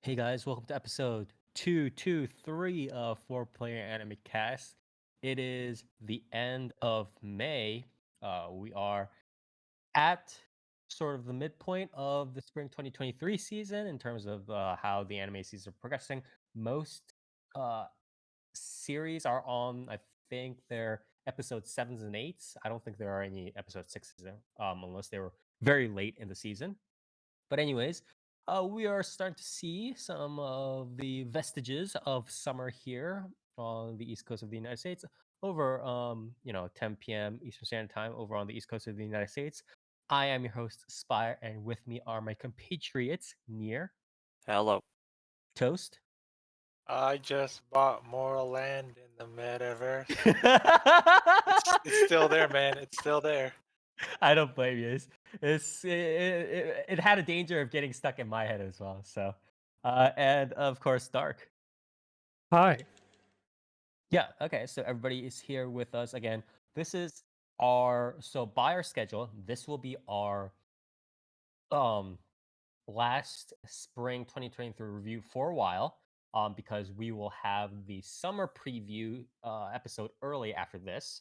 Hey guys, welcome to episode 223 of 4-Player Animecast. It is the end of May. We are at sort of the midpoint of the spring 2023 season in terms of how the anime seasons are progressing. Most uh, series are on, I think, their episode 7s and 8s. I don't think there are any episode 6s, unless they were very late in the season. But anyways, we are starting to see some of the vestiges of summer here on the east coast of the United States. Over 10 p.m. Eastern Standard Time over on the east coast of the United States. I am your host, Spire, and with me are my compatriots, Near, Hello. Toast. I just bought more land in the metaverse. It's still there, man. It's still there. I don't blame you. It had a danger of getting stuck in my head as well. So, and of course, Dark. Hi. Yeah, okay. So everybody is here with us again. This is by our schedule, this will be our um last spring 2023 review for a while. Because we will have the summer preview episode early after this.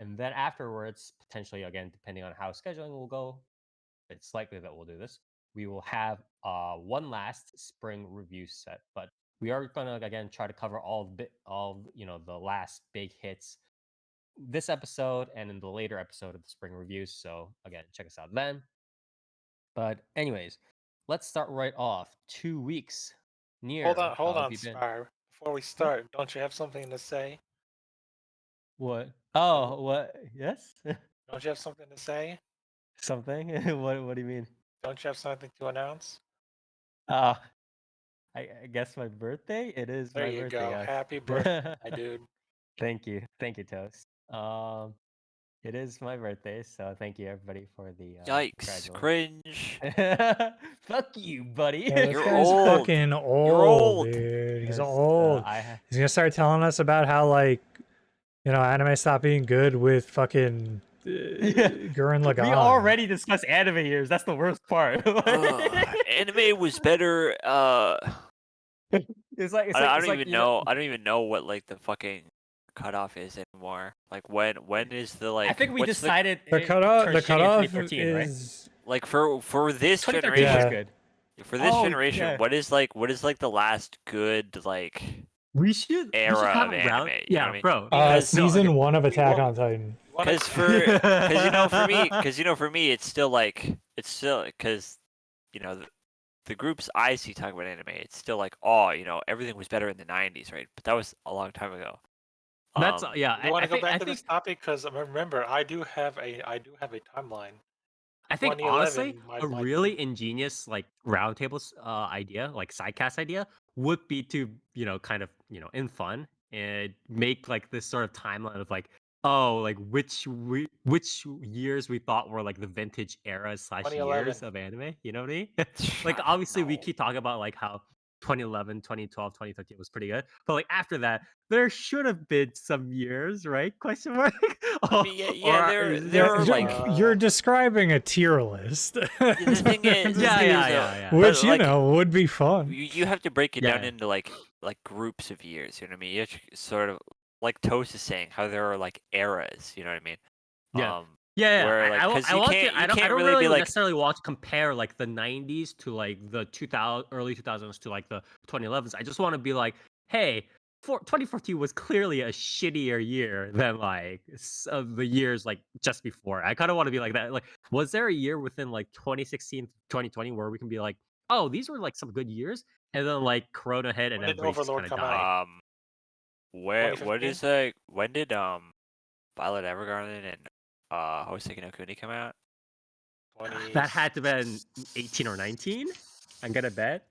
And then afterwards, potentially again, depending on how scheduling will go, it's likely that we'll do this. We will have one last spring review set, but we are gonna again try to cover the last big hits this episode and in the later episode of the spring reviews. So again, check us out then. But anyways, let's start right off. 2 weeks. Near. Hold How have on, you been? Spire. Before we start, don't you have something to say? What? Oh, what? Yes. Don't you have something to say? Something. What do you mean? Don't you have something to announce? Uh I guess my birthday. It is There my you birthday. go. Yes. Happy birthday, my dude. Thank you, Toast. It is my birthday, so thank you everybody for the Yikes. Cringe. congratulations. Fuck you, buddy. Yeah, this You're guy's old. fucking old, old. dude. He's Yes, old. He's gonna start telling us about how anime stopped being good with fucking Gurren Lagann. We already discussed anime here. That's the worst part. Anime was better. It's like I don't even know. I don't even know what like the fucking cutoff is anymore. Like when is the like? I think we what's decided the cutoff. turned The shitty in cutoff 2014, is like for this 2013 generation. was Yeah. good. For this Oh, generation, yeah. what is like the last good like We should era have of a round. anime? You know Yeah, what I mean? bro. Because- season 1 of Attack on Titan. Because for me, it's still because the groups I see talking about anime, it's still like, oh, everything was better in the '90s, right? But that was a long time ago. That's yeah. You want I to go think, back I to think, this topic? Because remember, I do have a timeline. I think 2011, honestly, my- a really ingenious like roundtables idea, like sidecast idea, would be to kind of in fun and make like this sort of timeline of like like which years we thought were like the vintage eras / years 2011. of anime. You know what I mean? Like obviously we No. keep talking about like how 2011, 2012, 2013 was pretty good, but like after that, there should have been some years, right? Question mark. I mean, yeah, there are like You're describing a tier list. the thing is, Yeah. Which but, would be fun. you have to break it down Yeah. into like groups of years. You know what I mean? You have to sort of like Toast is saying how there are like eras. You know what I mean? Yeah. Yeah, Where, like, 'cause you can't I don't really be like necessarily want to compare like the 90s to like the 2000 early 2000s to like the 2011s. I just want to be like, hey, 2014 was clearly a shittier year than like the years like just before. I kind of want to be like that. Like, was there a year within like 2016 to 2020 where we can be like, oh, these were like some good years, and then like Corona hit and When did everybody just Overlord kind of come died. out? what 2015? is when did Violet Evergarden and Hoseki no Kuni come out? 20... That had to have been 18 or 19. I'm gonna bet.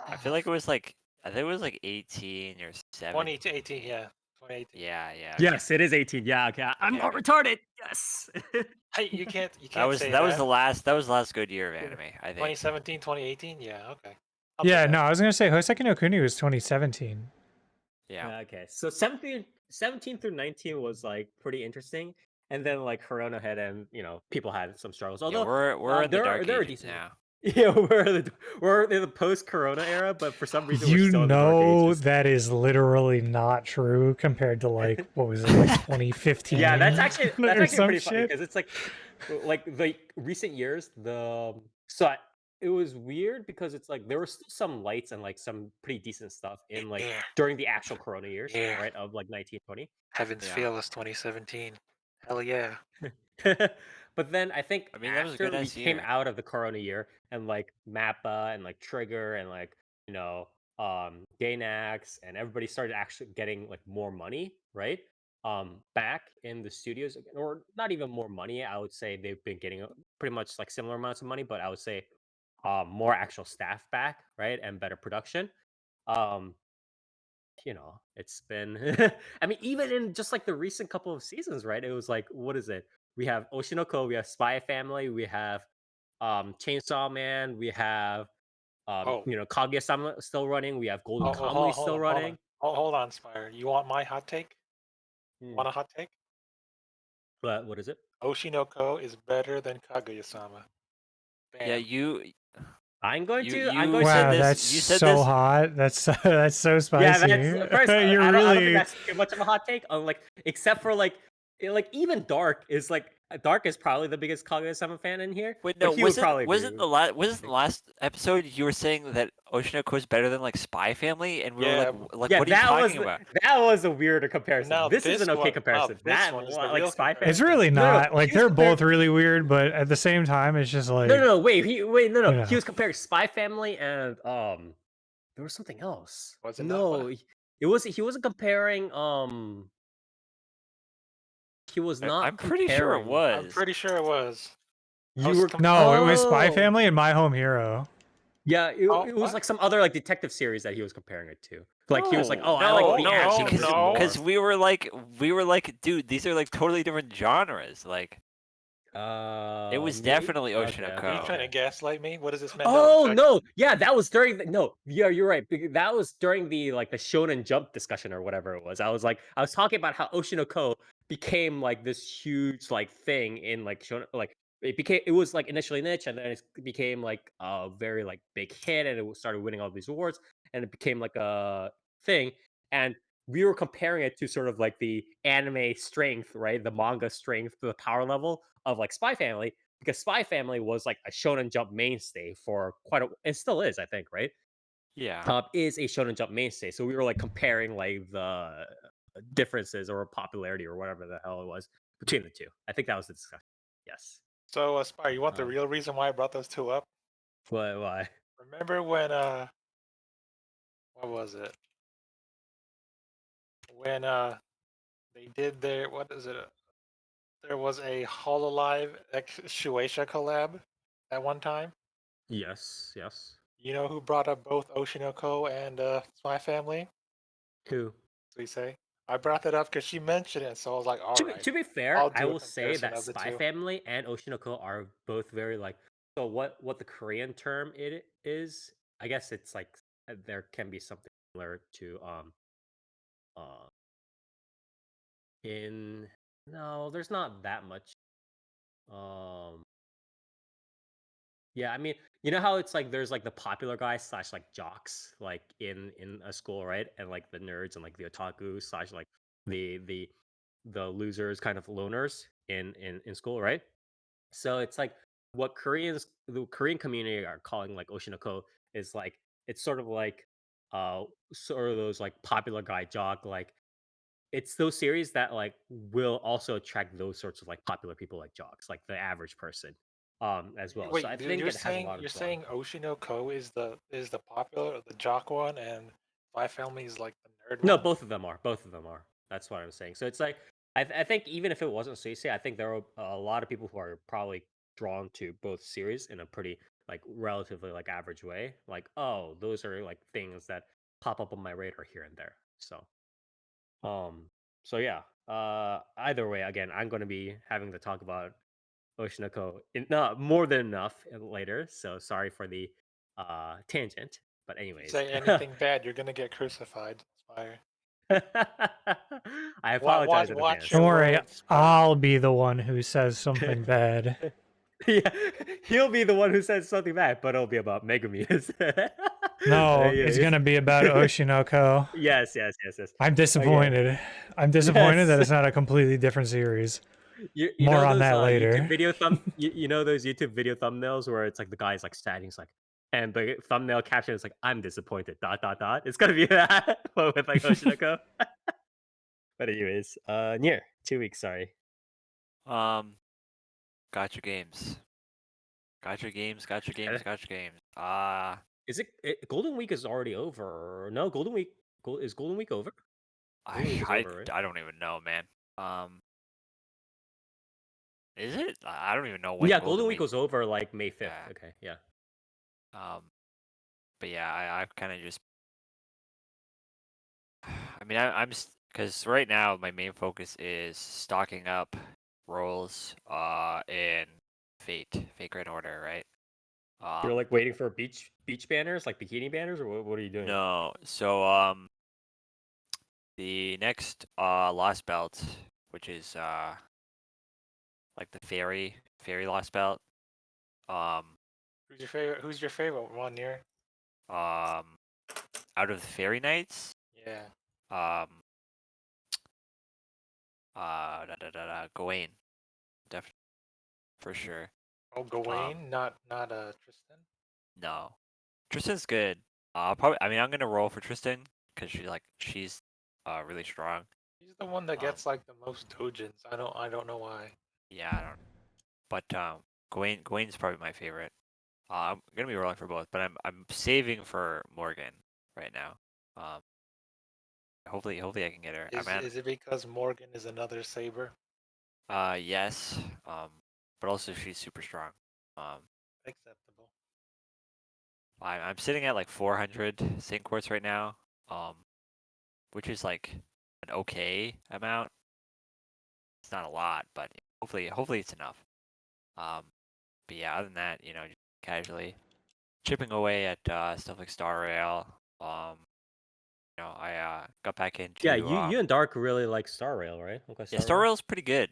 I feel like it was like 18 or 17. 2018, yeah. 2018. Yeah. Yes, it is 18. Yeah, okay. I'm not retarded. Yes. Hey, you can't That was say the last good year of anime, I think. 2017, 2018, yeah, okay. Yeah, no, I was gonna say Hoseki no Kuni was 2017. Yeah. Okay. So 17 through 19 was like pretty interesting, and then like Corona hit, and people had some struggles. Although We're in the there dark are ages decent. now. Yeah, we're in the post-corona era, but for some reason we're You still in the dark know ages. that is literally not true compared to like what was it, like 2015? Yeah, that's actually or some pretty funny shit. because it's like the recent years, it was weird because it's like there were still some lights and like some pretty decent stuff in like Yeah. during the actual corona years, Yeah. right, of like 1920. Heaven's Yeah. Fearless 2017. Hell yeah. But then I think I mean, that was a good after we ass came year. out of the corona year and like Mappa and like Trigger and like you know Gainax and everybody started actually getting like more money, right? Back in the studios again, or not even more money. I would say they've been getting pretty much like similar amounts of money, but I would say more actual staff back, right, and better production. Um, it's been I mean, even in just like the recent couple of seasons, right? It was like, what is it? We have Oshinoko, we have Spy Family, we have Chainsaw Man, we have Oh. Kaguya-sama still running, we have Golden Oh, hold Kamuy on, still hold running. on. Hold on, Spire. You want my hot take? Hmm. Want a hot take? But what is it? Oshinoko is better than Kaguya-sama. Bam. Yeah, you I'm going you to you Wow, said this. that's You said so this. hot. That's that's so Yeah, spicy. that's first. You're I don't think really that's too much of a hot take. Like, except for like even Dark is like Dark is probably the biggest Kaguya-sama fan in here. Wait, but no, he would probably agree wasn't with the last what I wasn't the think. last episode you were saying that Oshinoko was better than like Spy Family, and we were Yeah, like, Yeah, what are you talking about? that was a weirder comparison. now This is this an okay one, comparison. this That one is the like real Spy Family. it's comparison. really No, not. Like he was they're comparing. both really weird, but at the same time it's just like No. Wait, no. you know. He was comparing Spy Family and there was something else. Was it not? No, he wasn't comparing he was I'm not pretty sure it comparing. I'm was. pretty sure it was. You was were No, it was Spy oh Family and My Home Hero. yeah, Oh, it was what? like some other like detective series that he was comparing it to. Like he was like, No, oh, I like no, the no, action a bit more. because we were like, dude, these are like totally different genres. Like, it was definitely okay, Are you Oshinoko. trying to okay. gaslight me? What is this Mandela Oh effect? no, yeah, that was during the no, yeah, you're right. That was during the like the Shonen Jump discussion or whatever it was. I was talking about how Oshinoko became like this huge like thing in like Shonen, like it was like initially niche and then it became like a very like big hit and it started winning all these awards and it became like a thing and we were comparing it to sort of like the anime strength, right? The manga strength, the power level of like Spy Family because Spy Family was like a Shonen Jump mainstay for quite a, and still is, I think, right? Yeah. Is a Shonen Jump mainstay. So we were like comparing like the differences or popularity or whatever the hell it was between the two. I think that was the discussion. Yes. So, Spire, you want the Um, real reason why I brought those two up? why? Remember when what was it? When they did their what is it? There was a Hololive X Shueisha collab at one time. Yes. Yes. You know who brought up both Oshinoko and Spy Family? Who? So you say? I brought that up because she mentioned it, so I was like, all right, To be fair, I'll I do a will say comparison that of the Spy two. Family and Oshinoko are both very like. So what the Korean term it is? I guess it's like there can be something similar to uh in no, there's not that much. Um, yeah, I mean, you know how it's like there's like the popular guys slash like jocks like in a school, right? And like the nerds and like the otaku slash like the the the losers kind of loners in school, right? So it's like what the Korean community are calling like Oshinoko is like it's sort of like sort of those like popular guy jock like it's those series that like will also attract those sorts of like popular people like jocks, like the average person, as well. So I Wait, think it has a lot of you're draw. saying Oshinoko is the popular, the jock one, and Spy Family is like the nerd No, one? both of them are. Both of them are. That's what I'm saying. So it's like I think even if it wasn't Suisei, I think there are a lot of people who are probably drawn to both series in a pretty like relatively like average way. Like, oh, those are like things that pop up on my radar here and there. Um, so yeah. Either way, again, I'm going to be having to talk about Oshinoko in not more than enough later. So sorry for the tangent. But If you anyways, say anything bad, you're gonna get crucified, Spire. I apologize in Watch advance. Don't your worry, words, Spire. I'll be the one who says something bad. Yeah, he'll be the one who says something bad, but it'll be about Megumin instead. No, Anyways. it's gonna be about Oshinoko. Yes. I'm Okay. disappointed. I'm disappointed that Yes. it's not a completely different series. You More know on those that later. YouTube video you know those YouTube video thumbnails where it's like the guy's like standing, he's like, and the thumbnail caption is like, "I'm disappointed." ... It's gonna be that, but with like Oshinoko. But anyways, near 2 weeks. Sorry. Gotcha games. Gotcha games. Eh, Is Golden Week is already over? Or no, Golden Week is Golden Week over? Golden Week is over, right? I don't even know, man. Is it? I don't even know when Yeah, Golden Week was over like May 5th. Yeah. Okay, yeah. But yeah, I've kind of just. I mean, I'm because right now my main focus is stocking up roles in Fate Grand Order, right? You're like waiting for beach banners, like bikini banners, or what are you doing? No, so the next Lost Belt, which is like the fairy Lost Belt. Who's your favorite one here? Out of the Fairy Knights, Yeah. Gawain, definitely for sure. Oh, Gawain, not Tristan. No, Tristan's good. Probably. I mean, I'm gonna roll for Tristan because she's really strong. He's the one that gets like the most dojins. I don't know why. Yeah, I don't. But Gawain's probably my favorite. I'm gonna be rolling for both, but I'm saving for Morgan right now. Hopefully I can get her. Is it because Morgan is another saber? Yes. But also she's super strong. Acceptable. I'm sitting at like 400 Saint Quartz right now. Which is like an okay amount. It's not a lot, but hopefully it's enough. But yeah, other than that, just casually chipping away at stuff like Star Rail. I got back into Yeah, you and Dark really like Star Rail, right? Okay, yeah, Star Rail's pretty good.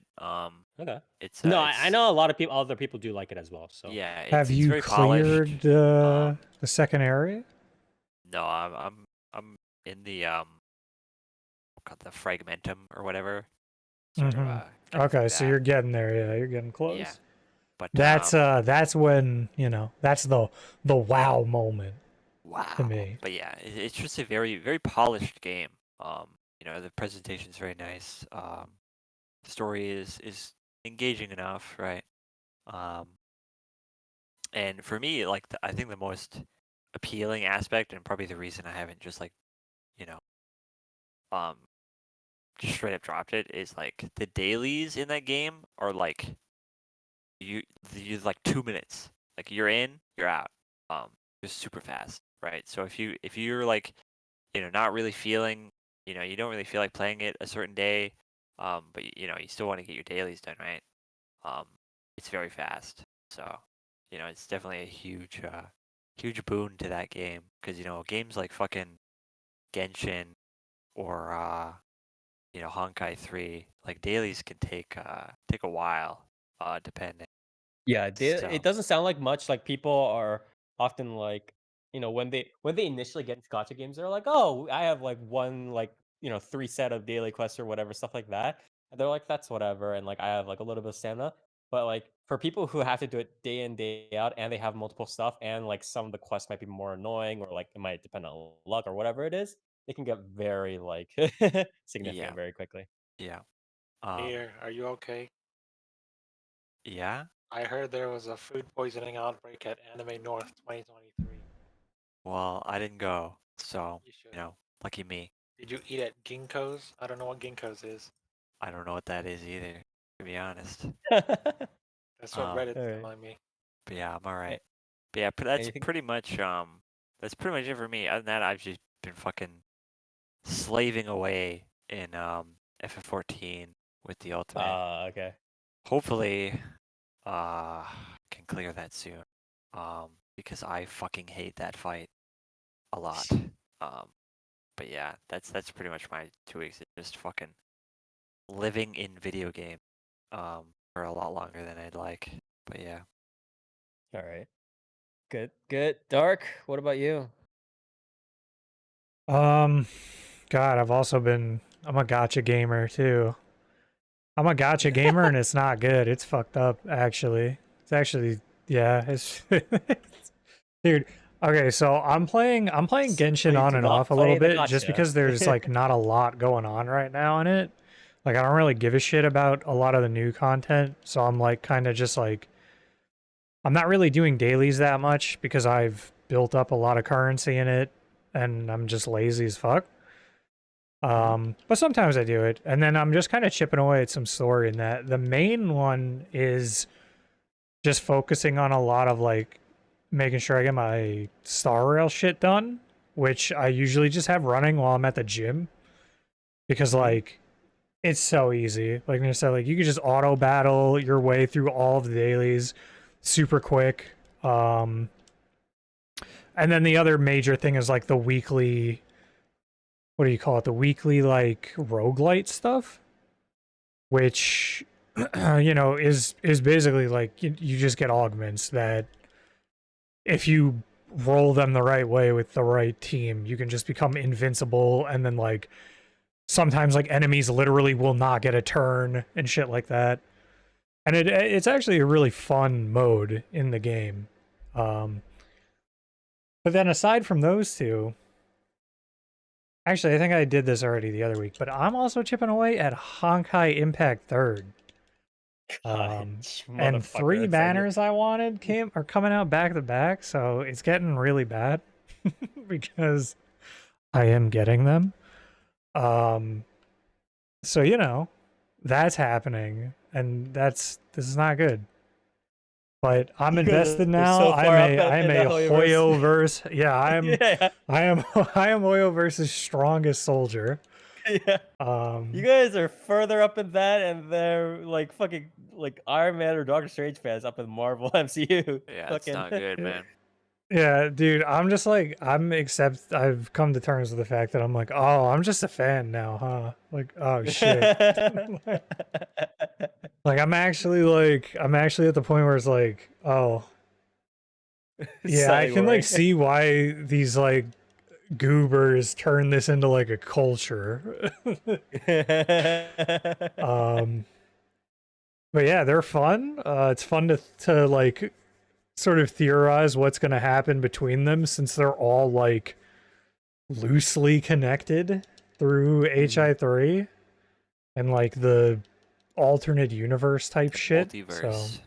Okay. It's No, I know a lot of people, other people do like it as well. So yeah, Have it's you very cleared polished. the second area? No, I'm in the the fragmentum or whatever. Sort of, Mm-hmm. Okay, so you're getting there. Yeah, you're getting close. Yeah, but that's when that's the wow moment wow. to me. But yeah, it's just a very very polished game. The presentation's very nice. The story is engaging enough, right? And for me, like I think the most appealing aspect, and probably the reason I haven't just just straight up dropped it, is like the dailies in that game are like you like 2 minutes. Like you're in, you're out. Just super fast, right? So if you're like, not really feeling, you don't really feel like playing it a certain day, but you still want to get your dailies done, right? It's very fast. So, it's definitely a huge boon to that game because games like fucking Genshin or Honkai 3, like dailies can take a while, depending. yeah, So, it doesn't sound like much. Like people are often like, when they initially get into gacha games, they're like, oh, I have like one 3 set of daily quests or whatever stuff like that, and they're like, that's whatever, and like I have like a little bit of stamina. But like for people who have to do it day in day out, and they have multiple stuff, and like some of the quests might be more annoying, or like it might depend on luck or whatever it is, it can get very like significant yeah, very quickly. yeah, Here, are you okay? yeah. I heard there was a food poisoning outbreak at Anime North 2023. Well, I didn't go, so You should. lucky me. Did you eat at Ginkgo's? I don't know what Ginkgo's is. I don't know what that is either, to be honest. That's what Reddit's Alright. telling me. But yeah, I'm alright. But yeah, that's Anything? pretty much it for me. Other than that, I've just been fucking slaving away in FF14 with the ultimate. Okay. Hopefully, can clear that soon. Because I fucking hate that fight a lot. But yeah, that's pretty much my 2 weeks. It's just fucking living in video game, for a lot longer than I'd like. But yeah. All right. Good. Good. Dark. What about you? God, I'm a gotcha gamer too. I'm a gotcha gamer and it's not good. It's fucked up, actually. It's actually, yeah, it's, dude. Okay, so I'm playing Genshin Wait, on do and not off a little play the bit just gacha. because there's like not a lot going on right now in it. Like I don't really give a shit about a lot of the new content, so I'm like kind of just like I'm not really doing dailies that much because I've built up a lot of currency in it and I'm just lazy as fuck. But sometimes I do it, and then I'm just kind of chipping away at some story in that. The main one is just focusing on a lot of like making sure I get my Star Rail shit done, which I usually just have running while I'm at the gym because like it's so easy. Like I said, like you can just auto battle your way through all of the dailies super quick. And then the other major thing is like the weekly, what do you call it? The weekly like roguelite stuff, which you know is basically like you just get augments that if you roll them the right way with the right team, you can just become invincible, and then like sometimes like enemies literally will not get a turn and shit like that. And it's actually a really fun mode in the game. But then aside from those two, actually I think I did this already the other week, but I'm also chipping away at Honkai Impact 3rd. And 3 banners I wanted are coming out back to back, so it's getting really bad because I am getting them. So you know, that's happening, and this is not good. But I'm invested now. So I'm a Hoyoverse. Hoyoverse. Yeah, I am Hoyoverse's strongest soldier. Yeah. You guys are further up in that, and they're like fucking like Iron Man or Doctor Strange fans up in Marvel MCU. Yeah, it's not good, man. Yeah, dude, I'm just like I've come to terms with the fact that I'm like, oh, I'm just a fan now, huh? Like, oh shit. Like I'm actually at the point where it's like, oh, yeah, I can like see why these like goobers turn this into like a culture. But yeah, they're fun. It's fun to like sort of theorize what's going to happen between them since they're all like loosely connected through HI3 and like the alternate universe type shit. Multiverse. So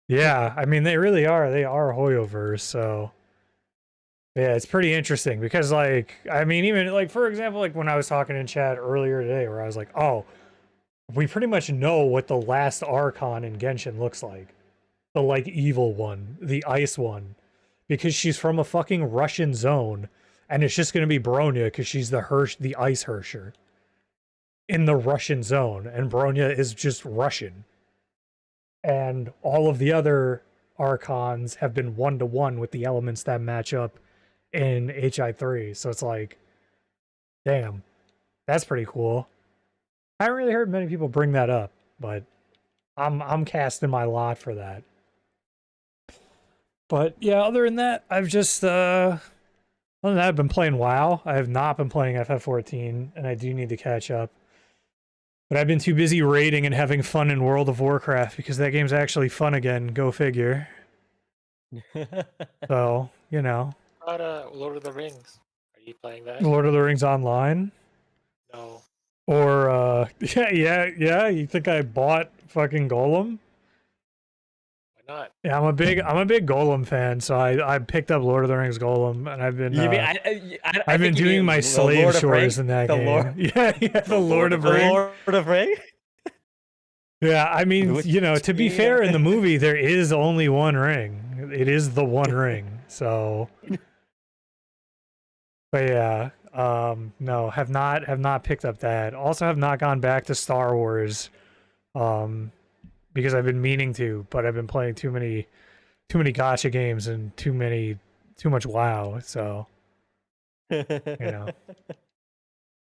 yeah, I mean they really are. They are Hoyoverse, so yeah, it's pretty interesting because like I mean even like for example like when I was talking in chat earlier today where I was like, "Oh, we pretty much know what the last Archon in Genshin looks like. The like evil one, the ice one, because she's from a fucking Russian zone, and it's just gonna be Bronya because she's the ice Hersher in the Russian zone, and Bronya is just Russian. And all of the other Archons have been 1-to-1 with the elements that match up in HI3. So it's like, damn, that's pretty cool. I haven't really heard many people bring that up, but I'm casting my lot for that. But yeah, other than that, I've just other than that, I've been playing WoW. I have not been playing FF14, and I do need to catch up. But I've been too busy raiding and having fun in World of Warcraft because that game's actually fun again. Go figure. So, you know. What about Lord of the Rings? Are you playing that? Lord of the Rings Online? No. Or yeah. You think I bought fucking Golem? Why not? Yeah, I'm a big Golem fan, so I picked up Lord of the Rings Golem, and I've been I've been doing my slave chores in that game. Yeah, the Lord of Rings. Lord of Rings. Yeah, I mean, you know, to be fair, in the movie there is only one ring. It is the one ring. So, but yeah, no, have not picked up that. Also, have not gone back to Star Wars, because I've been meaning to, but I've been playing too many gacha games and too much WoW. So, you know,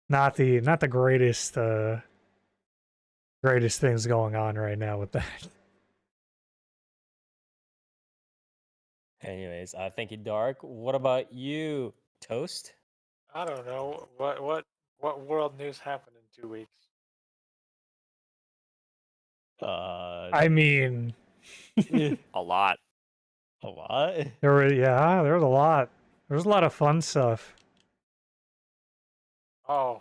not the greatest things going on right now with that. Anyways, thank you, Dark. What about you, Toast? I don't know what world news happened in 2 weeks. I mean, A lot. a lot. there was a lot. There was a lot of fun stuff. Oh,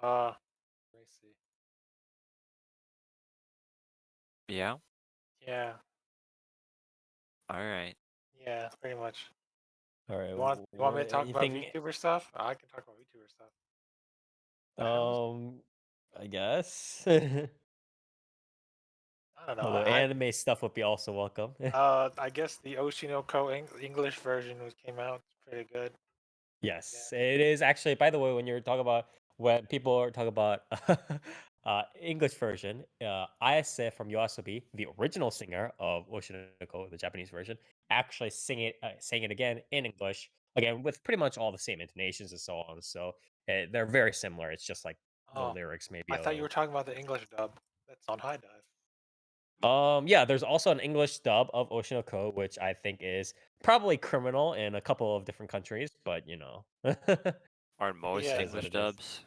let me see. Yeah. Yeah, All right. yeah, pretty much. All right. You want me to talk about anything? VTuber stuff? I can talk about VTuber stuff. I guess. I don't know. Although anime stuff would be also welcome. I guess the Oshi no Ko English version came out. It's pretty good. Yes, it is actually. By the way, when people are talking about English version, Ayase from Yoasobi, the original singer of Oshinoko, the Japanese version, actually sang it again in English, again with pretty much all the same intonations and so on. So they're very similar. It's just like the Oh, lyrics maybe. I thought you were talking about the English dub. That's on High Dive. Yeah, there's also an English dub of Oshinoko, which I think is probably criminal in a couple of different countries, but you know. Aren't most Yeah. Is what English it is. dubs?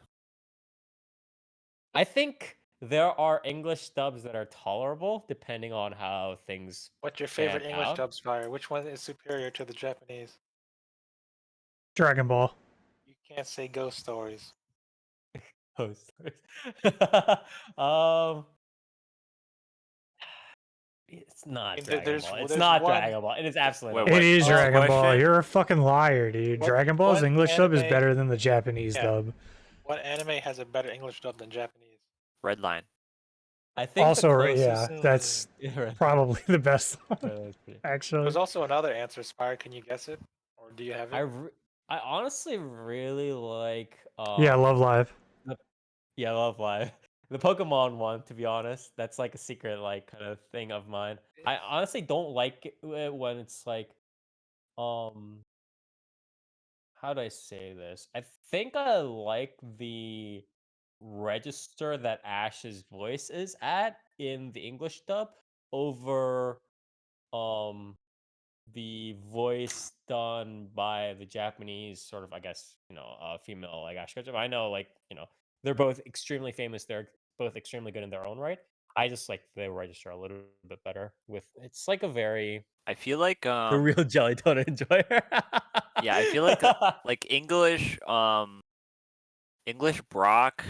I think there are English dubs that are tolerable depending on how things What's your favorite pan English out. dub, Spire? Which one is superior to the Japanese? Dragon Ball. You can't say Ghost Stories. Oh, sorry. It's not mean, Dragon there's- Ball. It's there's not one- Dragon Ball. It is absolutely Wait, not. It is Oh, Dragon Ball. question? You're a fucking liar, dude. What- Dragon Ball's what English dub is anime- better than the Japanese Yeah. dub. What anime has a better English dub than Japanese? Redline. I think Also, the yeah, closest... that's Yeah, right. probably the best one, That's pretty- actually. There's also another answer, Spire. Can you guess it? Or do you have it? I honestly really like Yeah, Love Live. Yeah, Love Live. The Pokemon one, to be honest, that's like a secret like kind of thing of mine. I honestly don't like it when it's like how do I say this? I think I like the register that Ash's voice is at in the English dub over um the voice done by the Japanese sort of, I guess, female like Ash Ketchum. I know, like, they're both extremely famous. They're both extremely good in their own right. I just like the register a little bit better. It's like a very I feel like the real jelly donut enjoyer. yeah, I feel like English Brock,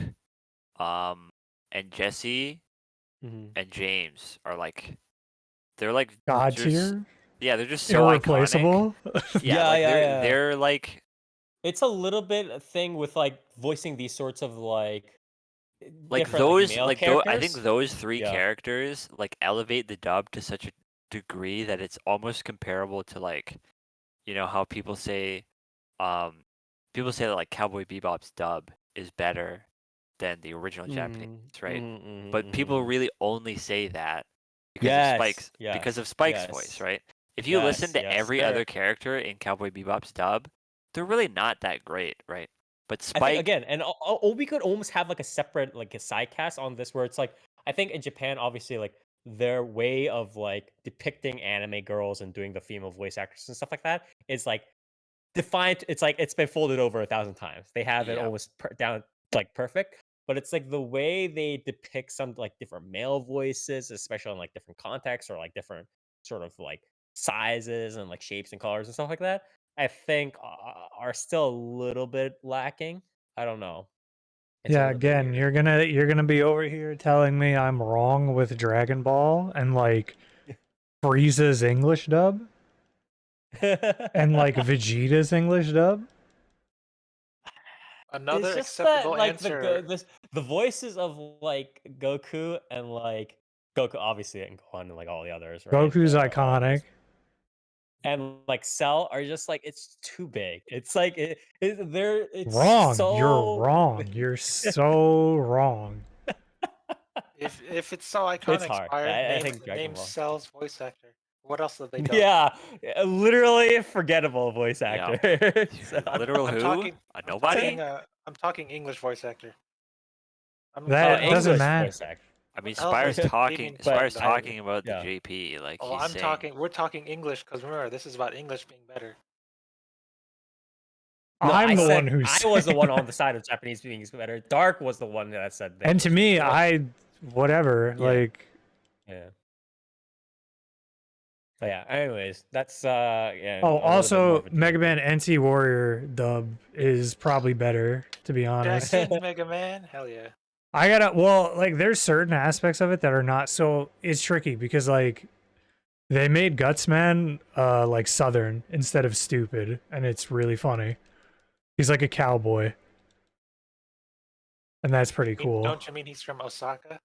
and Jesse Mhm. and James are like they're like God just- tier? Yeah, they're just so iconic. Irreplaceable? Yeah, like Yeah. they're like It's a little bit a thing with like voicing these sorts of like different those male I characters. think those three Yeah. characters like elevate the dub to such a degree that it's almost comparable to like how people say that like Cowboy Bebop's dub is better than the original Japanese, right? But people really only say that because of Spike's voice, right? If you listen to every other character in Cowboy Bebop's dub, they're really not that great, right? But Spike I think, again, and we could almost have like a separate like a side cast on this where it's like I think in Japan, obviously, like their way of like depicting anime girls and doing the female voice actors and stuff like that is like defined. It's like it's been folded over 1,000 times. They have it Yeah. almost down like perfect. But it's like the way they depict some like different male voices, especially in like different contexts or like different sort of like sizes and like shapes and colors and stuff like that, I think are still a little bit lacking. I don't know. It's a Yeah, little bit again, weird. you're gonna be over here telling me I'm wrong with Dragon Ball and like Frieza's English dub and like Vegeta's English dub. Another it's just acceptable that like answer. the voices of like Goku and like Goku obviously and Gohan and like all the others, right? Goku's all iconic. and like Cell are just like it's too big. It's like it's Wrong. so You're wrong. You're so wrong. If it's so iconic, hard. Spire, I think Dragon name Ball. Cell's voice actor. What else have they done? Yeah, literally a forgettable voice Yeah. actor. So- literal I'm who? talking- A nobody? I'm talking English voice actor. That Oh, doesn't English matter. voice actor. I mean, What else Spire's is talking. being Spire's explained on? talking about the yeah. JP. Like Oh, he's I'm saying. talking. We're talking English because remember, this is about English being better. No, I'm I the said one who I said was the one on that. the side of Japanese being better. Dark was the one that said the And to English me, was Yes. whatever. Yeah. Like, yeah. But yeah. Anyways, that's yeah. oh, a little bit more also, of a Mega derivative. Man NT Warrior dub is probably better, to be honest. Jackson's Mega Man. Hell yeah. I gotta, well, like, there's certain aspects of it that are not so. It's tricky because, like, they made Gutsman, like, Southern instead of stupid, and it's really funny. He's like a cowboy, and that's pretty cool. Don't you mean he's from Osaka?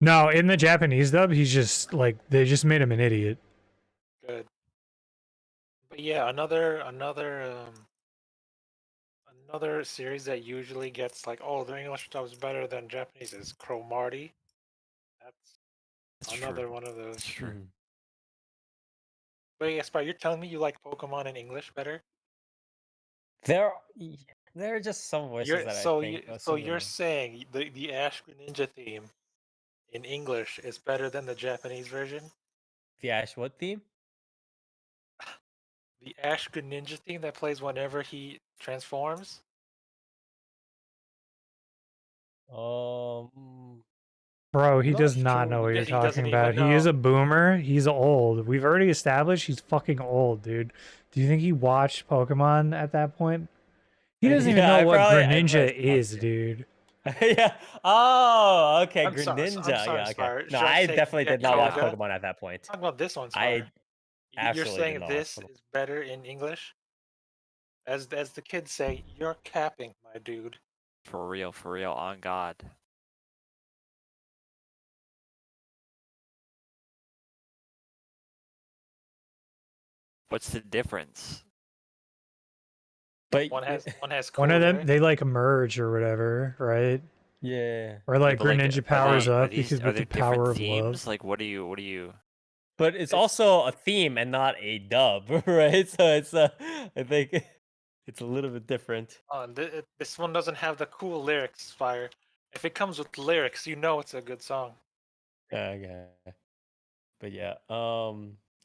No, in the Japanese dub, he's just, like, they just made him an idiot. Good. But yeah, another series that usually gets like, oh, the English stuff is better than Japanese is Cromartie. That's another one of those. That's true. Mhm. But yeah, Spy, you're telling me you like Pokemon in English better? There, there are just some voices You're that I so think. you're saying the Ash Greninja theme in English is better than the Japanese version? The Ash what theme? The Ash Greninja theme that plays whenever he transforms? Bro, he not does not sure. know what you're He doesn't talking even about. He is know. a boomer. He's old. We've already established he's fucking old, dude. Do you think he watched Pokemon at that point? He doesn't even Yeah, know I what probably Greninja thought is, so. dude. Yeah. Oh, okay. I'm sorry, Greninja. Yeah. Okay. Spire. No, Should I I say definitely did not watch Kyogre? Pokemon at that point. Talk about this one, I Spire. You're absolutely did saying not watch this Pokemon. is better in English? As the kids say, you're capping, my dude. For real, on God. What's the difference? But One has cool One of them, lyrics. they like merge or whatever, right? yeah. Or like but, Greninja powers are up because are with there the power different of themes? love. Like, what do you? But it's also a theme and not a dub, right? So it's I think it's a little bit different. This one doesn't have the cool lyrics, Spire. If it comes with lyrics, you know it's a good song. Yeah. But yeah.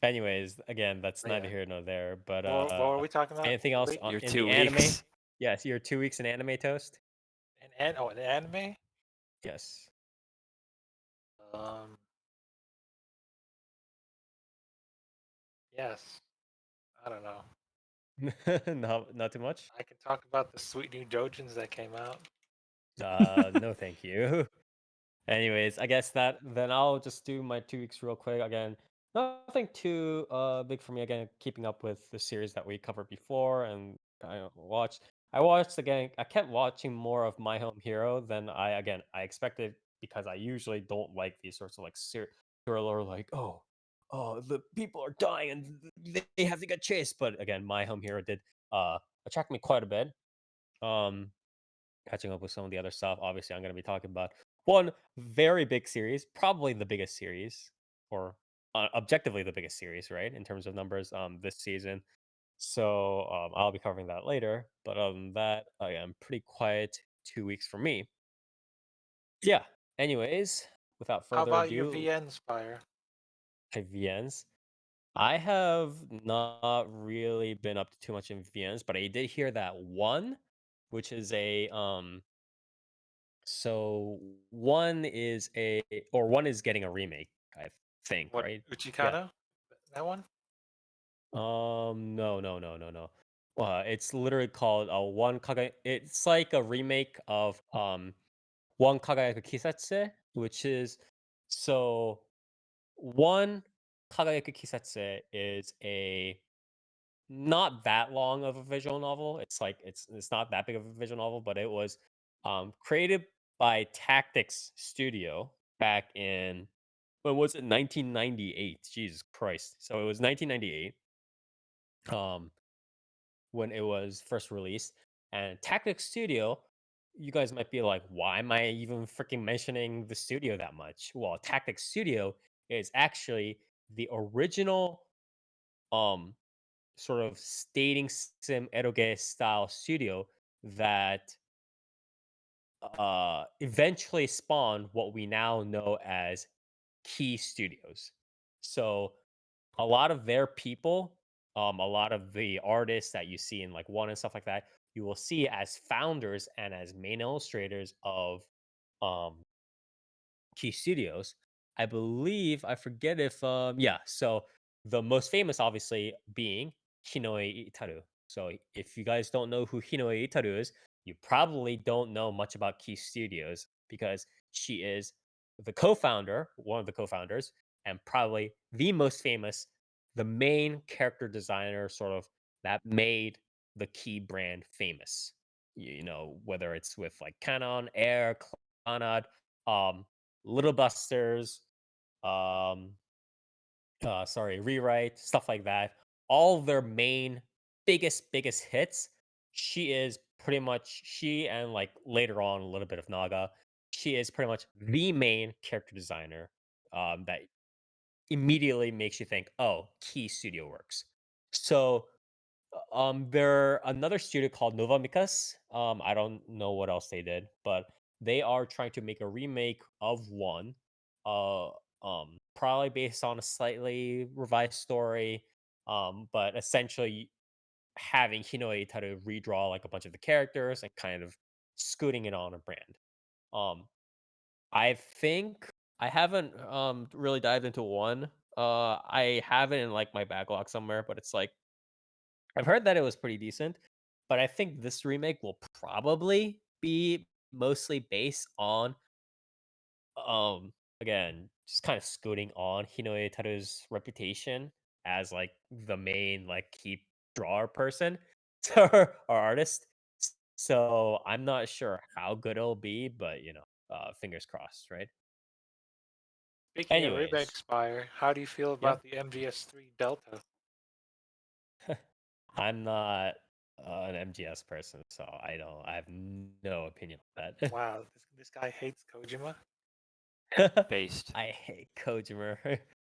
Anyways, again, that's But neither yeah. here nor there. But What were we talking about? anything else Really? Your in 2 the anime? weeks. Yes, your 2 weeks in anime toast. An anime? Yes. Yes. I don't know. Not too much. I can talk about the sweet new Dojins that came out. No, thank you. Anyways, I guess that then I'll just do my 2 weeks real quick. Again, nothing too big for me. Again, keeping up with the series that we covered before and I watched. I watched again. I kept watching more of My Home Hero than I expected because I usually don't like these sorts of like thriller like the people are dying and they have to get chased. But again, My Home Hero did attract me quite a bit. Um, Catching up with some of the other stuff. Obviously, I'm going to be talking about one very big series, probably the biggest series, or objectively the biggest series, right, in terms of numbers this season. So I'll be covering that later. But other than that, I'm pretty quiet 2 weeks for me. Yeah. Anyways, without How further about your ado, VN, Spire? my VNs. I have not really been up to too much in VNs, but I did hear that one, which is a So one is one is getting a remake, I think, What, right? Yeah. Uchikano? That one? No. It's literally called One Kaga. It's like a remake of One Kagayaka Kisatsu, which is so One Kagayaka Kisatsu is a not that long of a visual novel. It's like it's not that big of a visual novel, but it was created by Tactics Studio back in when was it 1998? Jesus Christ! So it was 1998 when it was first released, and Tactics Studio. You guys might be like, why am I even freaking mentioning the studio that much? Well, Tactics Studio is actually the original um sort of stating sim eroge style studio that eventually spawned what we now know as Key Studios. So a lot of their people, a lot of the artists that you see in like one and stuff like that, you will see as founders and as main illustrators of um Key Studios. I believe I forget if yeah, so the most famous obviously being Hinoe Itaru. So if you guys don't know who Hinoe Itaru is, you probably don't know much about Key Studios because she is the co-founder, one of the co-founders, and probably the most famous, the main character designer sort of that made the Key brand famous. You know, whether it's with like Canon, Air, Clannad, um, Little Busters, um, sorry, Rewrite, stuff like that. All their main biggest hits. She is pretty much she and like later on a little bit of Naga. She is pretty much the main character designer that immediately makes you think, oh, Key Studio Works. So there another studio called Nova Mikas. I don't know what else they did, but they are trying to make a remake of one. Uh, probably based on a slightly revised story. But essentially having Hinoe Itaru redraw like a bunch of the characters and kind of scooting it on a brand. Um, I think I haven't really dived into one. I have it in like my backlog somewhere, but it's like I've heard that it was pretty decent, but I think this remake will probably be mostly based on again, just kind of scooting on Hinoe Taru's reputation as like the main like key drawer person or artist. So I'm not sure how good it'll be, but fingers crossed, right? Speaking of Anyways, remake Spire, how do you feel yeah, about the MGS3 Delta? I'm not an MGS person, so I have no opinion on that. Wow, this guy hates Kojima. Based. I hate Kojima.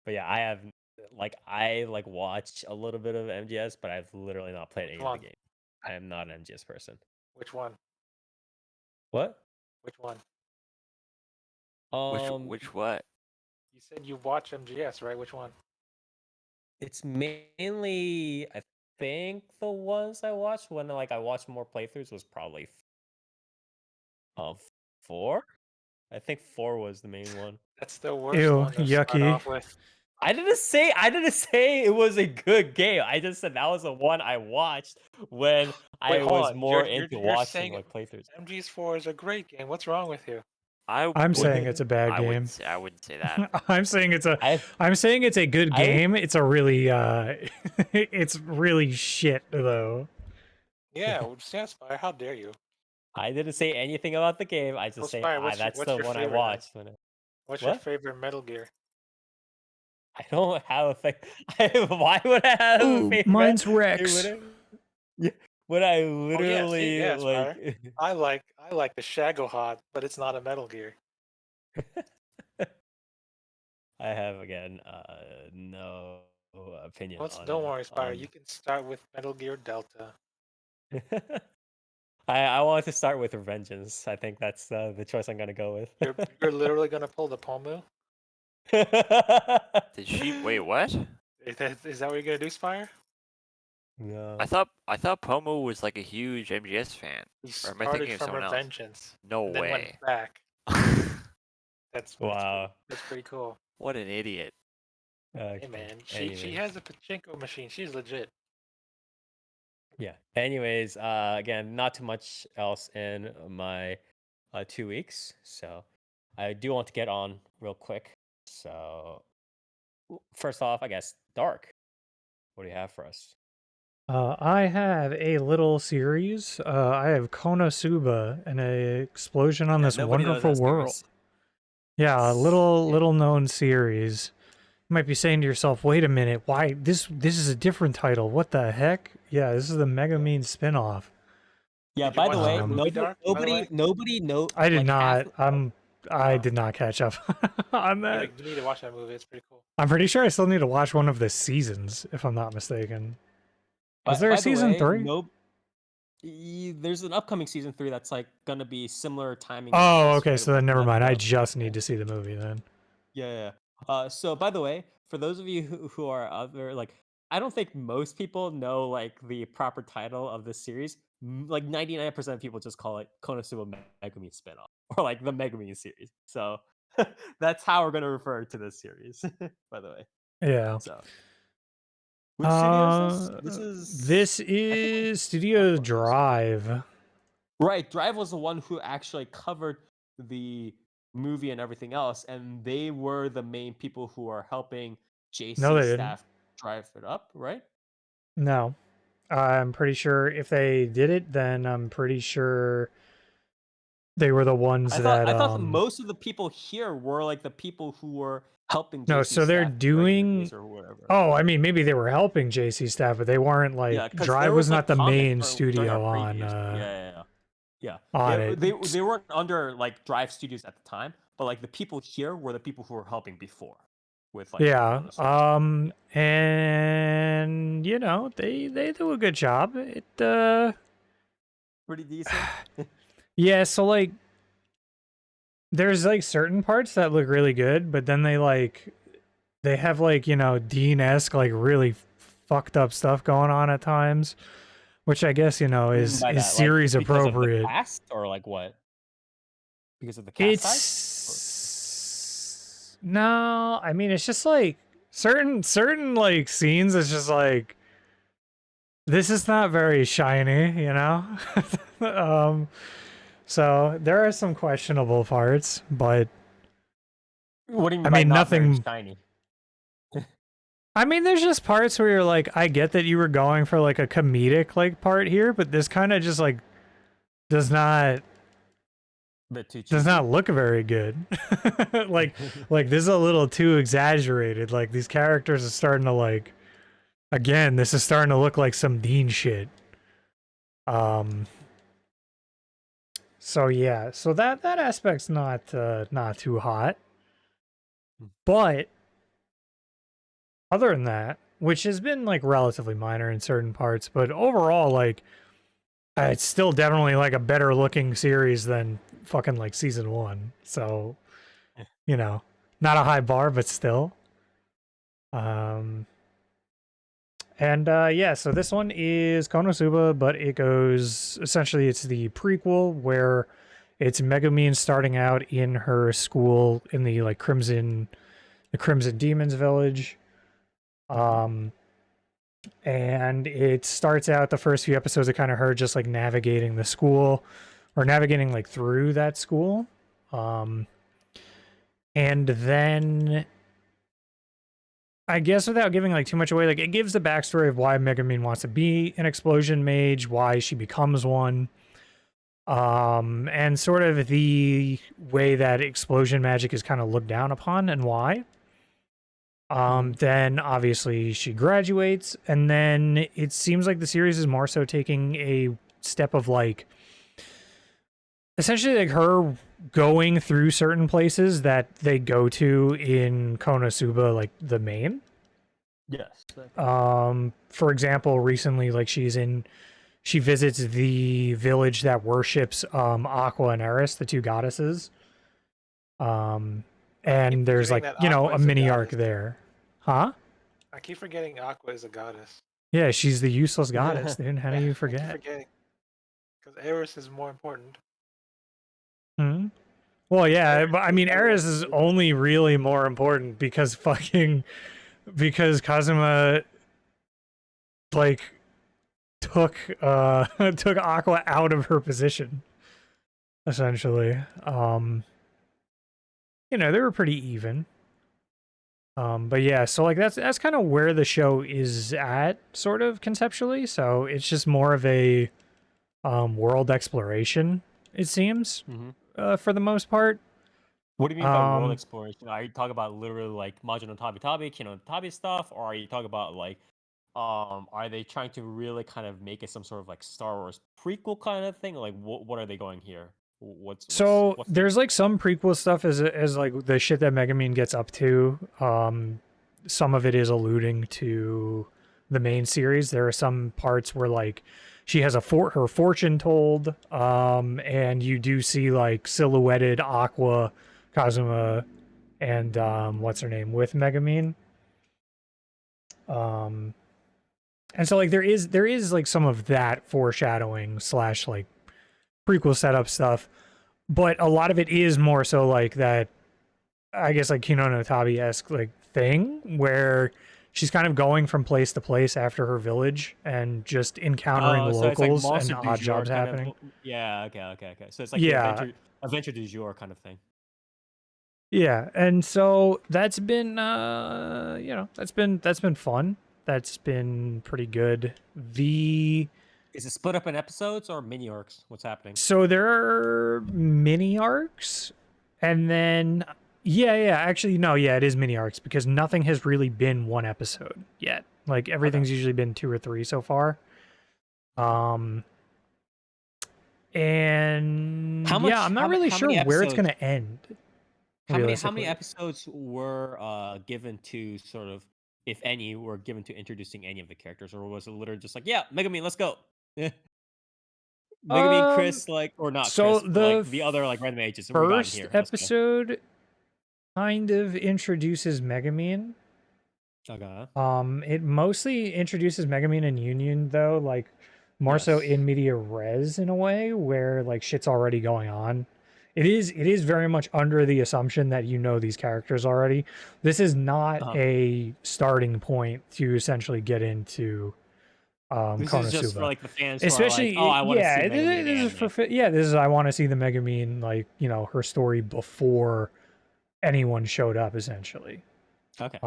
But yeah, I like watch a little bit of MGS, but I've literally not played Which any of the one? games. I am not an MGS person. Which one? What? Which one? Um, Which what? You said you watch MGS, right? Which one? it's mainly I think the ones I watched when like I watched more playthroughs was probably 4. I think 4 was the main one. That's the worst Ew, one to start yucky. off with. I didn't say it was a good game. I just said that was the one I watched when Wait, I hold was on. more You're into you're watching saying like playthroughs. MGS4 is a great game. What's wrong with you? I'm saying it's a bad game. I wouldn't say that. I'm saying it's a I I'm saying it's a good I would- game. It's a really it's really shit though. Yeah, well, yeah, Spire. How dare you? I didn't say anything about the game. I Well, just say Spire, that's what's the your one I favorite then? watched. What's your What? favorite Metal Gear? I don't have a why would I have a Ooh, favorite? mine's Hey, Rex. would I Oh yeah, see, literally yeah, like? Spire. I like the Shagohod, but it's not a Metal Gear. I have again no opinion on Don't it. worry, Spire. You can start with Metal Gear Delta. I want to start with Revengeance. I think that's the choice I'm gonna go with. You're literally gonna pull the Pomu? Did she wait, what? Is that what you're gonna do, Spire? No. I thought Pomu was like a huge MGS fan. You Or am I started thinking of from someone else? Revengeance, No and then way. went back. That's Wow. That's pretty cool. What an idiot. Okay. Hey man, she Anyways. has a pachinko machine. She's legit. Yeah. Anyways, again, not too much else in my 2 weeks, so I do want to get on real quick. So first off, I guess Dark. What do you have for us? I have a little series. I have KonoSuba and a explosion on this Nobody knows wonderful that world. series. Yeah, a Yes. little known series. You might be saying to yourself, "Wait a minute, why this is a different title? What the heck?" Yeah, this is the Megumin spinoff. Yeah. Did you By the watch way, the movie Dark? By the way? nobody know. I did like, not. I Oh. did not catch up on that. You need to watch that movie. It's pretty cool. I'm pretty sure I still need to watch one of the seasons, if I'm not mistaken. Was there By a the season way, 3? There's an upcoming season 3 that's like gonna be similar timing. Oh, as okay. right So with then never mind. I Netflix. just need to see the movie then. Yeah. So by the way, for those of you who are other like, I don't think most people know like the proper title of this series. Like 99% of people just call it Konosuba Megumin spinoff or like the Megumin series. So that's how we're gonna refer to this series. By the way. Yeah. So which studio is this? This I think we is talked Studio about this. Drive. Right, Drive was the one who actually covered the movie and everything else, and they were the main people who are helping No, JC they didn't. staff drive it up, right? No. I'm pretty sure if they did it, then I'm pretty sure they were the ones I that thought that most of the people here were like the people who were helping No, JC so they're staff write the doing movies or whatever. Oh, I mean maybe they were helping JC staff, but they weren't like Yeah, because Drive there was was like not the comment main during our studio on previews. Yeah. on They it. they weren't under like Drive Studios at the time, but like the people here were the people who were helping before with like Yeah. KonoSuba. And you know, they do a good job. It Pretty decent. Yeah, so like there's like certain parts that look really good, but then they have like, you know, Dean-esque like really fucked up stuff going on at times, which I guess, you know, is By that, like, series because of the appropriate. cast or like what? Because of the cast size? It's no, I mean it's just like certain like scenes. It's just like this is not very shiny, you know. So there are some questionable parts, but What do you mean I by mean not very nothing. shiny? I mean, there's just parts where you're like, I get that you were going for like a comedic like part here, but this kind of just like does not Bit too does cheesy. not look very good. like this is a little too exaggerated. Like these characters are starting to like again, this is starting to look like some Dean shit. So yeah, so that aspect's not too hot. But other than that, which has been like relatively minor in certain parts, but overall like it's still definitely like a better looking series than fucking like season 1. So, you know, not a high bar, but still. Yeah, so this one is Konosuba, but it goes essentially it's the prequel where it's Megumin starting out in her school in the like Crimson Demons village. And it starts out the first few episodes of kind of her just like navigating the school or navigating like through that school. And then I guess without giving like too much away, like it gives the backstory of why Megumin wants to be an explosion mage, why she becomes one, and sort of the way that explosion magic is kind of looked down upon and why. Then obviously she graduates, and then it seems like the series is more so taking a step of like essentially like her going through certain places that they go to in Konosuba, like the main. Yes. For example, recently like she visits the village that worships Aqua and Eris, the two goddesses. And there's like, you know, a mini arc there. Huh? I keep forgetting Aqua is a goddess. Yeah, she's the useless goddess, dude. How do you I keep forget? forgetting. Because Eris is more important. Hmm? Well, yeah, Eris but I is mean, better Eris than is Kizuna. only really more important because Kazuma like took took Aqua out of her position, essentially. You know, they were pretty even. But yeah, so like that's kind of where the show is at, sort of conceptually. So it's just more of a world exploration, it seems, for the most part. What do you mean by world exploration? Are you talking about literally like Majin Tabi Tabi, Kino Tabi stuff, or are you talking about like, are they trying to really kind of make it some sort of like Star Wars prequel kind of thing? Like, what are they going here? What's There's like some prequel stuff as like the shit that Megumin gets up to. Some of it is alluding to the main series. There are some parts where like she has her fortune told, and you do see like silhouetted Aqua, Kazuma, and what's her name with Megumin. And so like there is like some of that foreshadowing / like prequel setup stuff, but a lot of it is more so like that, I guess, like Kino no Tabi-esque like thing where she's kind of going from place to place after her village and just encountering Oh, so it's like locals and Monster du odd Jour jobs kind of. happening. Yeah. Okay. So it's like Yeah. the adventure du jour kind of thing. Yeah, and so that's been that's been fun. That's been pretty good. Is it split up in episodes or mini arcs? What's happening? So there are mini arcs, and then actually no, it is mini arcs because nothing has really been one episode yet. Like everything's usually been 2 or 3 so far. And I'm not really sure where it's gonna end. How many episodes were given to sort of, if any, were given to introducing any of the characters, or was it literally just like, yeah, Megumin, let's go? Megumin, Chris, like, or not so Chris, but like the other like random agents. We got him First here. Let's go. episode kind of introduces Megumin. Okay. It mostly introduces Megumin and Union though, like more so in media res in a way where like shit's already going on. It is very much under the assumption that you know these characters already. This is not a starting point to essentially get into this KonoSuba. is just for like the fans, especially who are like, oh, I want to see Megumin this is for this is I want to see the Megumin, like, you know, her story before anyone showed up essentially. Okay.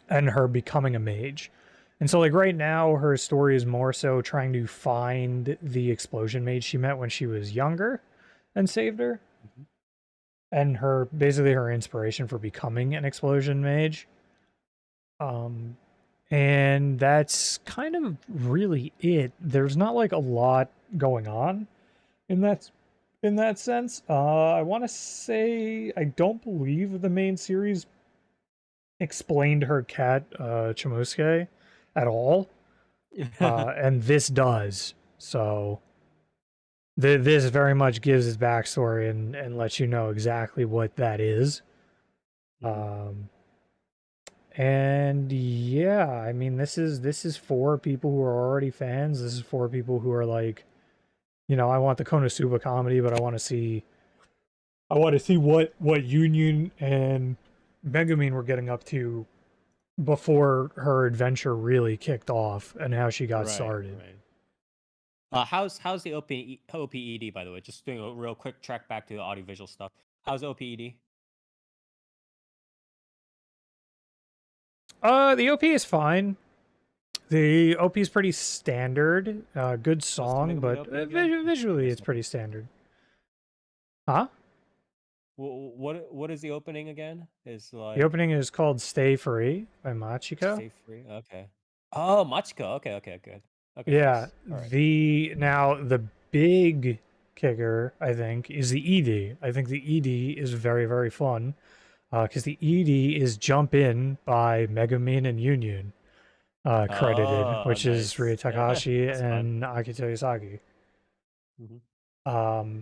And her becoming a mage. And so like right now her story is more so trying to find the explosion mage she met when she was younger and saved her. Mm-hmm. And her basically her inspiration for becoming an explosion mage. And that's kind of really it. There's not like a lot going on in that sense. I want to say I don't believe the main series explained her cat Chamusuke at all. And this does. So this very much gives his backstory and lets you know exactly what that is. And yeah, I mean this is for people who are already fans. This is for people who are like, you know, I want the KonoSuba comedy, but I want to see what Union and Megumin were getting up to before her adventure really kicked off and how she got started. Right. How's the OPED, by the way? Just doing a real quick track back to the audiovisual stuff. How's OPED? The OP is fine. The OP is pretty standard. Good song, but visually it's pretty standard. Huh? What is the opening again? Is like the opening is called "Stay Free" by Machiko. Stay Free. Okay. Oh, Machiko. Okay. Good. Okay. Yeah. Nice. The big kicker, I think, is the ED. I think the ED is very, very fun. Because the ED is Jump In by Megumin and Union, credited, which is Rie Takahashi and Akito Yasagi. Mm-hmm.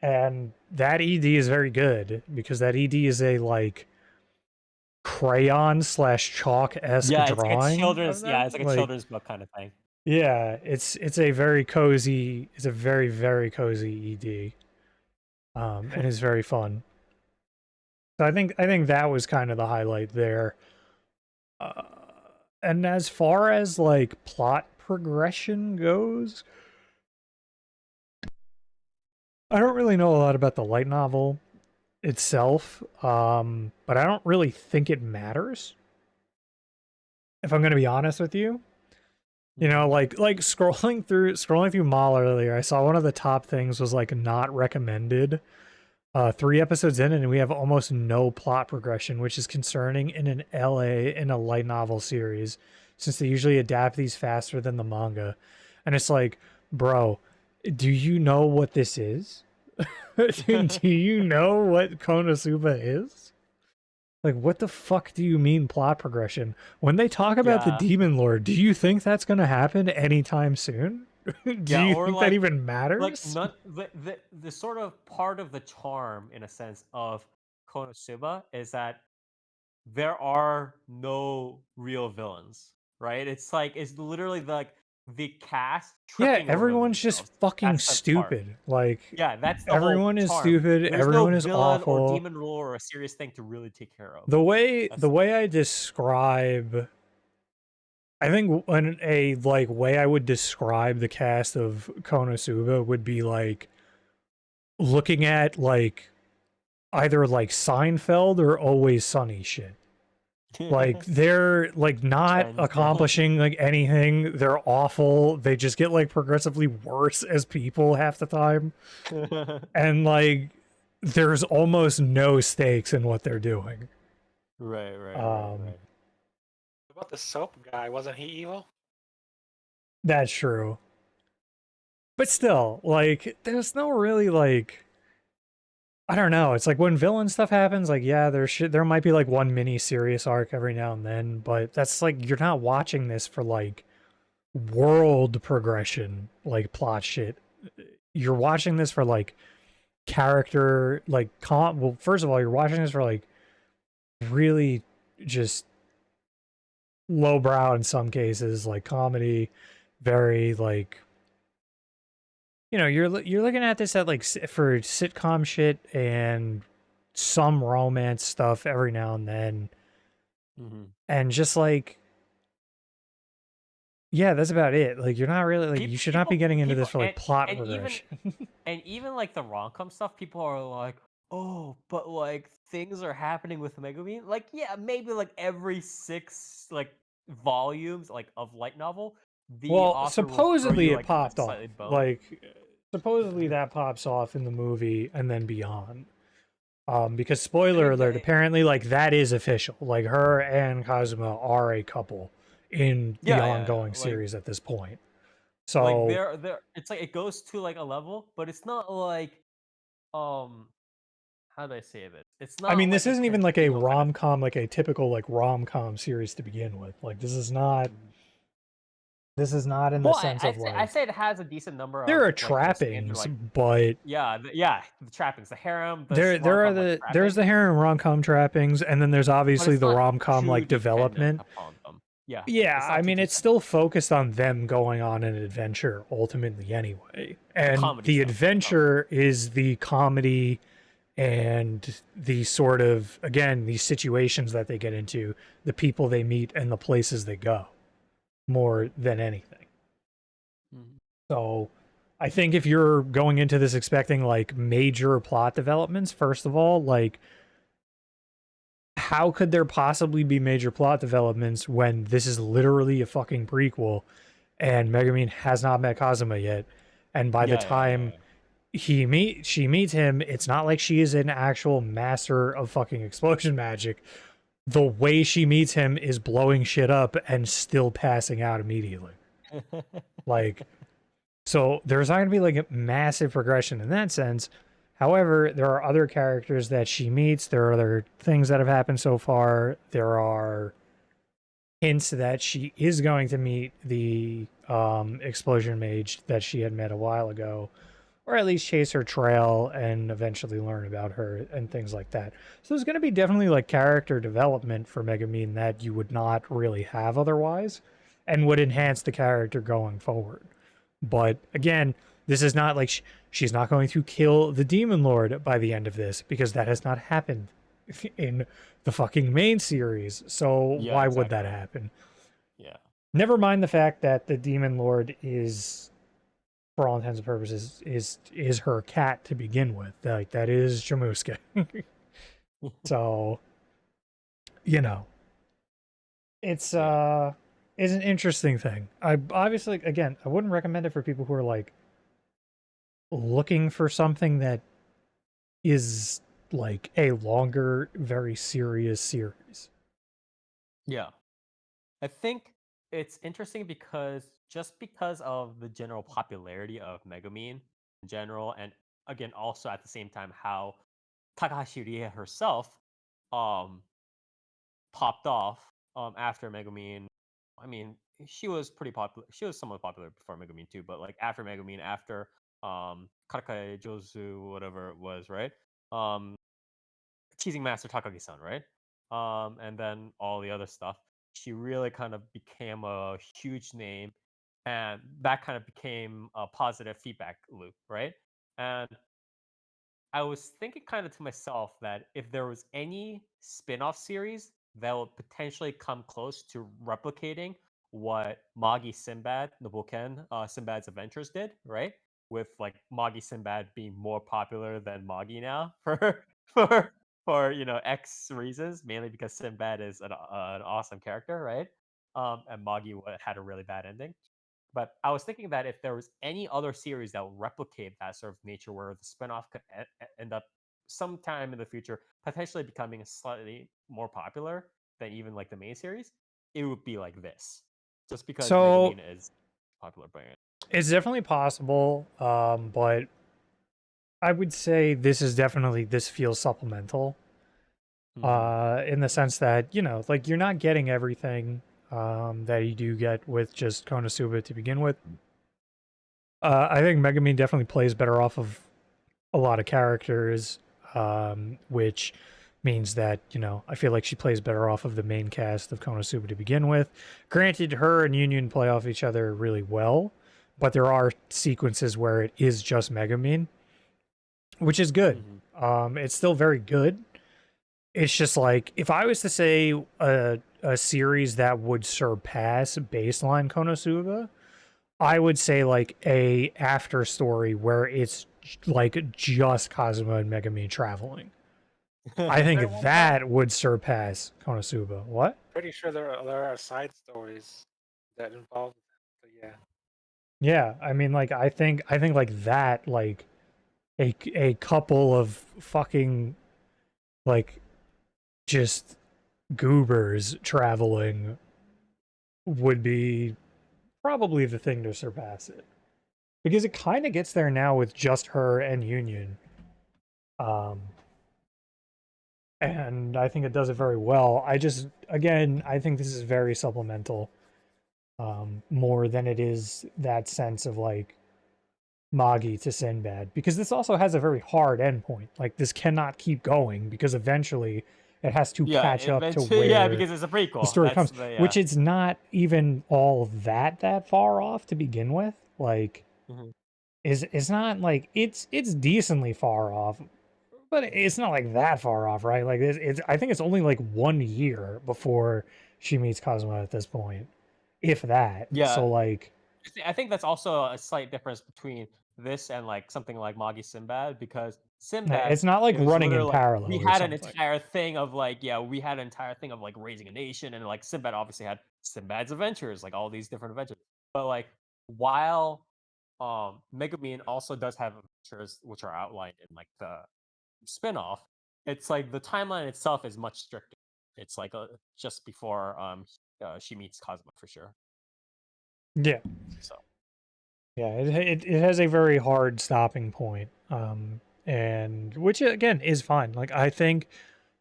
And that ED is very good because that ED is a like crayon / chalk-esque drawing. It's like a children's book kind of thing. Yeah, it's a very cozy, it's a very, very cozy ED. And it's very fun. So I think that was kind of the highlight there. And as far as like plot progression goes, I don't really know a lot about the light novel itself, but I don't really think it matters. If I'm going to be honest with you, you know, like scrolling through Mall earlier, I saw one of the top things was like not recommended. 3 episodes in, and we have almost no plot progression, which is concerning in an in a light novel series, since they usually adapt these faster than the manga. And it's like, bro, do you know what this is? Do you know what KonoSuba is? Like, what the fuck do you mean plot progression? When they talk about the Yeah. Demon Lord, do you think that's gonna happen anytime soon? Do Yeah, you or think that even like matters? not the sort of part of the charm in a sense of Konosuba is that there are no real villains, right? It's literally like the cast Yeah, tripping over everyone's just themselves. fucking That's the part. stupid. Like, Yeah, that's the whole everyone is charm. stupid. There's no Everyone is villain or awful. demon rule or a serious thing to really take care of. The way That's the way I describe, I think when a like way I would describe the cast of Konosuba would be like looking at like either like Seinfeld or Always Sunny shit. Like they're like not Trends. accomplishing like anything. They're awful. They just get like progressively worse as people half the time. And like there's almost no stakes in what they're doing. right. What about the soap guy? Wasn't he evil? That's true. But still, like there's no really like I don't know. It's like when villain stuff happens, like yeah, there might be like one mini serious arc every now and then, but that's like you're not watching this for like world progression, like plot shit. You're watching this for like character, like well, first of all, you're watching this for like really just lowbrow in some cases, like comedy, very like you're looking at this at like for sitcom shit and some romance stuff every now and then, and just like yeah, that's about it. Like you're not really like you should not be getting into this for like plot progression. And even like the rom-com stuff, people are like, oh, but like things are happening with Megumin. Like, yeah, maybe like every 6 like volumes like of light novel, the Well, author will throw supposedly you it like popped a off. slightly bone. Like supposedly that pops off in the movie and then beyond. Because spoiler alert, apparently like that is official. Like her and Kazuma are a couple in the ongoing Like, series at this point. like So they're it's like it goes to like a level, but it's not like how do I say this? It's not I mean, like this a isn't even like a continual kind of rom-com, like a typical like rom-com series to begin with. Like this is not in the Well, sense of I like say it has a decent number of there are like your standard trappings, like but the trappings, the harem, the there rom-com, like, there's the trappings, harem rom-com trappings, and then there's but obviously it's the not rom-com too like dependent development. upon them. Yeah, Yeah, it's I not too mean it's dependent. still focused on them going on an adventure ultimately anyway. And comedy the stuff, adventure is the comedy and the sort of again, these situations that they get into, the people they meet and the places they go more than anything. Mhm. So I think if you're going into this expecting like major plot developments, first of all, like how could there possibly be major plot developments when this is literally a fucking prequel and Megumin has not met Kazuma yet? And by the time she meets him, it's not like she is an actual master of fucking explosion magic. The way she meets him is blowing shit up and still passing out immediately. Like, so there's not going to be like a massive progression in that sense. However, there are other characters that she meets. There are other things that have happened so far. There are hints that she is going to meet the explosion mage that she had met a while ago, or at least chase her trail and eventually learn about her and things like that. So there's going to be definitely like character development for Megumin that you would not really have otherwise and would enhance the character going forward. But again, this is not like she's not going to kill the demon lord by the end of this because that has not happened in the fucking main series. So Yeah, why would that exactly. happen? Yeah. Never mind the fact that the demon lord is, for all intents and purposes, is her cat to begin with. Like that is Jamuska. So, you know, it's an interesting thing. I obviously, again, I wouldn't recommend it for people who are like looking for something that is like a longer, very serious series. Yeah. I think it's interesting because just because of the general popularity of Megumin in general, and again, also at the same time, how Takahashi Rie herself, um, popped off after Megumin. I mean, she was pretty popular. She was somewhat popular before Megumin too, but like after Megumin, after Karakai Jozu, whatever it was, right? Teasing Master Takagi-san, right? And then all the other stuff. She really kind of became a huge name, and that kind of became a positive feedback loop, right? And I was thinking kind of to myself that if there was any spin-off series that would potentially come close to replicating what Magi Sinbad, the Bakuen, Sinbad's Adventures did, right? With like Magi Sinbad being more popular than Magi now for for X reasons, mainly because Sinbad is an awesome character, right? And Magi had a really bad ending. But I was thinking that if there was any other series that would replicate that sort of nature, where the spinoff could end up sometime in the future potentially becoming slightly more popular than even like the main series, it would be like this, just because So Megumin is a popular brand. it's definitely possible, but I would say this feels supplemental. In the sense that, like you're not getting everything that you do get with just KonoSuba to begin with. I think Megumin definitely plays better off of a lot of characters, which means that, I feel like she plays better off of the main cast of KonoSuba to begin with. Granted, her and Union play off each other really well, but there are sequences where it is just Megumin, which is good. It's still very good. It's just like, if I was to say a series that would surpass baseline Konosuba, I would say like a after story where it's like just Kazuma and Megumin traveling. I think There one that would surpass Konosuba. What? Pretty sure there are side stories that involve them. So yeah. Yeah, I mean, like I think like that, like a couple of fucking like just goobers traveling would be probably the thing to surpass it, because it kind of gets there now with just her and Union, and I think it does it very well. I think this is very supplemental, more than it is that sense of like Magi to Sinbad, because this also has a very hard endpoint. Like this cannot keep going because eventually it has to catch up to where yeah, because it's a prequel. the story That's comes, the, which it's not even all that far off to begin with. Like, it's not like it's decently far off, but it's not like that far off, right? Like it's I think it's only like 1 year before she meets Kazuma at this point, if that. Yeah. So like, I think that's also a slight difference between this and like something like Magi Sinbad, because Sinbad, it's not like it was running in literally like, parallel we or had an something. entire thing of like, we had an entire thing of like raising a nation, and like Sinbad obviously had Sinbad's adventures, like all these different adventures. But like, while Megumin also does have adventures which are outlined in like the spin-off, it's like the timeline itself is much stricter. It's like just before she meets Kazuma for sure. Yeah. So Yeah, it has a very hard stopping point, and which again is fine. Like I think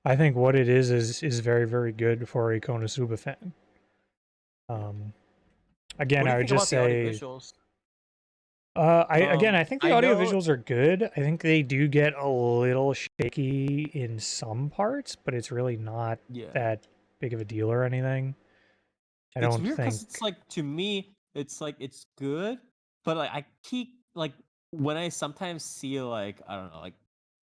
what it is very, very good for a Konosuba fan. Again, what do I you would think just about the say, audiovisuals? I think the I know. audiovisuals are good. I think they do get a little shaky in some parts, but it's really not Yeah. that big of a deal or anything. I It's don't weird think. because it's like, to me, it's like it's good, but like I keep like, when I sometimes see like, I don't know, like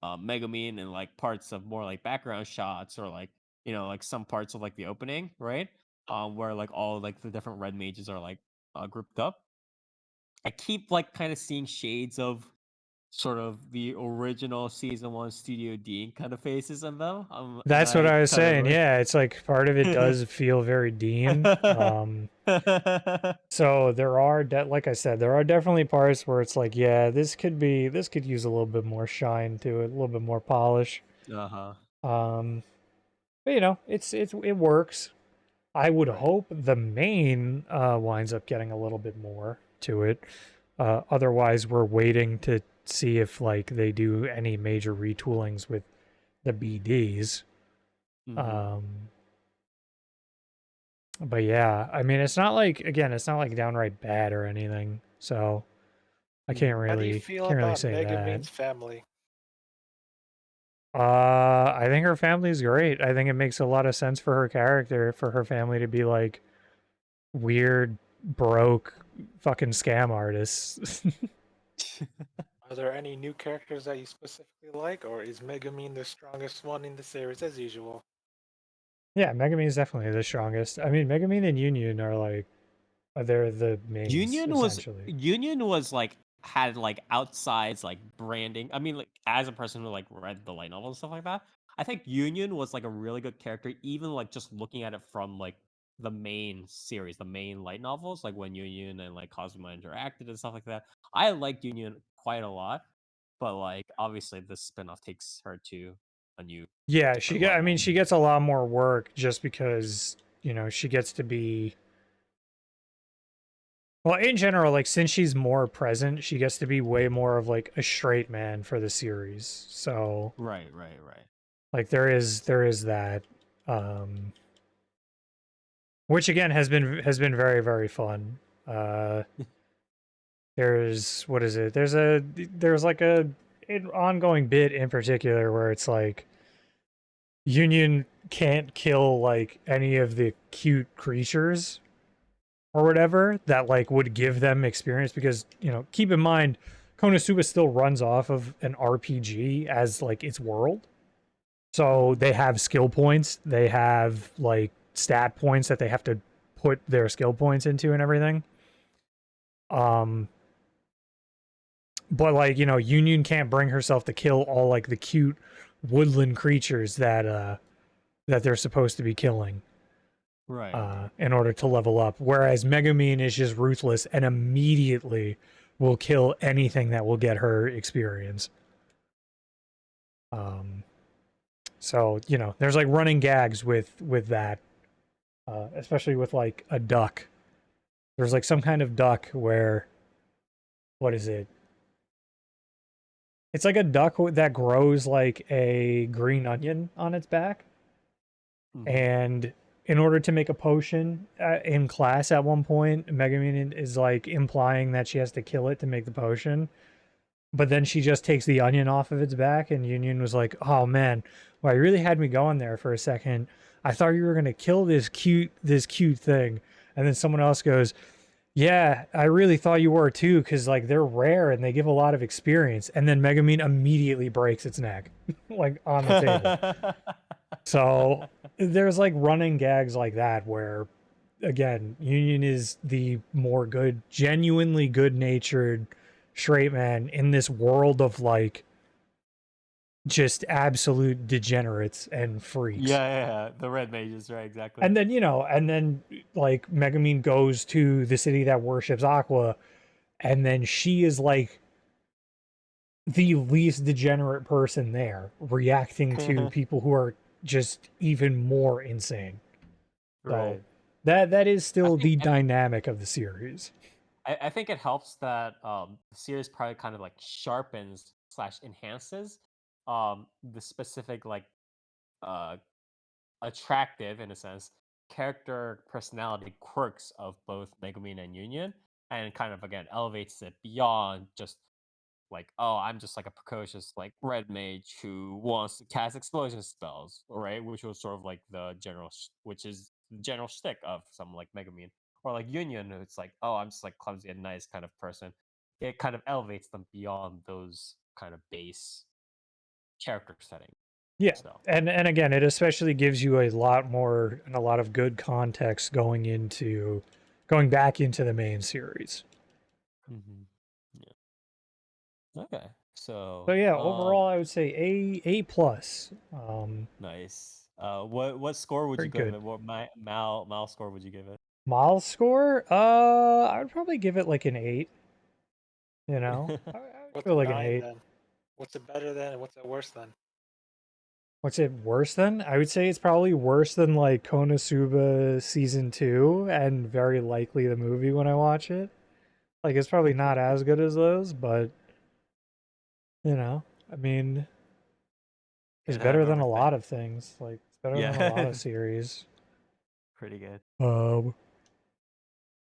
Megumin and like parts of more like background shots, or like like some parts of like the opening, right? Where like all like the different red mages are like grouped up. I keep like kind of seeing shades of sort of the original season 1 Studio Dean kind of faces in them. And That's what I I was kind of saying. like Yeah, it's like part of it does feel very Dean. So there are, like I said, there are definitely parts where it's like, yeah, this could use a little bit more shine to it, a little bit more polish. Uh-huh. But it works. I would Right. hope the main winds up getting a little bit more to it. Otherwise, we're waiting to see if like they do any major retoolings with the BDs. But yeah, I mean, it's not like downright bad or anything. So I can't How do you really feel about say that. Megumin's family? I think her family's great. I think it makes a lot of sense for her character, for her family to be like weird, broke, fucking scam artists. Are there any new characters that you specifically like, or is Megumin the strongest one in the series as usual? Yeah, Megami is definitely the strongest. I mean, Megumin and Union are like they're the mains essentially. Union was like had like outsides like branding. I mean, like as a person who like read the light novel and stuff like that, I think Union was like a really good character, even like just looking at it from like the main series, the main light novels, like when Union and like Kazuma interacted and stuff like that. I liked Union quite a lot, but like obviously this spinoff takes her to a new Yeah, different level. I mean, she gets a lot more work just because, you know, she gets to be well, in general, like since she's more present, she gets to be way more of like a straight man for the series. So, right. like there is that which again has been very very fun. There's what is it? There's like an ongoing bit in particular where it's like Union can't kill like any of the cute creatures or whatever that like would give them experience because, you know, keep in mind KonoSuba still runs off of an RPG as like its world. So they have skill points, they have like stat points that they have to put their skill points into and everything. But like, you know, Union can't bring herself to kill all like the cute woodland creatures that they're supposed to be killing. Right. In order to level up. Whereas Megumin is just ruthless and immediately will kill anything that will get her experience. So, you know, there's like running gags with that. Especially with like a duck. There's like some kind of duck where what is it? It's like a duck that grows like a green onion on its back. And in order to make a potion in class at one point, Megumin is like implying that she has to kill it to make the potion. But then she just takes the onion off of its back, and Union was like, "Oh man, well, you really had me going there for a second. I thought you were gonna kill this cute thing." And then someone else goes, "Yeah, I really thought you were too, because like they're rare and they give a lot of experience." And then Megumin immediately breaks its neck, like on the table. So there's like running gags like that where again, Union is the more good, genuinely good natured straight man in this world of like just absolute degenerates and freaks. Yeah. The red mages, right, exactly. And then, you know, like Megumin goes to the city that worships Aqua, and then she is like the least degenerate person there, reacting to people who are just even more insane. Right. So that is still the dynamic of the series. I think it helps that the series probably kind of like sharpens / enhances the specific like uh attractive in a sense character personality quirks of both Megumin and Union, and kind of again elevates it beyond just like, oh, I'm just like a precocious like red mage who wants to cast explosion spells, right? Which was sort of like the general, which is the general shtick of someone like Megumin or like Union. It's like, oh, I'm just like clumsy and nice kind of person. It kind of elevates them beyond those kind of base character setting. Yeah, So. and again, it especially gives you a lot more and a lot of good context going back into the main series. Yeah. Okay. So yeah, overall, I would say A plus. Nice. What score would you give good. it? What Mal score would you give it? Miles score? I would probably give it like an 8. You know, I What's feel a like an 9 8. then? What's it better than, and what's it worse than? What's it worse than? I would say it's probably worse than like KonoSuba season 2 and very likely the movie when I watch it. Like it's probably not as good as those, but you know, I mean, it's Can't better have than a everything. lot of things. Like it's better than a lot of series. Pretty good. Um,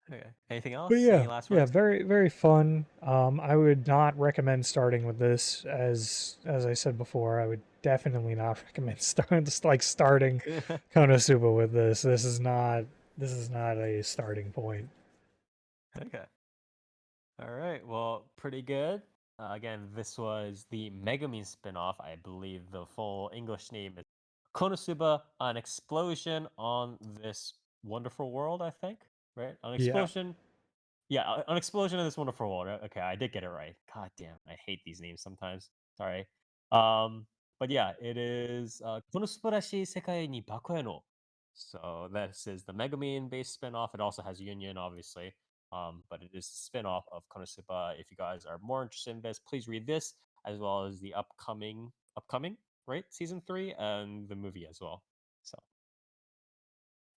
Okay. Anything else? but Any yeah, last yeah, words? very very fun. I would not recommend starting with this, as I said before. I would definitely not recommend starting Konosuba with this. This is not a starting point. Okay. All right. Well, pretty good. Again, this was the Megumin spinoff. I believe the full English name is Konosuba, an explosion on this wonderful world, I think. Right? An Yeah. explosion. Yeah, an explosion in this wonderful world. Okay, I did get it right. God damn, I hate these names sometimes. Sorry. Um, but yeah, it is Konosubarashi Sekai ni Bakuen no. So this is the Megumin based spinoff. It also has Union, obviously. But it is a spin-off of Konosuba. If you guys are more interested in this, please read this as well as the upcoming, right? Season 3 and the movie as well. So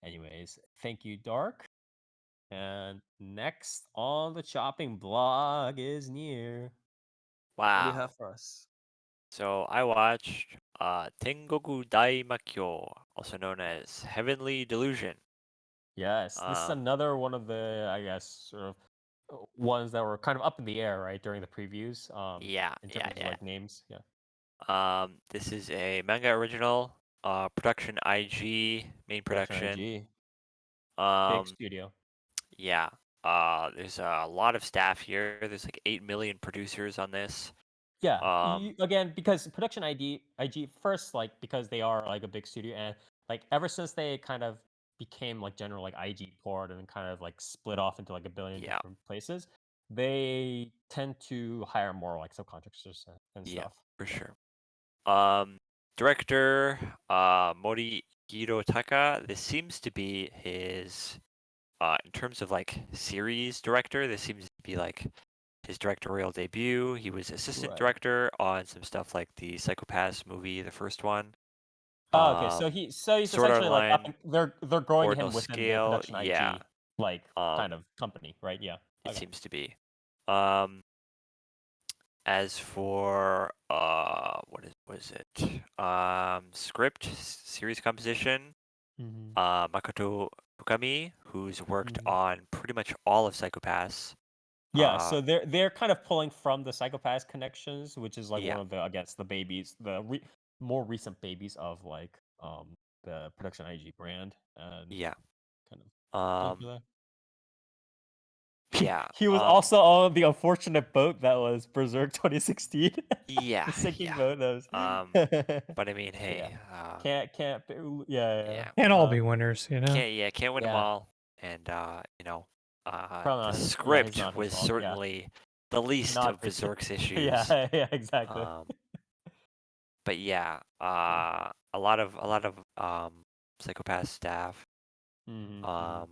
anyways, thank you, Dark. And next on the chopping block is Near. What do you Wow. have for us? So I watched Tengoku Daimakyo, also known as Heavenly Delusion. Yes, this is Um, another one of the, I guess, sort of ones that were kind of up in the air, right, during the previews. yeah, In yeah, terms of yeah. like names, yeah. This is a manga original. Production IG, main Production production. IG, big Um, studio. yeah. There's a lot of staff here. There's like 8 million producers on this. Yeah, Um, again, because production IG first, like because they are like a big studio, and like ever since they kind of became like general like IG port and kind of like split off into like a billion yeah, different places, they tend to hire more like subcontractors and yeah, stuff. for Yeah. sure. Director, Mori Hirotaka. This seems to be his, in terms of like series director, this seems to be like his directorial debut. He was assistant Right. director on some stuff like the Psychopaths movie, the first one. Oh, okay. So he's Sword Art essentially like Online, they're growing Ordinal him within their Scale, production yeah. IG like kind Um, of company, right? Yeah. it Okay. seems to be. Um, as for what was it? Script, series composition. Mm-hmm. Makoto Fukami, who's worked Mm-hmm. on pretty much all of Psychopaths. Yeah, so they're kind of pulling from the Psychopaths connections, which is like Yeah, one of the I guess the babies, more recent babies of like the production IG brand, and yeah, kind of going um, for that. yeah, He was also on the unfortunate boat that was Berserk 2016, yeah, the sinking yeah. boat that was. But I mean, But yeah, hey, can't yeah. yeah, Can't all be winners, you know? can't win them Yeah, all. And probably the not his yeah, it's script not his was fault. Yeah, certainly the least not of his. Berserk's issues. Yeah, exactly. Um, but yeah, Yeah. a lot of Psychopath staff. Mm-hmm. Um,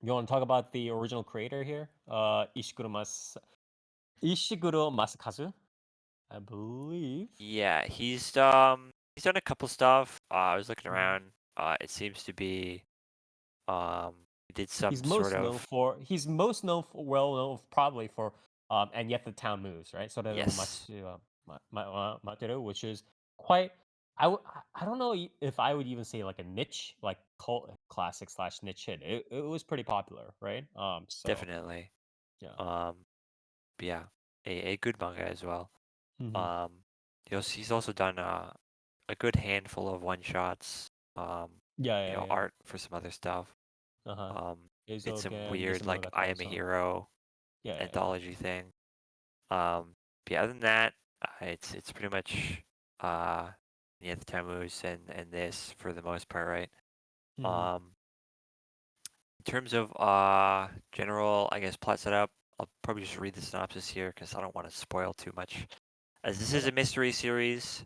You want to talk about the original creator here? Ishiguro Masakazu, I believe. Yeah, he's done a couple stuff. I was looking Mhm. around. It seems to be he did some He's sort most known of for well known probably for and yet the town moves, right? So yes, Materu, which is quite I don't know if I would even say like a niche, like cult classic slash niche hit. It was pretty popular, right? So definitely. yeah. Um, but yeah, a good manga as well. Hmm. Um, he's also done a good handful of one shots. Um, Yeah. art for some other stuff. Uh-huh. Um, did some Eizoken, weird like that I kind of Am a stuff. Hero Yeah. anthology thing. But yeah, other than that, it's pretty much uh yeah, the Tammuz and this for the most part, right? Hmm. Um, in terms of general, I guess plot setup, I'll probably just read the synopsis here because I don't want to spoil too much. As this is Okay. a mystery series,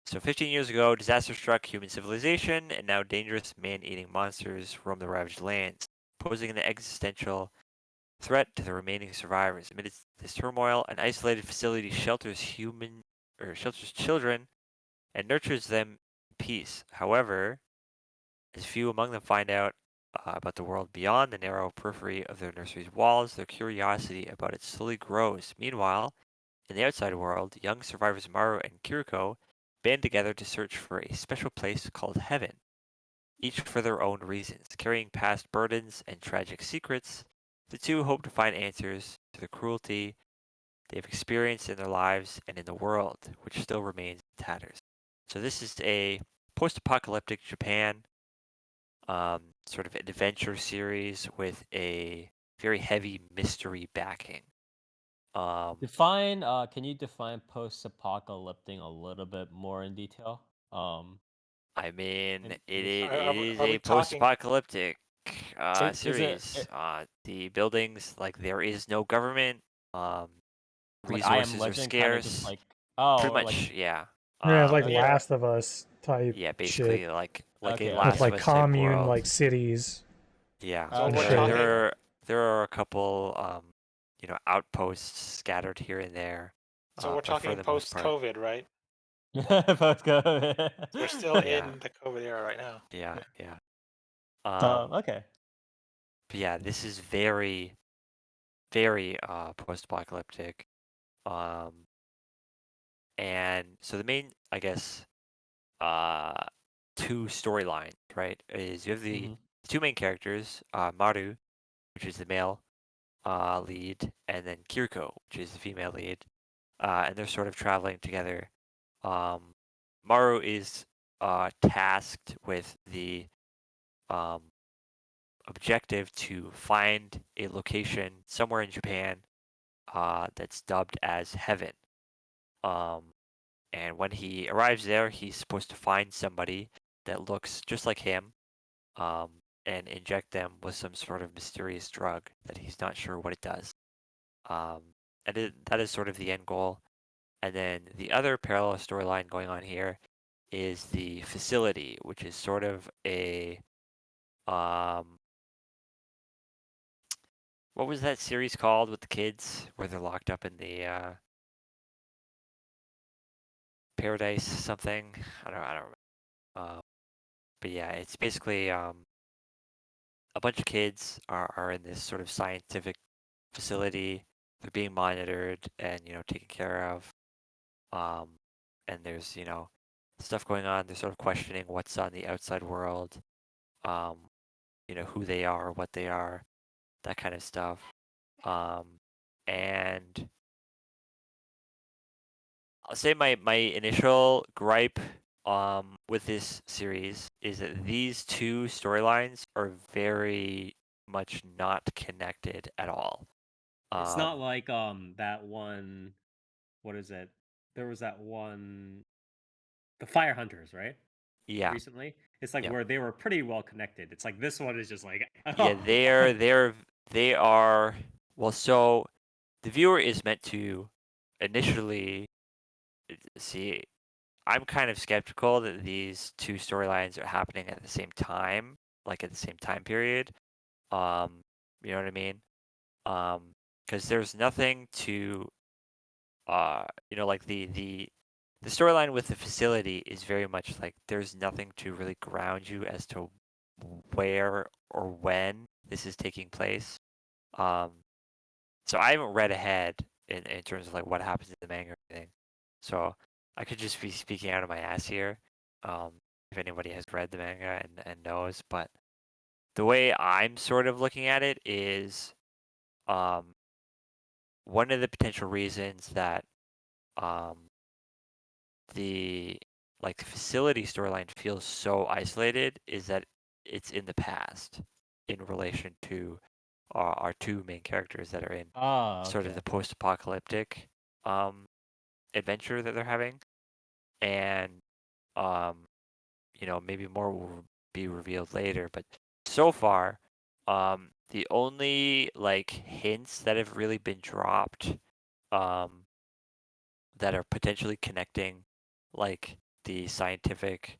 so 15 years ago, disaster struck human civilization, and now dangerous man-eating monsters roam the ravaged lands, posing an existential threat to the remaining survivors. Amid this turmoil, an isolated facility shelters children and nurtures them in peace. However, as few among them find out about the world beyond the narrow periphery of their nursery's walls, their curiosity about it slowly grows. Meanwhile, in the outside world, young survivors Maru and Kiriko band together to search for a special place called heaven, each for their own reasons. Carrying past burdens and tragic secrets, the two hope to find answers to the cruelty they've experienced in their lives and in the world, which still remains in tatters. So this is a post-apocalyptic Japan sort of adventure series with a very heavy mystery backing. Define. Can you define post-apocalyptic a little bit more in detail? I mean, And it just is Are a we talking? post-apocalyptic is it series. The buildings, like, there is no government. like I Am Resources are Legend, kind of just scarce. like Pretty like much, yeah. Yeah, like okay. Last of Us type Yeah, shit basically like a Okay, with Last okay. of like Us type commune world. like cities. Yeah, So and we're there shit. talking. there are a couple outposts scattered here and there. So we're But for talking the most part, post-COVID, right? Let's go. So we're still yeah, in the COVID era right now. yeah. Um, Okay. but yeah, this is very, very post-apocalyptic. And so the main, I guess, two storylines, right, is you have the hmm two main characters, Maru, which is the male lead, and then Kiriko, which is the female lead, and they're sort of traveling together. Maru is tasked with the um, objective to find a location somewhere in Japan that's dubbed as Heaven. And when he arrives there, he's supposed to find somebody that looks just like him, um, and inject them with some sort of mysterious drug that he's not sure what it does. That is sort of the end goal. And then the other parallel storyline going on here is the facility, which is sort of a what was that series called with the kids where they're locked up in the paradise something? I don't remember. But yeah, it's basically a bunch of kids are in this sort of scientific facility. They're being monitored and taken care of. And there's stuff going on. They're sort of questioning what's on the outside world. Who they are, what they are, that kind of stuff. And I'll say my initial gripe with this series is that these two storylines are very much not connected at all. It's not like that one. What is it? There was that one, the Fire Hunters, right? Yeah, Recently, it's like yeah, where they were pretty well connected. It's like this one is just like yeah. They are well. So the viewer is meant to initially see. I'm kind of skeptical that these two storylines are happening at the same time, like at the same time period. You know what I mean? Because there's nothing to, like the storyline with the facility is very much like there's nothing to really ground you as to where or when this is taking place. So I haven't read ahead in terms of like what happens in the manga or anything. So I could just be speaking out of my ass here. If anybody has read the manga and knows, but the way I'm sort of looking at it is, one of the potential reasons that um, the the facility storyline feels so isolated is that it's in the past in relation to our two main characters that are in sort of okay. the post-apocalyptic adventure that they're having, and maybe more will be revealed later. But so far, the only like hints that have really been dropped, that are potentially connecting like the scientific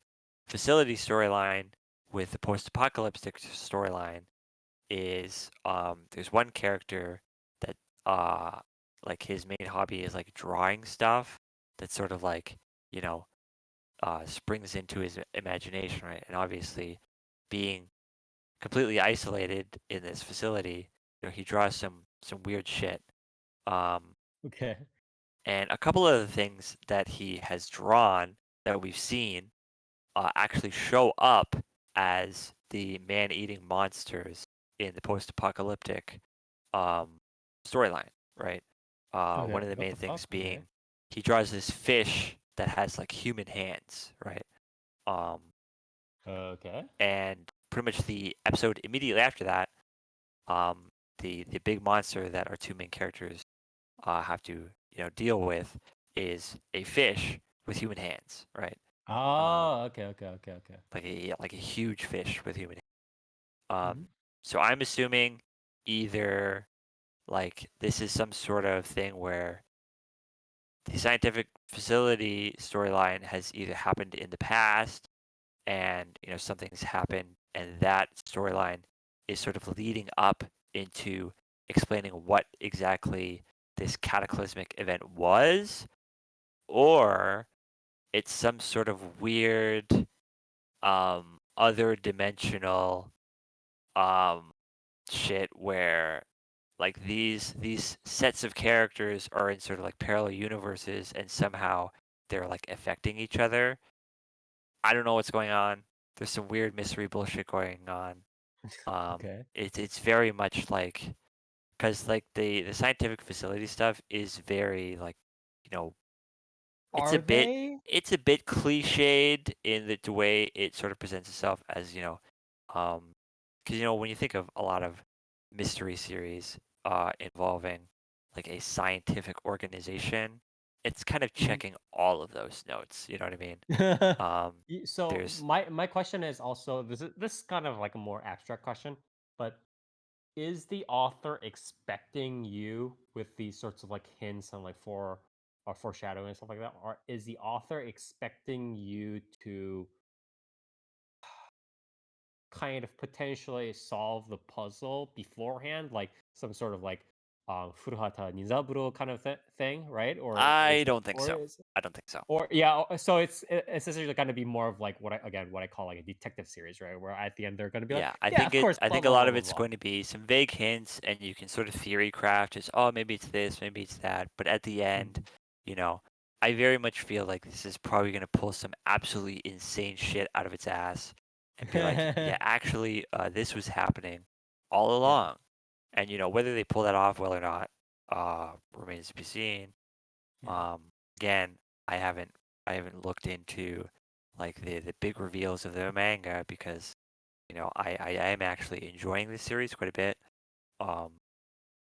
facility storyline with the post-apocalyptic storyline is there's one character that like his main hobby is like drawing stuff that sort of like springs into his imagination, right? And obviously being completely isolated in this facility, he draws some weird shit. Okay. And a couple of the things that he has drawn that we've seen actually show up as the man-eating monsters in the post-apocalyptic storyline, right? One of the What main the fuck? things being Okay. he draws this fish that has like human hands, right? Um, Okay. and pretty much the episode immediately after that, the big monster that our two main characters have to deal with is a fish with human hands, right? Oh, okay. Like a huge fish with human hands. Mhm. So I'm assuming either like this is some sort of thing where the scientific facility storyline has either happened in the past and something's happened and that storyline is sort of leading up into explaining what exactly this cataclysmic event was, or it's some sort of weird other dimensional um shit where like these sets of characters are in sort of like parallel universes and somehow they're like affecting each other. I don't know what's going on. There's some weird mystery bullshit going on. Okay. It's very much like because like the scientific facility stuff is very like you know it's a Are bit they? it's a bit cliched in the way it sort of presents itself as because when you think of a lot of mystery series involving like a scientific organization, it's kind of Mhm. checking all of those notes. You know what I mean? Um, So there's my question is also this is kind of like a more abstract question, but is the author expecting you with these sorts of like hints and like or foreshadowing and stuff like that, or is the author expecting you to kind of potentially solve the puzzle beforehand, like some sort of like Furuhata Nizaburo kind of thing, right? I don't think Or so. is I don't think so. or yeah, so it's essentially going to be more of like what I call like a detective series, right? Where at the end they're going to be like, Yeah, I yeah, think of course, I blah think a blah lot blah of blah it's blah. going to be some vague hints and you can sort of theory craft as, oh, maybe it's this, maybe it's that. But at the end, Mhm. you know, I very much feel like this is probably going to pull some absolutely insane shit out of its ass and be like, yeah, actually, this was happening all Yeah. along. And, whether they pull that off well or not, remains to be seen. Yeah. Again, I haven't looked into like the big reveals of the manga because I am actually enjoying this series quite a bit. Um,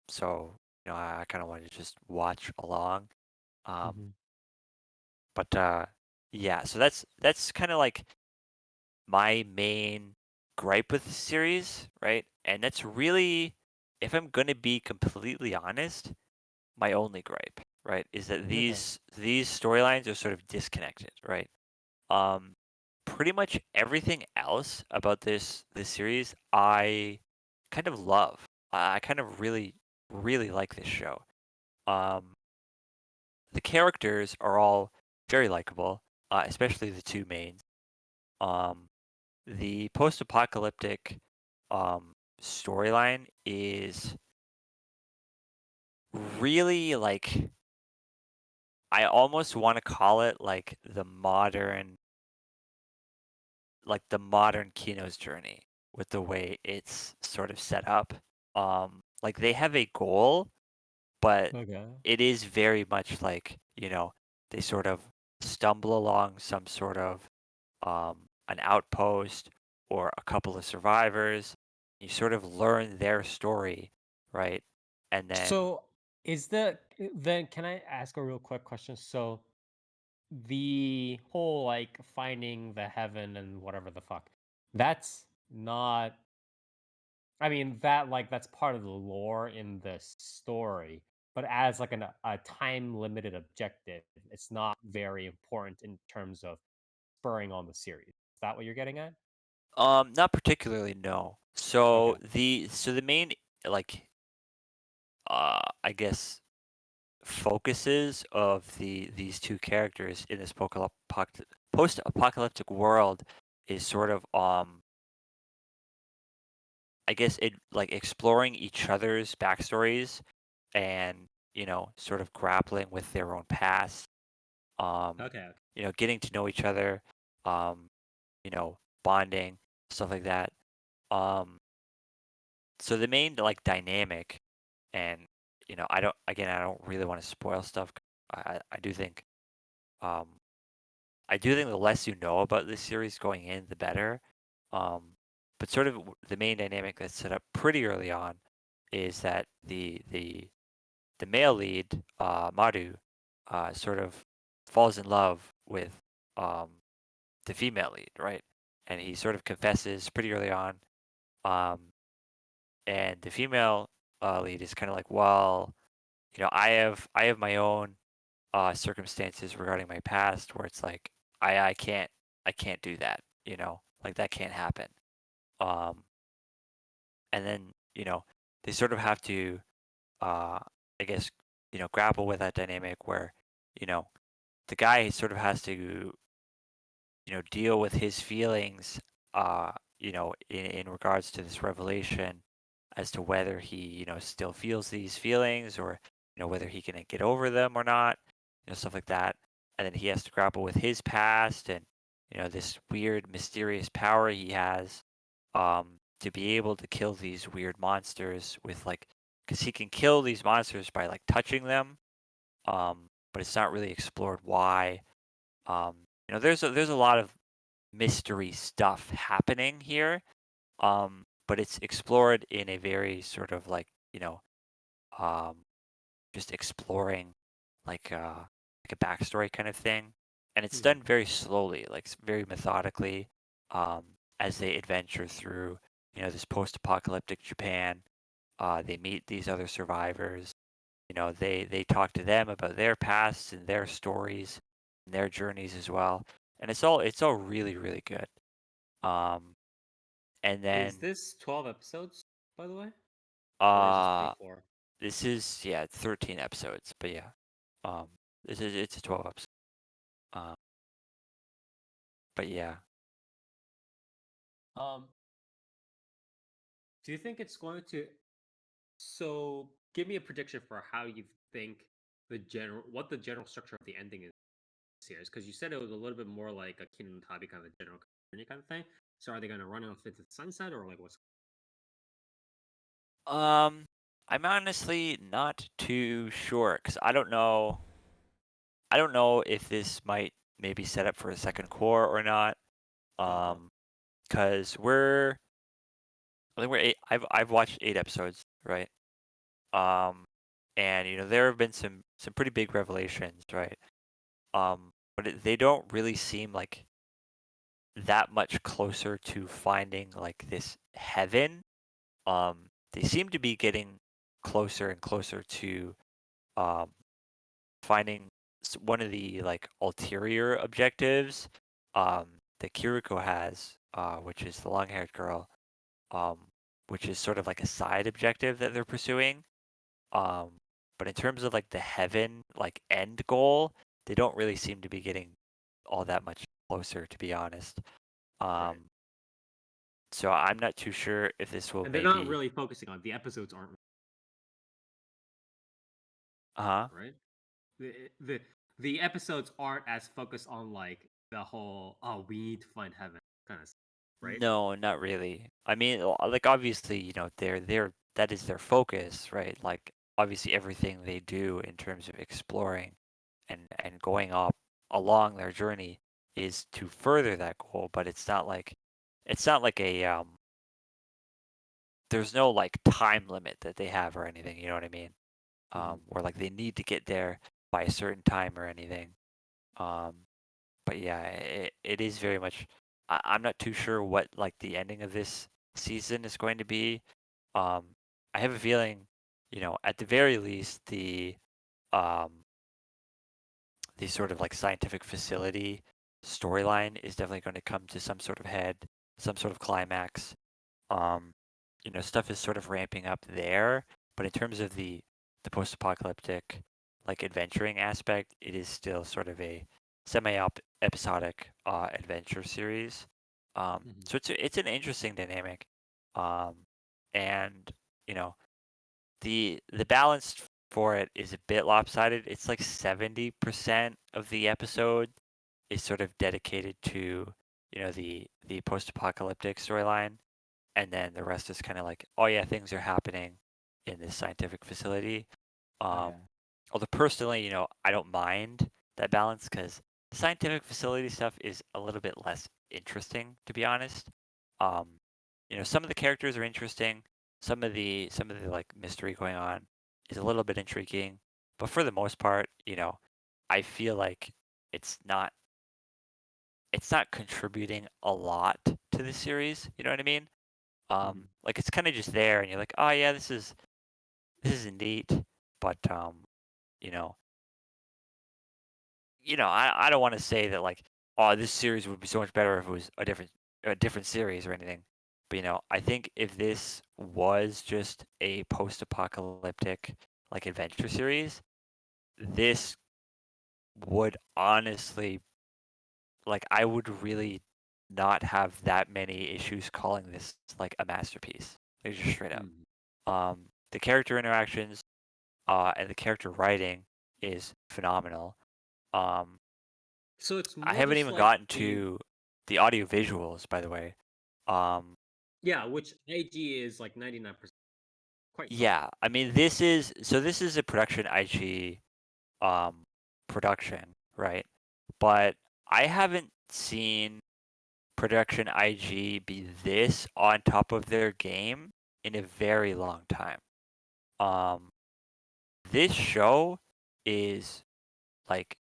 so I kind of wanted to just watch along. Um, Mhm. but yeah, so that's kind of like my main gripe with the series, right? And that's really, if I'm gonna be completely honest, my only gripe, right, is that Okay. these storylines are sort of disconnected, right? Um, Pretty much everything else about this series I kind of love. I kind of really like this show. Um, the characters are all very likable, especially the two mains. Um, the post-apocalyptic storyline is really like I almost want to call it like the modern Kino's journey with the way it's sort of set up. Like they have a goal, but Okay. it is very much like, they sort of stumble along some sort of an outpost or a couple of survivors. You sort of learn their story, right? And then So then can I ask a real quick question? So the whole like finding the heaven and whatever the fuck, that's not I mean that like that's part of the lore in the story, but as like a time limited objective, it's not very important in terms of spurring on the series. Is that what you're getting at? not particularly, no. Okay. So the main like I guess focuses of these two characters in this post-apocalyptic world is sort of I guess it like exploring each other's backstories and sort of grappling with their own past. Okay. Getting to know each other, bonding, stuff like that. So the main like dynamic, and I don't really want to spoil stuff. I do think um the less you know about this series going in, the better. But sort of the main dynamic that's set up pretty early on is that the male lead, Maru, sort of falls in love with the female lead, right? And he sort of confesses pretty early on. And the female lead is kind of like, well, I have my own circumstances regarding my past where it's like I can't do that, like that can't happen. And then they sort of have to I guess grapple with that dynamic where the guy sort of has to deal with his feelings in regards to this revelation as to whether he still feels these feelings, or whether he can get over them or not, stuff like that. And then he has to grapple with his past and this weird mysterious power he has to be able to kill these weird monsters with like, because he can kill these monsters by like touching them, but it's not really explored why. There's a lot of mystery stuff happening here, but it's explored in a very sort of like um, just exploring like a backstory kind of thing, and it's done very slowly, like very methodically, as they adventure through this post-apocalyptic Japan. They meet these other survivors. They talk to them about their pasts and their stories and their journeys as well, and it's all really really good. And then Is this 12 episodes, by the way? Or is this uh 24? this is 13 episodes, but yeah, it's a 12 episode. Um, but yeah, Um, do you think it's going to? So, give me a prediction for how you think what the general structure of the ending is series, because you said it was a little bit more like a Kingdom Tabi kind of general journey kind of thing. So, are they going to run off into the sunset, or like what's? I'm honestly not too sure because I don't know. I don't know if this might maybe set up for a second core or not. Because I think we're eight. I've watched 8 episodes, right? Um, and there have been some pretty big revelations, right? But they don't really seem like that much closer to finding like this heaven. They seem to be getting closer and closer to um finding one of the like ulterior objectives that Kiriko has, which is the long-haired girl, um, which is sort of like a side objective that they're pursuing. Um, but in terms of like the heaven like end goal, they don't really seem to be getting all that much closer, to be honest. Right. So I'm not too sure if this will And they're maybe. not really focusing on the episodes, aren't Uh-huh. right? The episodes aren't as focused on like the whole we need to find heaven kind of stuff, right? No, not really. I mean, like obviously, they're that is their focus, right? Like obviously everything they do in terms of exploring and going up along their journey is to further that goal, but it's not like a there's no like time limit that they have or anything, you know what I mean? Or like they need to get there by a certain time or anything. Um, but yeah, it is very much. I'm not too sure what like the ending of this season is going to be. Um, I have a feeling, at the very least, um, the sort of like scientific facility storyline is definitely going to come to some sort of head, some sort of climax. Um, stuff is sort of ramping up there, but in terms of the post-apocalyptic like adventuring aspect, it is still sort of a semi-episodic adventure series. So it's an interesting dynamic, and you know the balanced for it is a bit lopsided. It's like 70% of the episode is sort of dedicated to, the post-apocalyptic storyline, and then the rest is kind of like, oh yeah, things are happening in this scientific facility. Okay. Although personally, I don't mind that balance because the scientific facility stuff is a little bit less interesting, to be honest. Some of the characters are interesting. Some of the like mystery going on is a little bit intriguing, but for the most part, I feel like it's not contributing a lot to the series. You know what I mean? Like it's kind of just there, and you're like, oh yeah, this is neat, but you know, I don't want to say that like, oh, this series would be so much better if it was a different series or anything. But I think if this was just a post-apocalyptic like adventure series, this would honestly, like, I would really not have that many issues calling this like a masterpiece. Like just straight up. The character interactions and the character writing is phenomenal. So it's I more haven't just even like gotten the to the audio visuals, by the way. yeah, which IG is like 99% quite solid. Yeah, I mean this is a production IG production, right? But I haven't seen production IG be this on top of their game in a very long time. This show is like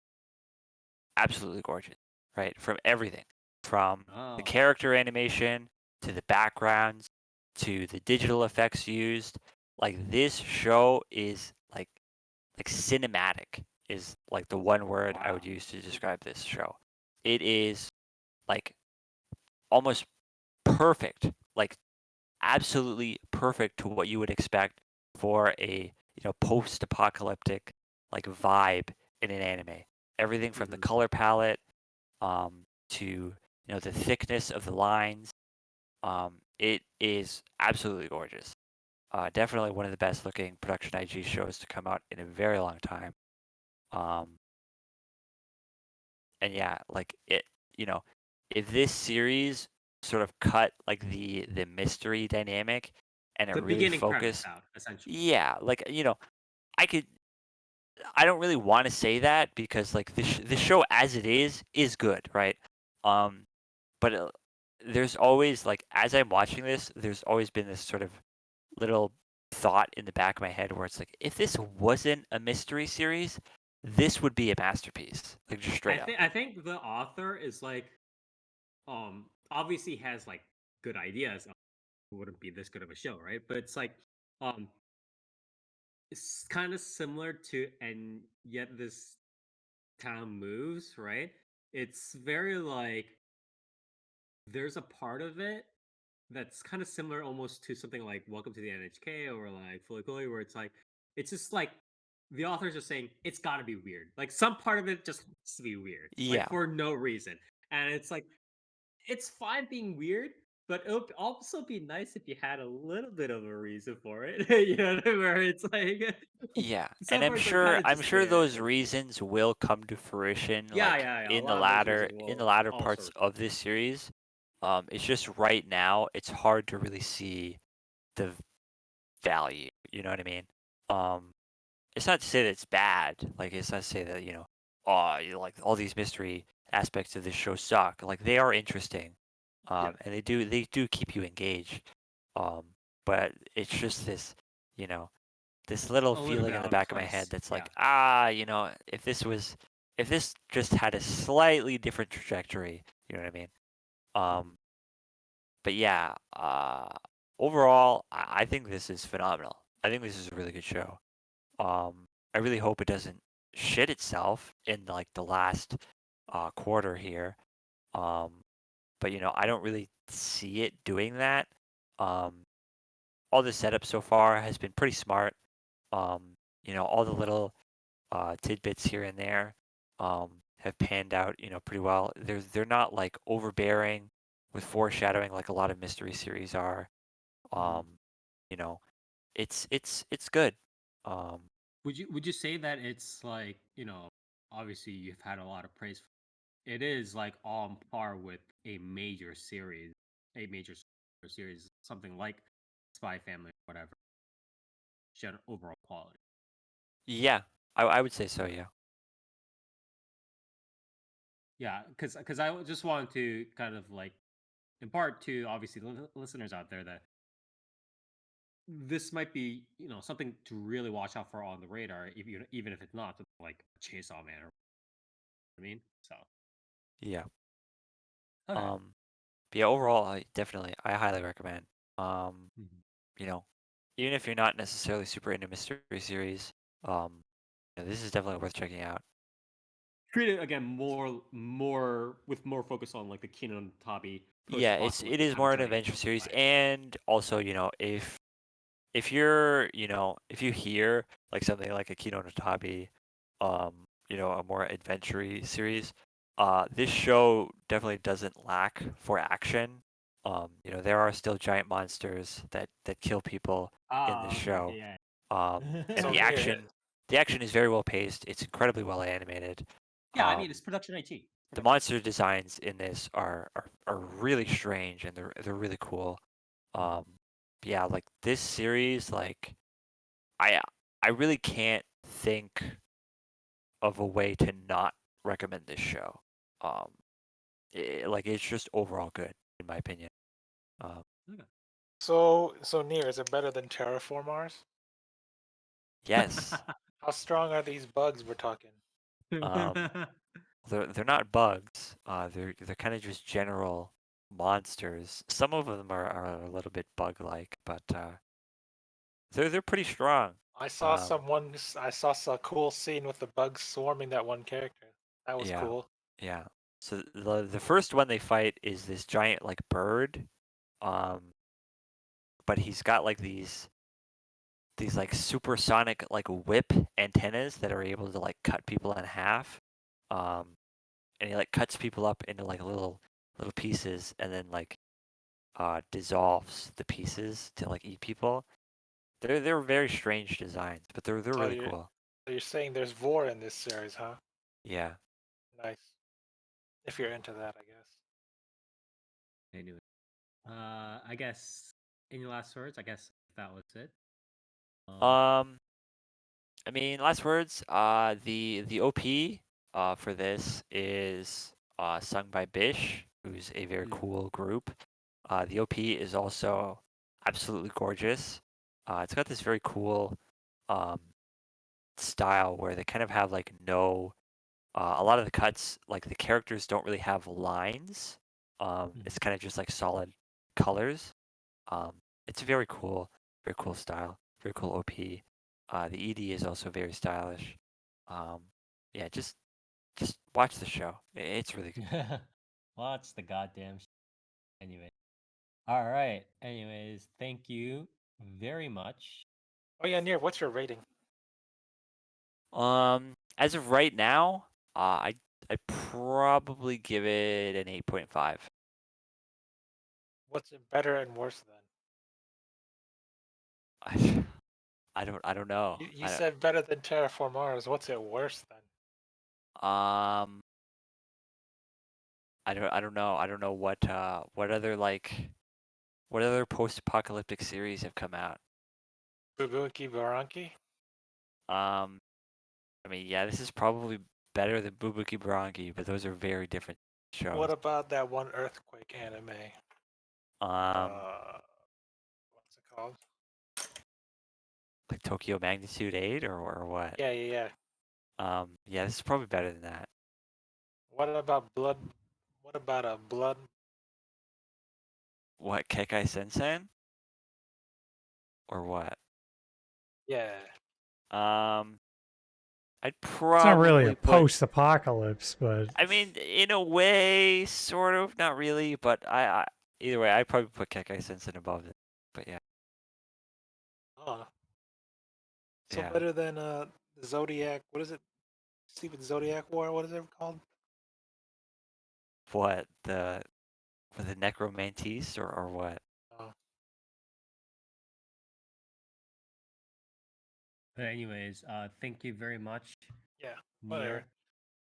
absolutely gorgeous, right? From everything, from the Oh. character animation to the backgrounds to the digital effects used. Like this show is like cinematic is like the one word I would Wow. use to describe this show. It is like almost perfect, like absolutely perfect to what you would expect for a post-apocalyptic like vibe in an anime. Everything from the color palette to the thickness of the lines. It is absolutely gorgeous. Definitely one of the best looking production IG shows to come out in a very long time. And yeah, like it, if this series sort of cut like the mystery dynamic and it The really beginning premise focused, out, essentially. yeah, like I could, I don't really want to say that because like the show as it is good, right? Um, but there's always like as I'm watching this, there's always been this sort of little thought in the back of my head where it's like, if this wasn't a mystery series, this would be a masterpiece, like just straight up. I think the author is like obviously has like good ideas. It wouldn't be this good of a show, right? But it's like um it's kind of similar to and yet this town moves, right? It's very like there's a part of it that's kind of similar almost to something like Welcome to the NHK or like Fully Cooley, where it's like it's just like the authors are saying it's got to be weird. Like some part of it just has to be weird, like Yeah. for no reason. And it's like it's fine being weird, but it would also be nice if you had a little bit of a reason for it. You know, where it's like Yeah, and some parts are kind of I'm just sure there. those reasons will come to fruition Yeah, like yeah, yeah. A in the lot of those latter reasons will parts also. of this series. It's just right now it's hard to really see the value. You know what I mean? Um, it's not to say that it's bad. Like it's not to say that oh, like all these mystery aspects of this show suck. Like they are interesting, Yeah. and they do keep you engaged. Um, but it's just this, you know, this little A little feeling bit in the out of back of my head place. that's Yeah. like, if this just had a slightly different trajectory, you know what I mean? But yeah, overall, I think this is phenomenal. I think this is a really good show. I really hope it doesn't shit itself in like the last quarter here. But I don't really see it doing that. All the setup so far has been pretty smart. All the little tidbits here and there have panned out, pretty well. They're not like overbearing with foreshadowing like a lot of mystery series are. You know, it's good. Um, would you say that it's like, obviously you've had a lot of praise. It is like on par with a major series, something like Spy Family, whatever. Overall quality. Yeah, I would say so. Yeah. Yeah, because I just wanted to kind of like impart to obviously listeners out there that this might be something to really watch out for on the radar, even if it's not something like Chainsaw Man or I mean. So Yeah. okay. But yeah, overall, I highly recommend. Mhm. You know, even if you're not necessarily super into mystery series, this is definitely worth checking out. Treat it again more with more focus on like the Keenan Tabi Yeah, it is more an adventure series, and also if you're if you hear like something like a Kino no Tabi, a more adventure series, this show definitely doesn't lack for action. There are still giant monsters that kill people in the okay, show. yeah. And So the action is very well paced. It's incredibly well animated. Yeah, I mean it's production IT. The monster designs in this are really strange, and they're really cool. Yeah, like this series, like I I really can't think of a way to not recommend this show. Um, it's just overall good in my opinion. Um, Okay. so near, is it better than Terraform Mars? yes, How strong are these bugs we're talking? they're not bugs. They're kind of just general monsters. Some of them are a little bit bug-like, but they're pretty strong. I saw some cool scene with the bugs swarming that one character. That was Yeah. cool. Yeah. So the first one they fight is this giant like bird, but he's got like these like supersonic like whip antennas that are able to like cut people in half, um, and he like cuts people up into like little pieces and then like dissolves the pieces to like eat people. They're very strange designs, but they're So really you're cool. so you're saying there's vor in this series, huh? Yeah. Nice. If you're into that, I guess. Anyway, I guess any last words? I guess that was it. I mean, last words. The OP for this is sung by Bish, who's a very cool group. The OP is also absolutely gorgeous. It's got this very cool um, style where they kind of have like no. A lot of the cuts, like the characters don't really have lines. It's kind of just like solid colors. It's very cool style, very cool OP. The ED is also very stylish. Yeah, just watch the show. It's really good. Watch the goddamn. Anyway, all right. Anyways, thank you very much. Oh yeah, Near, what's your rating? As of right now, I'd probably give it an 8.5. What's it better and worse I don't know. than? You said better than Terraform Mars. What's it worse than? I don't know. I don't know what other post-apocalyptic series have come out. Bubuki Baranki? I mean, yeah, this is probably better than Bubuki Barangi, but those are very different shows. What about that one earthquake anime? What's it called? Like Tokyo Magnitude 8 or what? Yeah. Yeah, this is probably better than that. What about blood? What about a blood? What, Kekai Sensen? Or what? Yeah. I'd It's not really probably a put. post-apocalypse, but I mean, in a way, sort of, not really, but either way, I'd probably put Kekai Sensen above it. But yeah, Oh. So yeah. better than Zodiac. What is it? Stupid Zodiac War. What is it called? What, the Necromantis or what? Oh. But anyways, thank you very much. Yeah, Nier. whatever.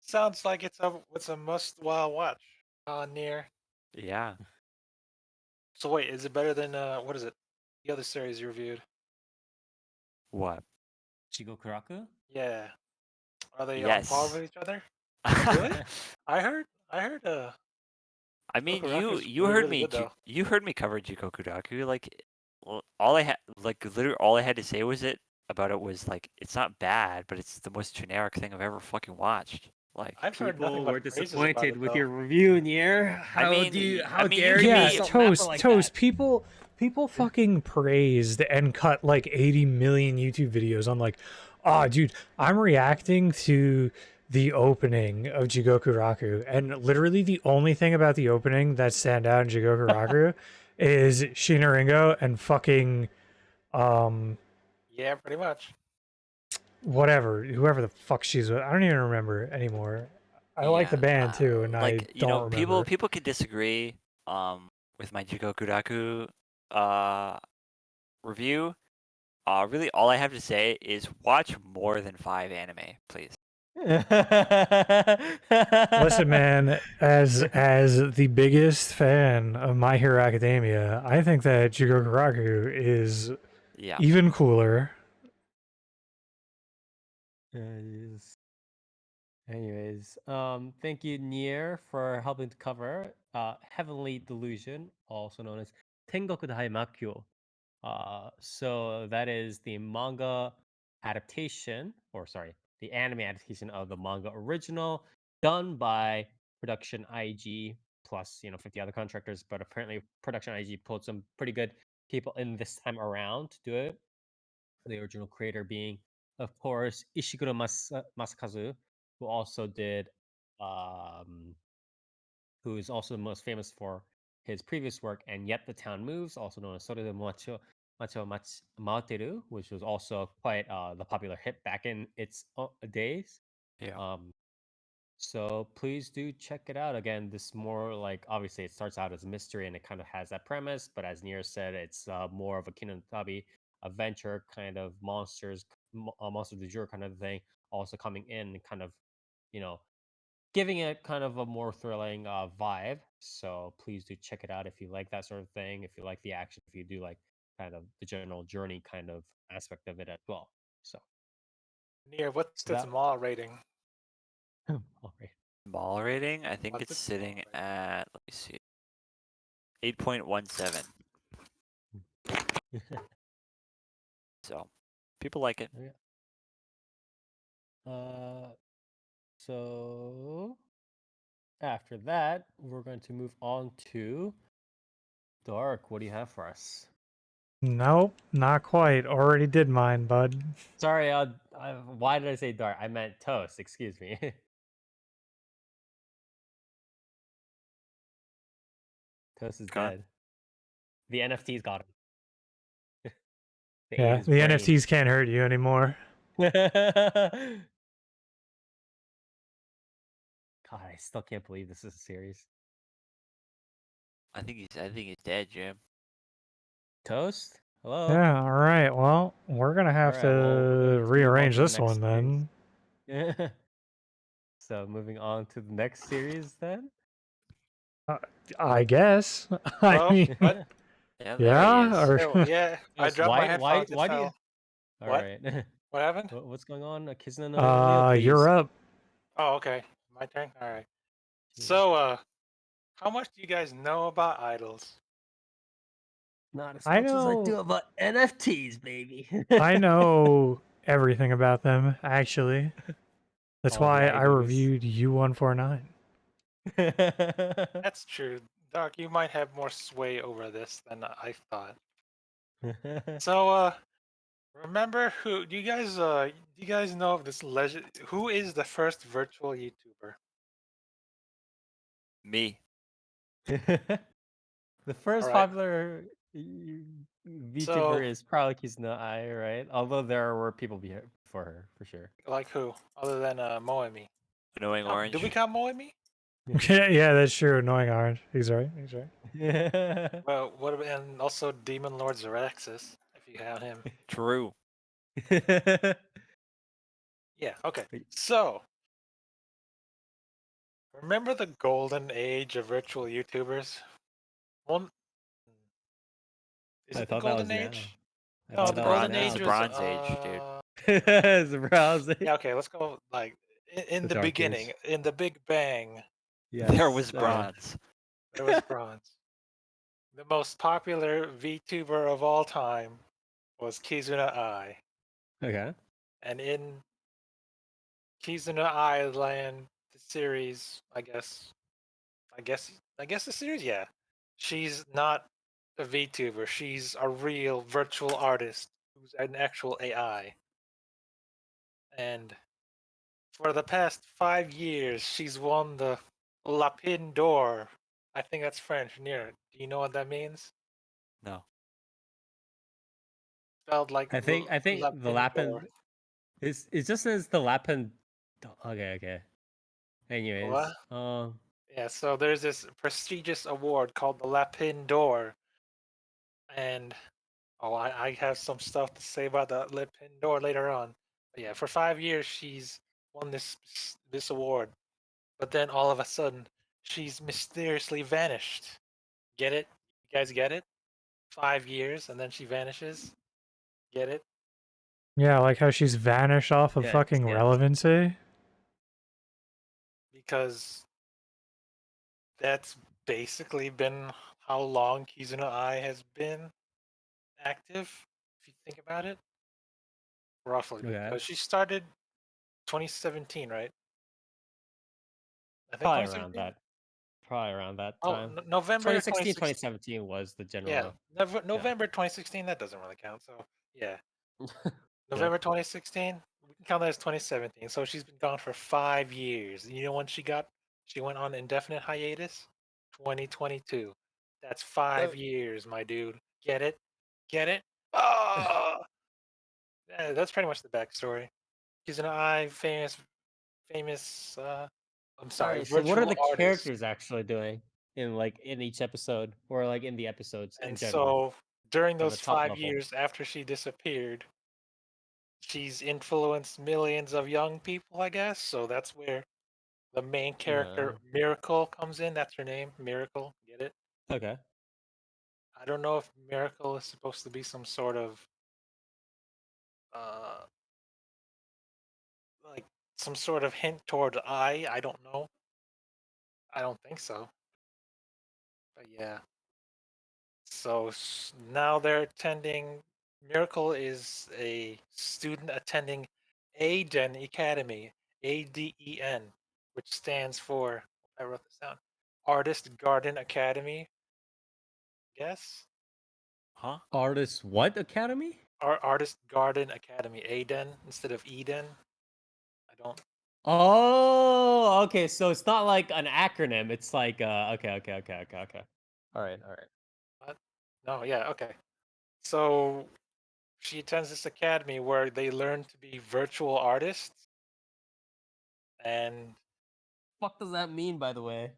Sounds like it's a must watch. Near. Yeah. So wait, is it better than what is it? The other series you reviewed? What? Shigokuraku? Yeah. Are they on par Yes. with each other? Really? I heard. I mean, Shigokuraku's you really, heard really me. good though. You heard me cover Jikokuraku. Like, all I had, like, literally all I had to say about it was like, it's not bad, but it's the most generic thing I've ever fucking watched. Like, I've heard nothing People but were praises about disappointed it with though. your review, Nier. How mean, how you dare can you Yeah, be- insult Mappa toast, like toast. that? People fucking praised and cut like 80 million YouTube videos. I'm like, oh, dude, I'm reacting to the opening of Jigoku Raku, and literally the only thing about the opening that stand out in Jigoku Raku is Shina Ringo and fucking Yeah, pretty much. whoever the fuck she's with. I don't even remember anymore. I like the band too, and I like, you don't know, remember. people can disagree with my Jikokuraku review. Really, all I have to say is watch more than 5 anime, please. Listen, man, as the biggest fan of My Hero Academia, I think that Jigoku Raku is Yeah. even cooler. Yes. Anyways, thank you, Nier, for helping to cover Heavenly Delusion, also known as Tengoku Daimakyo. So that is the manga adaptation, or sorry, the anime adaptation of the manga original, done by Production IG plus 50 other contractors. But apparently, Production IG pulled some pretty good people in this time around to do it. The original creator being, of course, Ishiguro Masakazu, who also did, who is also most famous for his previous work, And Yet the Town Moves, also known as Sore de Materu, which was also quite the popular hit back in its days. Yeah. So please do check it out. Again, this more like, obviously it starts out as a mystery and it kind of has that premise, but as Nier said, it's more of a Kinontabi adventure kind of monster du jour kind of thing, also coming in and kind of, you know, giving it kind of a more thrilling vibe. So please do check it out if you like that sort of thing, if you like the action, if you do like kind of the general journey kind of aspect of it as well. So, Near, what's its that mall rating? all right. Mall rating, I think What's it's its sitting mall rating? at, let me see, 8.17. So, people like it. Yeah. So after that, we're going to move on to Dark. What do you have for us? Nope, not quite. Already did mine, bud. Sorry, why did I say Dark? I meant Toast. Excuse me. Toast is Okay. dead. The NFTs got him. They ate Yeah, his the brain. NFTs can't hurt you anymore. God, I still can't believe this is a series. I think he's dead, Jim. Toast? Hello? Yeah, all right. Well, we're gonna have Alright, well, we're going to to move on rearrange to the this next one then. series. So moving on to the next series then. I guess. I Oh, mean, what? Yeah, there yeah. he is. Or Oh, yeah, I Toast, dropped my why headphones. It why do you fell. All What? right. What happened? What's going on? Kizuna no Leo, please. you're up. Oh, okay. My turn. All right. Yeah. So, how much do you guys know about idols? Not as I much as I do know. about NFTs, baby. I know everything about them. Actually, that's All the why I idols. reviewed U149. That's true. Doc, you might have more sway over this than I thought. So, remember who? Do you guys know of this legend? Who is the first virtual YouTuber? Me. The first Alright. popular VTuber So, is probably Kizuna Ai, right? Although there were people before her, for sure. like who? Other than Moemi. Annoying Oh, did we Orange. count Moemi? Yeah, that's true. Annoying Orange. He's right. He's right. Yeah. Well, what about, and also Demon Lord Zeraxis, if you count him. True. Yeah, okay. So, remember the golden age of virtual YouTubers? Well, is I it the thought that was golden now. age? I No, thought the that was golden now. It's age the was Bronze Age, dude. It's browsing. yeah, okay, let's go like in The the Dark beginning, Age. in the Big Bang, There was Yes, okay. bronze. there was bronze. The most popular VTuber of all time was Kizuna Ai. Okay. And in Kizuna Ai land, the series, I guess the series, yeah. She's not a VTuber. She's a real virtual artist who's an actual AI. And for the past 5 years, she's won the Lapin d'Or. I think that's French. Near. Do you know what that means? No. Spelled like I think the Lapin d'Or. Lapin is it just says the Lapin. Okay. What? Anyways, Yeah, so there's this prestigious award called the Lapin d'Or. And I have some stuff to say about the Lapin d'Or later on. But yeah, for 5 years she's won this award. But then all of a sudden, she's mysteriously vanished. Get it? You guys get it? 5 years and then she vanishes. Get it? Yeah, like how she's vanished off of yes, fucking yes. relevancy. Because that's basically been how long Kizuna Ai has been active, if you think about it. Roughly. Okay. Because she started 2017, right? I think Probably around 2017? that. Probably around that Oh, time. November 2016, 2016. 2017 was the Yeah, general. November 2016, that doesn't really count. So, yeah. Yeah. November 2016, we can count that as 2017. So she's been gone for 5 years. You know when she went on indefinite hiatus? 2022. That's 5 years, my dude. Get it? Get it? Oh! Yeah, that's pretty much the backstory. She's an famous, I'm sorry, Alright, so what are virtual the artist. characters actually doing in each episode or like in the episodes in And general so during from the those top five level? years after she disappeared, she's influenced millions of young people, I guess. So that's where the main character, Miracle, comes in. That's her name, Miracle. Get it? Okay. I don't know if Miracle is supposed to be some sort of, uh, like some sort of hint toward I don't know. I don't think so. But yeah. So now they're attending. Miracle is a student attending Aden Academy, ADEN, which stands for, I wrote this down, Artist Garden Academy. Guess? Huh? Artist what academy? Artist Garden Academy, Aden instead of Eden. I don't. Oh, okay. So it's not like an acronym. It's like okay. All right. What? No, yeah, okay. So she attends this academy where they learn to be virtual artists, and Fuck does that mean, by the way?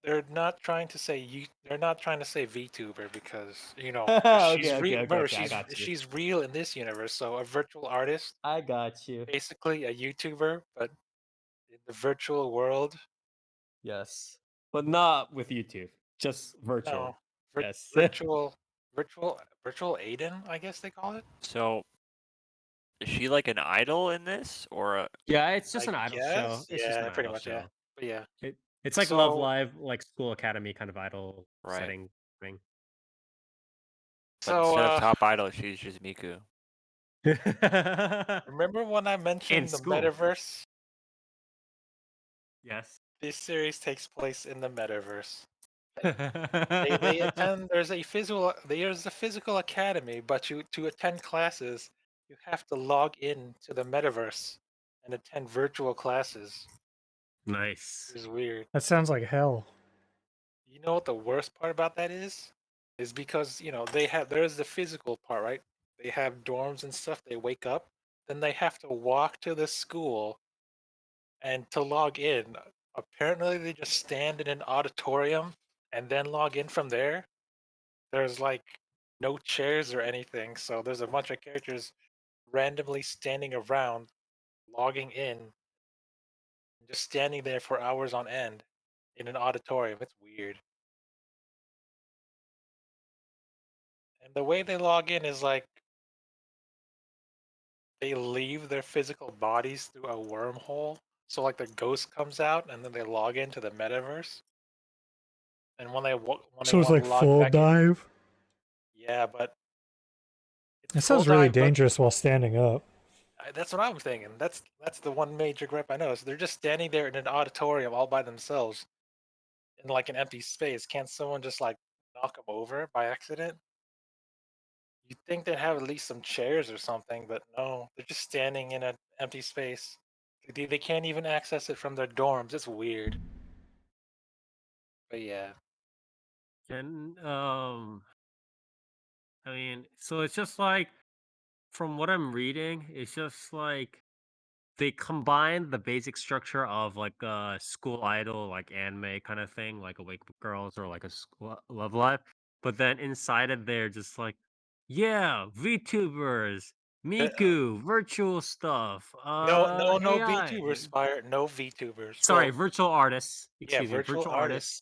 they're not trying to say they're not trying to say VTuber because she's real. Okay. Remember, I got you. she's real in this universe. So a virtual artist, I got you. basically a YouTuber, but in the virtual world. Yes, but not with YouTube. Just virtual. No, Yes. virtual Aiden, I guess they call it. So, is she like an idol in this, or Yeah, it's just I an idol show. guess, It's just yeah, an pretty idol much, yeah. show. But yeah, It's like Love so Live, like School Academy kind of idol Right. setting thing. but so instead of top idol, she's just Miku? remember when I mentioned the school. metaverse? Yes. This series takes place in the metaverse. They attend. There's a physical academy, but to attend classes, you have to log in to the metaverse and attend virtual classes. Nice. It's weird. That sounds like hell. You know what the worst part about that is? Is because there's the physical part, right? They have dorms and stuff. They wake up, then they have to walk to the school, and to log in, apparently they just stand in an auditorium and then log in from there. There's like no chairs or anything. So there's a bunch of characters randomly standing around, logging in, just standing there for hours on end in an auditorium. It's weird. And the way they log in is like they leave their physical bodies through a wormhole. So like the ghost comes out and then they log into the metaverse. And when they want So it's to like log full back in, dive. yeah, but it's It full sounds really dive. But dangerous while standing up. that's what I'm thinking. That's the one major gripe I noticed. They're just standing there in an auditorium all by themselves in like an empty space. Can't someone just like knock them over by accident? You'd think they'd have at least some chairs or something, but no, they're just standing in an empty space. They can't even access it from their dorms. It's weird. But yeah, And I mean, so it's just like from what I'm reading, it's just like they combine the basic structure of like a school idol, like anime kind of thing, like Awake Girls or like a school Love Live. But then inside of there, just like, yeah, VTubers, Uh, Miku, virtual stuff, no AI. VTubers, Fire. No VTubers. Sorry, Well, virtual artists. yeah, Excuse me, virtual virtual artists. artists,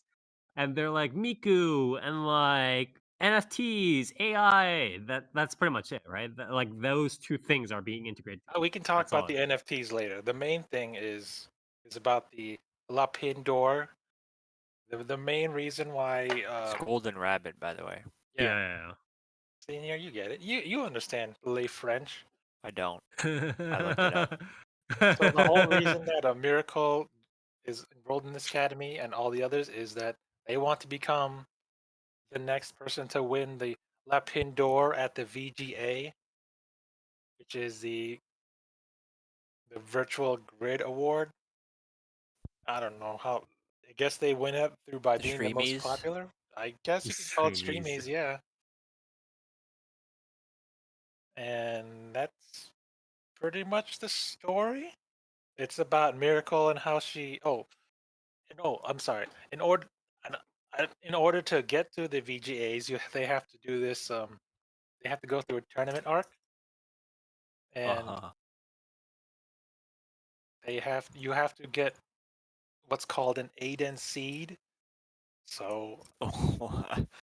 and they're like Miku and like NFTs, AI. That's pretty much it, right? Like those two things are being integrated We together. can talk That's all about it the is. NFTs later. The main thing is about the La Pin Door. The main reason why, It's Golden Rabbit, by the way. yeah, Yeah. senior, you get it. You understand Le French. I don't. I looked it up. So the whole reason that a Miracle is enrolled in this academy and all the others is that they want to become the next person to win the La Pin Door at the VGA, which is the Virtual Grid Award. I don't know how. I guess they win it through by The being the most Streamies. popular. I guess you can call it Streamies. Streamies, yeah. And that's pretty much the story. It's about Miracle and how she. Oh, no, I'm sorry. In order to get to the VGAs, they have to do this. They have to go through a tournament arc, and Uh-huh. you have to get what's called an Aiden seed. So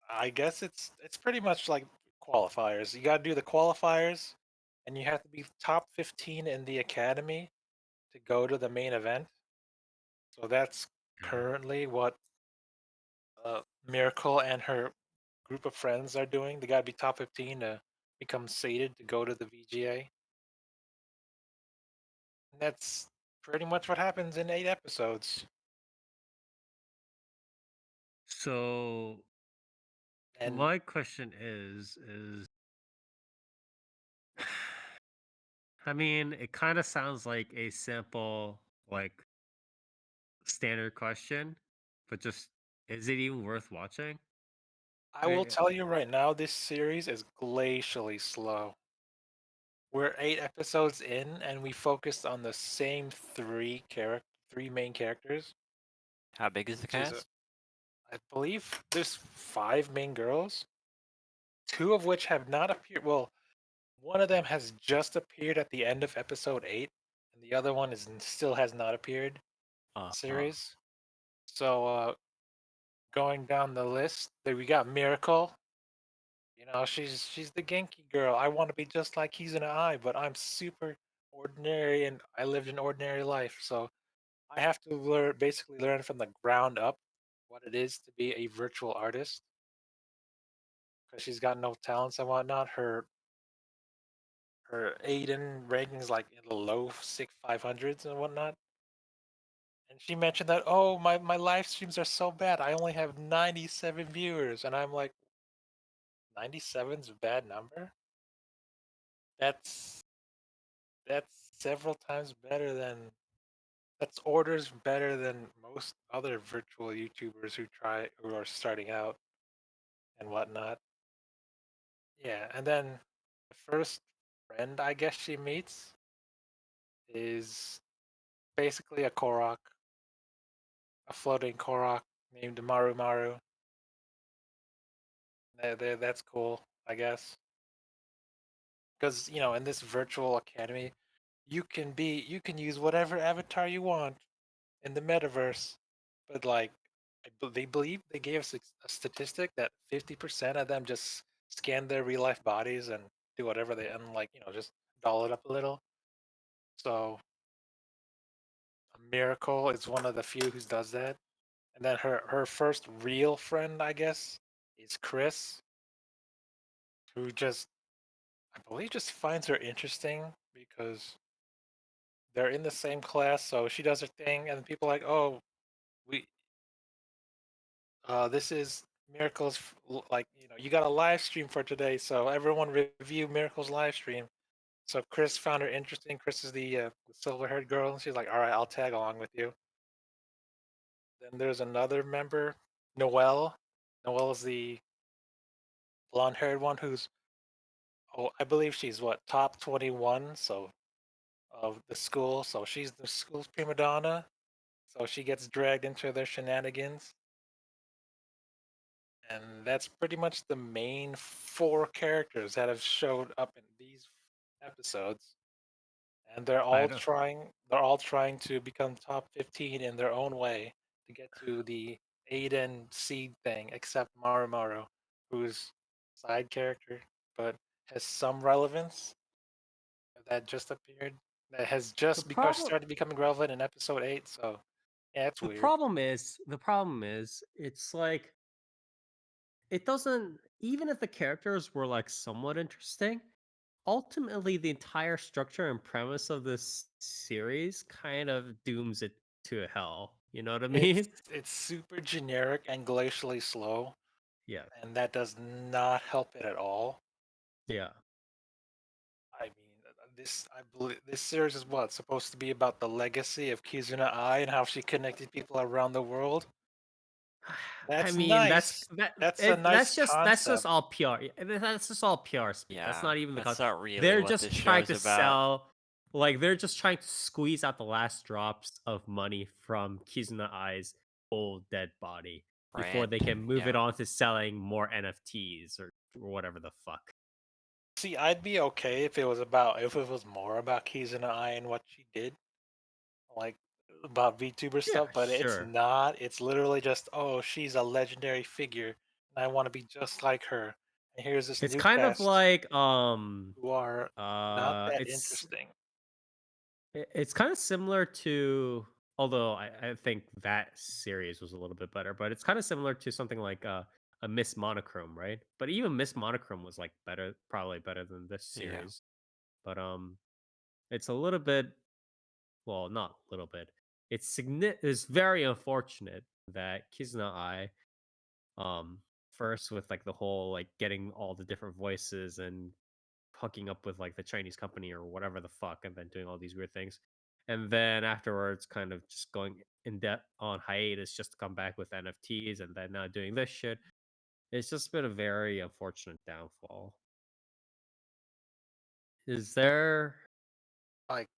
I guess it's pretty much like qualifiers. You got to do the qualifiers, and you have to be top 15 in the academy to go to the main event. So that's currently what Miracle and her group of friends are doing. They got to be top 15 to become sated to go to the VGA. And that's pretty much what happens in 8 episodes. So And my question is I mean, it kind of sounds like a simple, like standard question, but just is it even worth watching? I will Eh, tell you right now, this series is glacially slow. We're 8 episodes in, and we focused on the same three main characters, How big is the which is, cast? I believe, there's 5 main girls, 2 of which have not appeared. Well, one of them has just appeared at the end of episode 8, and the other one still has not appeared in the Uh-huh. series. So, going down the list, there we got Miracle. You know, she's the Genki girl. I want to be just like Kizuna, but I'm super ordinary and I lived an ordinary life. So I have to basically learn from the ground up what it is to be a virtual artist because she's got no talents and whatnot. Her Aiden ranking is like in the low 500s and whatnot. And she mentioned that, oh, my live streams are so bad. I only have 97 viewers. And I'm like, 97's a bad number? That's several times better than that's orders better than most other virtual YouTubers who are starting out and whatnot. Yeah, and then the first friend I guess she meets is basically a Korok, a floating Korok named Maru Maru. That's cool. I guess. Because in this virtual academy, you can use whatever avatar you want in the metaverse, but like they believe they gave us a statistic that 50% of them just scan their real life bodies and do whatever they and just doll it up a little. So Miracle is one of the few who does that. And then her first real friend, I guess, is Chris, who just I believe just finds her interesting because they're in the same class, so she does her thing, and people are like, oh, we this is Miracle's you got a live stream for today, so everyone review Miracle's live stream. So Chris found her interesting. Chris is the silver-haired girl, and she's like, all right, I'll tag along with you. Then there's another member, Noelle. Noelle is the blonde-haired one who's I believe she's what, top 21, so of the school. So she's the school's prima donna. So she gets dragged into their shenanigans. And that's pretty much the main four characters that have showed up in these episodes. And I don't. they're all trying to become top 15 in their own way to get to the Aiden seed thing, except Marumaru, who's a side character, but has some relevance that just appeared. That has The just because problem. started becoming relevant in episode 8. So yeah, it's The weird. problem is, it's like it doesn't. Even if the characters were like somewhat interesting, ultimately the entire structure and premise of this series kind of dooms it to hell. You know what I It's mean? it's super generic and glacially slow, Yeah. and that does not help it at all. Yeah. I mean, I believe this series is what supposed to be about the legacy of Kizuna Ai and how she connected people around the world. I That's mean, nice. That's a nice that's just concept. all PR. That's just all PR speak. That's Yeah, not even the that's concept. not really They're what just this trying show's to about, sell, they're just trying to squeeze out the last drops of money from Kizuna Ai's old dead body before they can brand. move it Yeah. on to selling more NFTs or whatever the fuck. See, I'd be okay if it was more about Kizuna Ai and what she did, like about VTuber Yeah, stuff, but it's sure. not. It's literally just, oh, she's a legendary figure, and I want to be just like her. And here's this It's new kind of cast like who are not that it's interesting. it's kind of similar to, although I think that series was a little bit better, but it's kind of similar to something like a Miss Monochrome, right? But even Miss Monochrome was like better, probably better than this Yeah. series. But it's a little bit, well, not a little bit. It's very unfortunate that Kizuna Ai, um, first with like the whole like getting all the different voices and hooking up with like the Chinese company or whatever the fuck, and then doing all these weird things, and then afterwards, kind of just going in depth on hiatus just to come back with NFTs, and then now doing this shit. It's just been a very unfortunate downfall. Is there? Like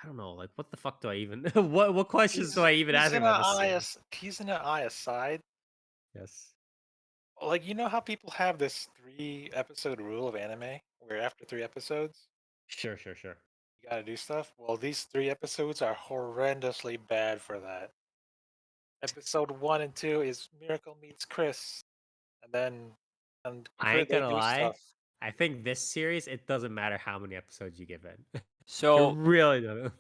I don't know. Like, what the fuck do I even? What questions do I even ask about this series? Kizuna Ai aside, Yes. like how people have this 3 episode rule of anime, where after 3 episodes Sure. Sure. Sure. you gotta do stuff. Well, these 3 episodes are horrendously bad for that. Episode 1 and 2 is Miracle meets Chris, and then I ain't they gonna do lie. stuff. I think this series, it doesn't matter how many episodes you give it. It So really doesn't.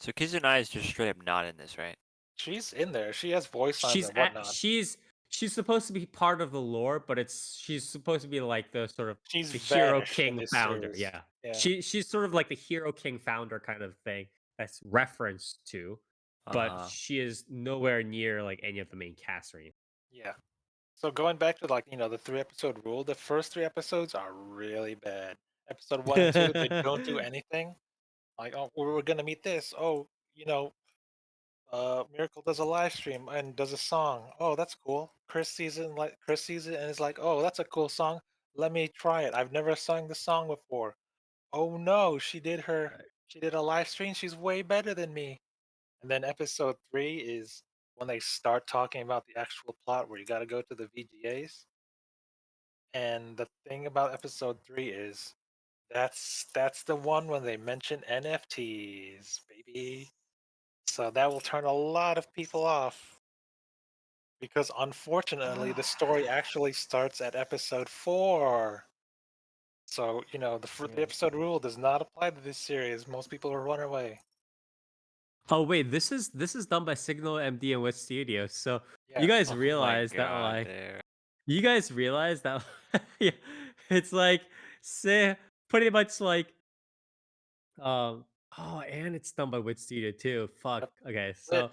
so Kizuna is just straight up not in this, right? She's in there. She has voice lines and whatnot. She's supposed to be part of the lore, but she's supposed to be like the sort of She's the Hero vanished in King this founder. series. Yeah, Yeah, she's sort of like the Hero King founder kind of thing that's referenced to, but Uh-huh. she is nowhere near like any of the main cast or anything. yeah. So going back to the 3 episode rule, the first 3 episodes are really bad. Episode 1 and 2, they don't do anything. Like, oh, we're gonna meet this. Oh, you know, Miracle does a live stream and does a song. Oh, that's cool. Chris sees it and is like, oh, that's a cool song. Let me try it. I've never sung the song before. Oh no, Right. she did a live stream. She's way better than me. And then episode 3 is when they start talking about the actual plot where you got to go to the VGAs. And the thing about episode 3 is that's the one when they mention NFTs, baby. So that will turn a lot of people off. Because unfortunately, the story actually starts at episode 4. So, the Yeah. episode rule does not apply to this series. Most people will run away. Oh wait, this is done by Signal MD and West Studios. So Yeah. you guys Oh my realize that God, like there. you guys realize that yeah, it's like say pretty much like oh, and it's done by Wit Studio too. Fuck. Yep. Okay, Wit. so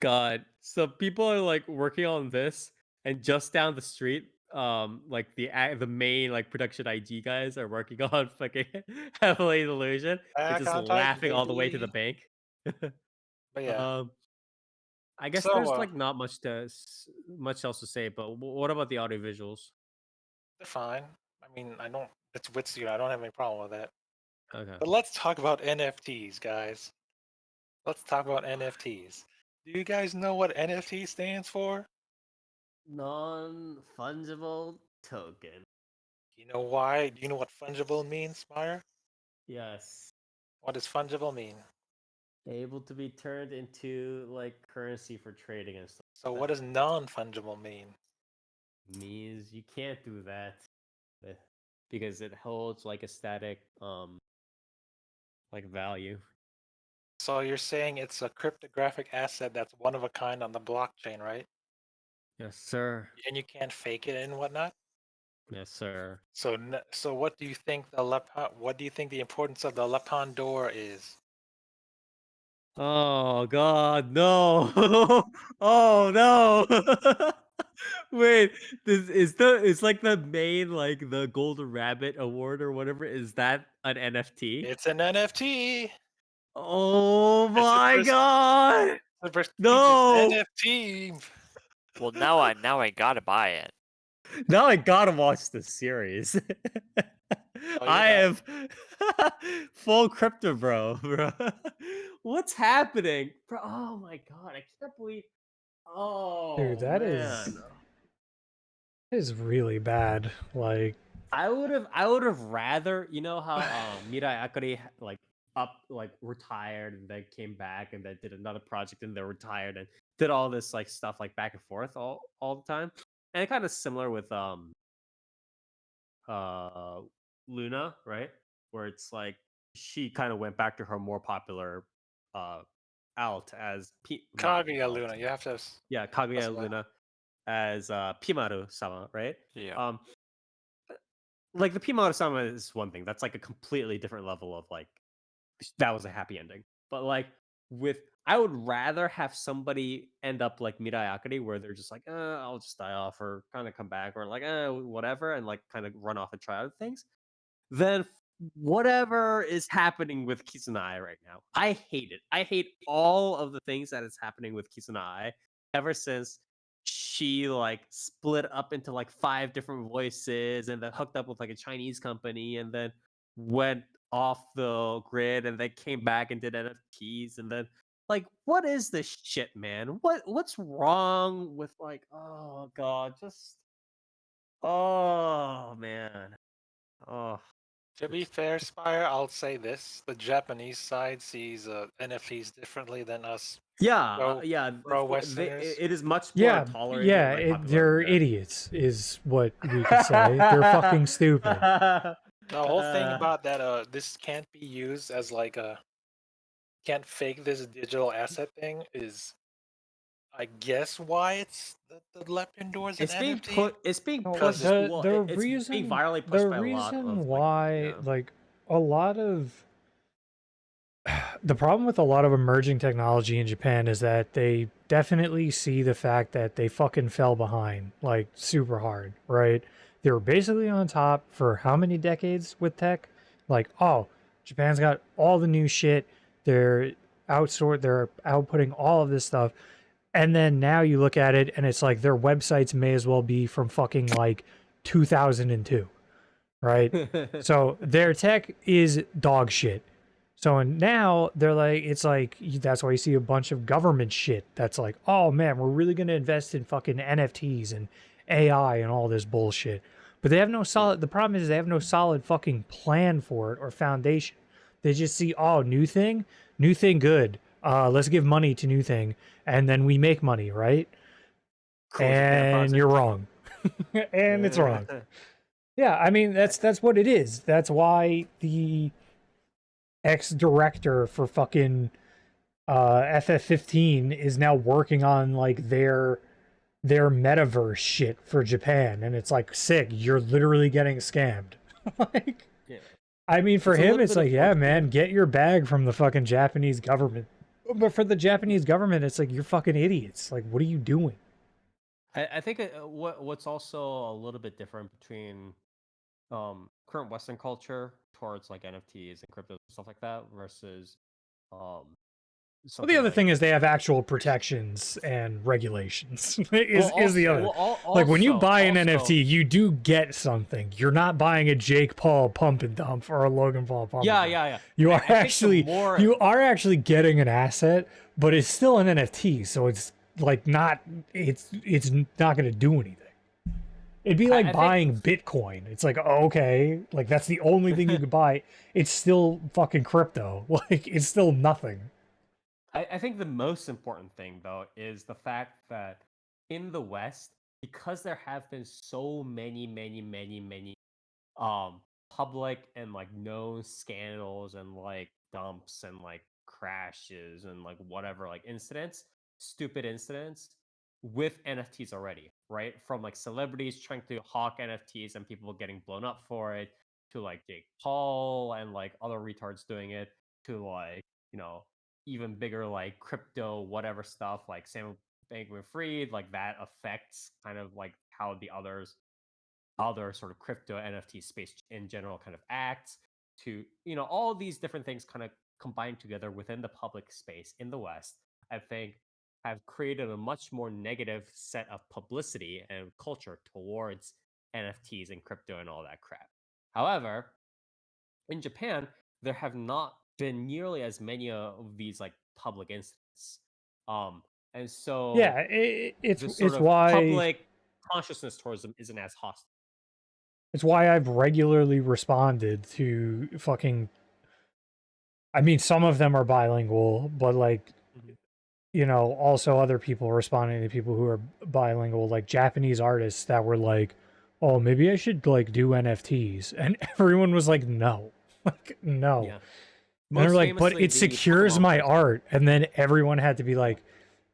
God, so people are like working on this, and just down the street, like the main like production IG guys are working on fucking Heavily Delusion. It's Back just on Titan, laughing all the way to the baby. bank. But yeah. um, I guess So, there's like not much else to say. But what about the audio visuals? they're fine. I mean, it's Witsuit. I don't have any problem with that. Okay. But let's talk about NFTs, guys. Let's talk about NFTs. Do you guys know what NFT stands for? Non-fungible token. You know why? Do you know what fungible means, Meyer? Yes. What does fungible mean? Able to be turned into like currency for trading and stuff. So what does non-fungible mean? Means you can't do that because it holds like a static like value. So you're saying it's a cryptographic asset that's one of a kind on the blockchain, right? Yes, sir. And you can't fake it and whatnot. Yes, sir. So what do you think what do you think the importance of the Lepon door is? Oh God, no! Oh no! Wait, this is it's like the main like the Golden Rabbit Award or whatever. Is that an NFT? It's an NFT. Oh It's a my God! prestigious No! NFT. Well, now I gotta buy it. Now I gotta watch the series. Oh, I yeah. have full crypto, bro. What's happening, bro? Oh my God, I can't believe. Oh Dude, that man, is really bad. Like, I would have rather, you know how Mirai Akari retired and then came back and then did another project and then retired and did all this like stuff like back and forth all the time. And kind of similar with Luna, right? Where it's like she kind of went back to her more popular alt as not Kaguya alt. Luna. You have to. Yeah, That's Kaguya why. Luna as Pimaru-sama, right? Yeah. Like the Pimaru-sama is one thing. That's like a completely different level of like that was a happy ending. But like with I would rather have somebody end up like Mirai Akari where they're just like, I'll just die off or kind of come back or like, whatever, and like kind of run off and try other things than whatever is happening with Kizuna right now. I hate it. I hate all of the things that is happening with Kizuna ever since she like split up into like 5 different voices and then hooked up with like a Chinese company and then went off the grid and then came back and did NFTs and then like what is this shit, man? What's wrong with like oh god, just oh man. Oh To be fair, Spire, I'll say this: the Japanese side sees NFTs differently than us. yeah, Pro- yeah. Westerners. It is much more yeah, tolerated. yeah, and, like, popular they're over there. idiots, is what we could say. They're fucking stupid. The whole thing about that, this can't be used as like can't fake this digital asset thing is, I guess, why it's the Lepin door is an it's being NFT. it's being No, pushed. the- Well, the it's being reason virally pushed the by a lot reason of why like, like a lot of the problem with a lot of emerging technology in Japan is that they definitely see the fact that they fucking fell behind like super hard, right? They were basically on top for how many decades with tech? Like, oh, Japan's got all the new shit. They're outputting all of this stuff. And then now you look at it and it's like their websites may as well be from fucking like 2002, right? So their tech is dog shit. So now they're like, it's like, that's why you see a bunch of government shit that's like, oh man, we're really going to invest in fucking NFTs and AI and all this bullshit. But they have no solid. The problem is they have no solid fucking plan for it or foundation. They just see, oh, new thing, good. Let's give money to new thing, and then we make money, right? Cool Japan And project. you're wrong, and it's wrong. Yeah, I mean that's what it is. That's why the ex-director for fucking FF15 is now working on like their metaverse shit for Japan, and it's like sick. You're literally getting scammed. Like, Yeah. I mean, for It's a him, little it's bit like, yeah, unfortunate. man, get your bag from the fucking Japanese government. But for the Japanese government, it's like you're fucking idiots. Like, what are you doing? I think what's also a little bit different between current Western culture towards like NFTs and crypto and stuff like that versus Well, the something other like thing is they have actual protections and regulations. is the other. well, Like when you also- buy an also- NFT, you do get something. You're not buying a Jake Paul pump and dump or a Logan Paul pump. Yeah, and dump. yeah. You I are think the actually more- you are actually getting an asset, but it's still an NFT, so it's like not it's not going to do anything. It'd be like I think- buying Bitcoin. It's like, oh, okay, like that's the only thing you could buy. It's still fucking crypto. Like it's still nothing. I think the most important thing though is the fact that in the West, because there have been so many public and like known scandals and like dumps and like crashes and like whatever like stupid incidents with NFTs already, right? From like celebrities trying to hawk NFTs and people getting blown up for it, to like Jake Paul and like other retards doing it, to like, even bigger like crypto whatever stuff like Sam Bankman-Fried, like that affects kind of like how the other sort of crypto NFT space in general kind of acts, to all of these different things kind of combined together within the public space in the West, I think have created a much more negative set of publicity and culture towards NFTs and crypto and all that crap. However, in Japan, there have not been nearly as many of these like public incidents. And so Yeah, the it's sort of why public consciousness towards them isn't as hostile. it's why I've regularly responded to fucking. I mean, some of them are bilingual, but like, also other people responding to people who are bilingual, like Japanese artists that were like, "Oh, maybe I should like do NFTs," and everyone was like, "No, like no." Yeah. And they're Most like, "But famously, it the secures Pokemon my project. art," and then everyone had to be like,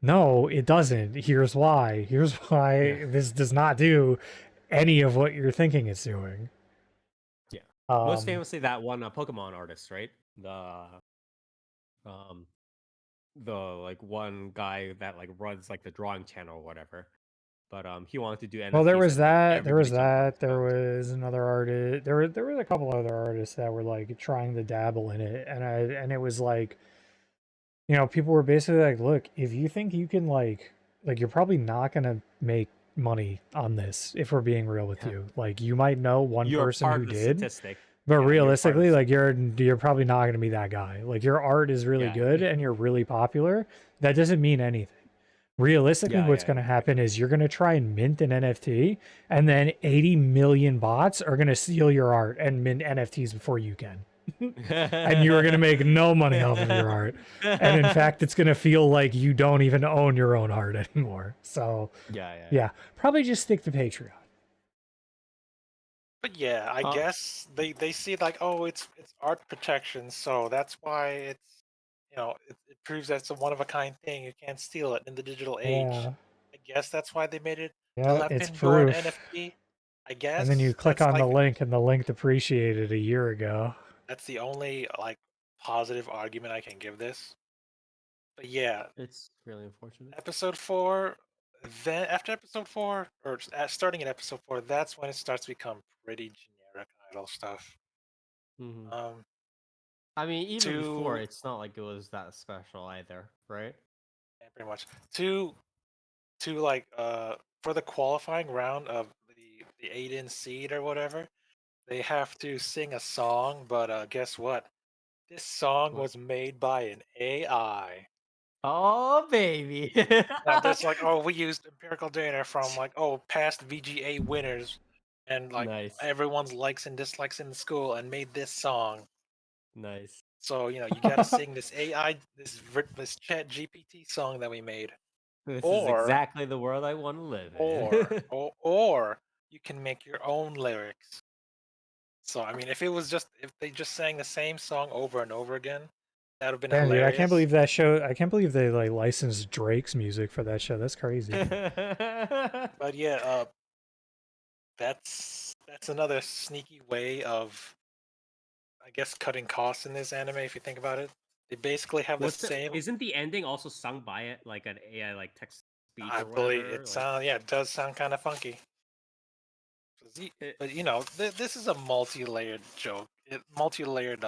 "No, it doesn't. Here's why. Here's why Yeah. this does not do any of what you're thinking it's doing." Yeah. Most Um, famously, that one Pokemon artist, right? The like one guy that like runs like the drawing channel or whatever. But he wanted to do NFTs. Well, there was and, like, that. There was everybody jumped on that. his There back. was another artist. There was a couple other artists that were like trying to dabble in it, and it was like, people were basically like, look, if you think you can like you're probably not gonna make money on this if we're being real with Yeah. you. Like you might know one You're person part who of the did, statistic. but Yeah, you're part of realistically, the like you're probably not gonna be that guy. Like your art is really Yeah. good and you're really popular. That doesn't mean anything. Realistically, Yeah, what's yeah, going to happen is you're going to try and mint an NFT, and then 80 million bots are going to steal your art and mint NFTs before you can. And you're going to make no money off of your art. And in fact, it's going to feel like you don't even own your own art anymore. So, yeah, probably just stick to Patreon. But yeah, I guess they see like, oh, it's art protection, so that's why it's it proves that it's a one of a kind thing. You can't steal it in the digital age. Yeah. I guess that's why they made it Yeah, it's Lepin-born proof. NFT. I guess. And then you click that's on the like, link, and the link depreciated a year ago. That's the only like positive argument I can give this. But yeah, It's really unfortunate. episode 4. Then after episode 4, or starting in episode 4, that's when it starts to become pretty generic idol stuff. Mhm. I mean, even before, to it's not like it was that special either, right? yeah, pretty much to like for the qualifying round of the 8-in seed or whatever, they have to sing a song. But guess what? This song What? was made by an AI. Oh baby. Now there's like, oh, we used empirical data from like, oh, past VGA winners, and like Nice. everyone's likes and dislikes in the school, and made this song. Nice. So you got to sing this AI, this Chat GPT song that we made, This is or exactly the world I want to live in. or you can make your own lyrics. So I mean, if they just sang the same song over and over again, that would have been Damn, dude, hilarious. I can't believe that show. I can't believe they like licensed Drake's music for that show. That's crazy. But yeah, that's another sneaky way of, I guess, cutting costs in this anime. If you think about it, they basically have the same. Isn't the ending also sung by it like an AI like text speech I or believe whatever? it sound it does sound kind of funky. But this is a multi-layered joke. Multi-layered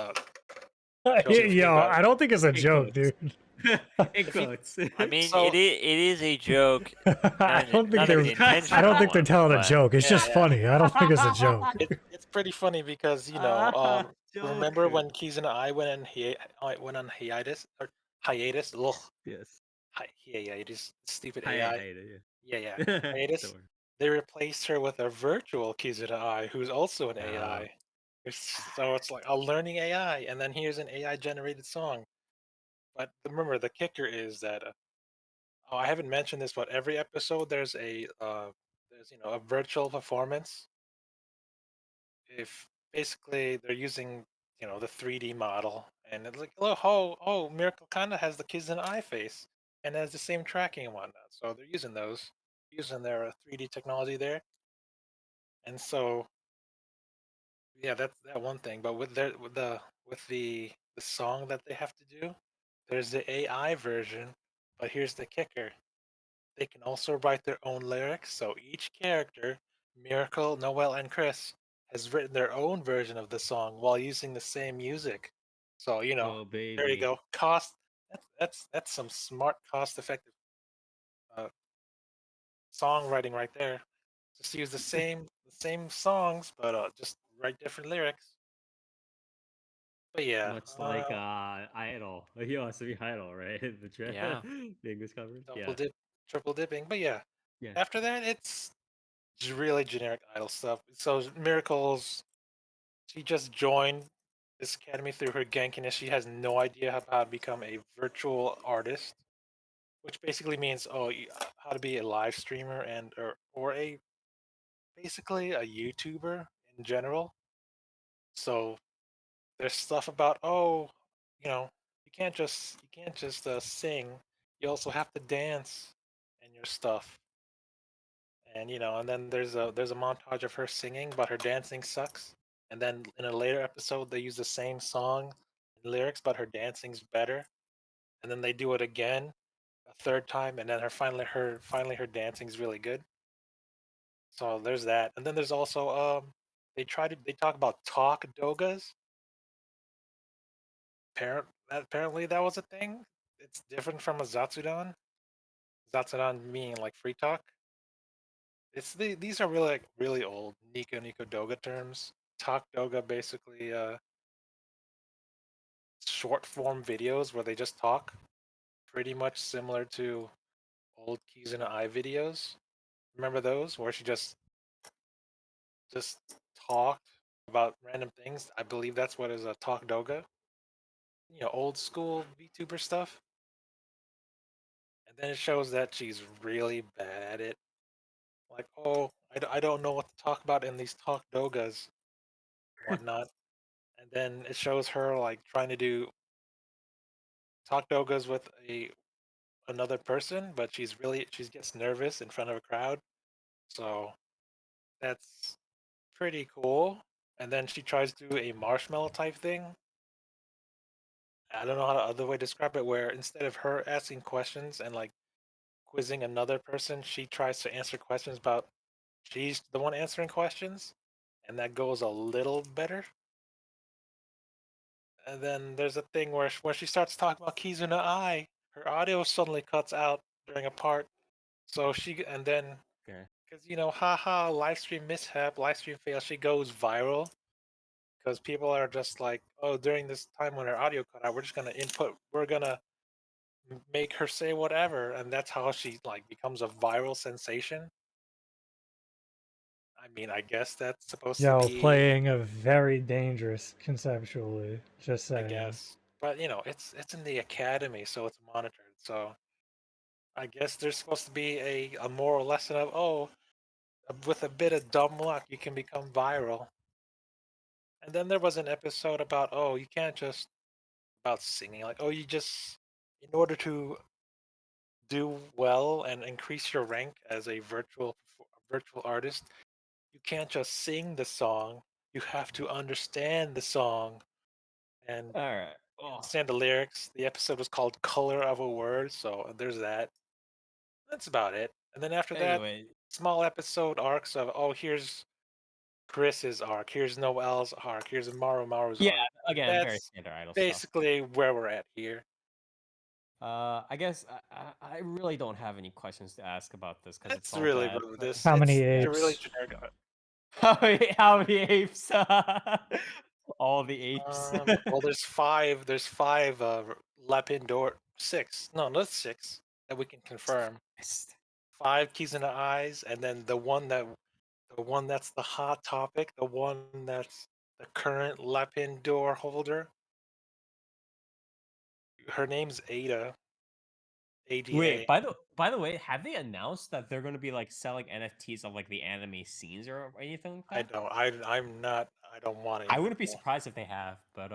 Yo, I don't think it's a joke, dude. It goes. I mean, So- it is a joke. I don't think not they're. an intentional I don't think they're one, telling a but- joke. It's just Yeah. funny. I don't think it's a joke. It's pretty funny because remember when Kizuna I went on hiatus or hiatus? Ugh, Yes. hiatus, stupid AI. Yeah, Don't hiatus. worry. They replaced her with a virtual Kizuna I, who's also an Oh. AI. So it's like a learning AI, and then here's an AI generated song. But remember, the kicker is that I haven't mentioned this, but every episode there's a virtual performance. If basically they're using the 3D model, and it's like, oh, Miracle kinda has the Kizuna eye face, and has the same tracking and whatnot. So they're using their 3D technology there, and so yeah, that's that one thing. But with the song that they have to do, there's the AI version. But here's the kicker: they can also write their own lyrics. So each character, Miracle, Noel, and Chris, has written their own version of the song while using the same music. So Oh there you baby. go. Cost. That's some smart, cost-effective uh, songwriting right there. Just use the same songs, but just write different lyrics. But yeah, Much like Idol. He wants to be Idol, right? Yeah. The English cover. double dip, triple dipping. But yeah, Yeah. after that, it's really generic idol stuff. So Miracles, she just joined this academy through her Genkiness. She has no idea how to become a virtual artist, which basically means how to be a live streamer or a basically a YouTuber in general. So there's stuff about you can't just sing. You also have to dance and your stuff. And then there's a montage of her singing, but her dancing sucks. And then in a later episode, they use the same song and lyrics, but her dancing's better. And then they do it again a third time, and then her dancing's really good. So there's that. And then there's also they talk about talk dogas. Apparently that was a thing. It's different from a Zatsudan. Zatsudan meaning like free talk. These are really old Nico Doga terms. Talk Doga basically short form videos where they just talk, pretty much similar to old Kizuna Eye videos. Remember those where she just talked about random things? I believe that's what is a Talk Doga. Old school VTuber stuff. And then it shows that she's really bad at it. Like, oh, I don't know what to talk about in these Talk Dogas, whatnot. And then it shows her like trying to do talk dogas with another person, but she gets nervous in front of a crowd. So that's pretty cool. And then she tries to do a marshmallow type thing. I don't know how to other way to describe it, where instead of her asking questions and like quizzing another person, she tries to answer questions about she's the one answering questions, and that goes a little better. And then there's a thing where when she starts talking about Kizuna Ai, her audio suddenly cuts out during a part. So and then Okay. because haha, live stream mishap, live stream fail, she goes viral because people are just like, oh, during this time when her audio cut out, we're just gonna make her say whatever, and that's how she like becomes a viral sensation. I mean, I guess that's supposed to Yo, be, playing a very dangerous conceptually. Just I saying. guess. But it's in the academy, so it's monitored. So I guess there's supposed to be a moral lesson of, oh, with a bit of dumb luck, you can become viral. And then there was an episode about, oh, you can't just about singing, like, oh, you just in order to do well and increase your rank as a virtual artist, you can't just sing the song. You have to understand the song and All right. Oh. understand the lyrics. The episode was called "Color of a Word," so there's that. That's about it. And then after that, Anyway, small episode arcs of, oh, here's Chris's arc, here's Noel's arc, here's Maru's yeah. arc. Again, very That's standard idol stuff. basically where we're at here. I guess I really don't have any questions to ask about this because it's That's all really bad. what this. How many It's a really apes? generic. How many apes? All the apes. Well, there's five. There's five. Lapin door six. No, not six that we can confirm. Five Kizuna eyes, and then the one that's the hot topic, the one that's the current Lapin door holder. Her name's Ada. ADA. Wait, by the way, have they announced that they're going to be like selling NFTs of like the anime scenes or anything like that? I'm not. I don't want it. I wouldn't be surprised if they have, but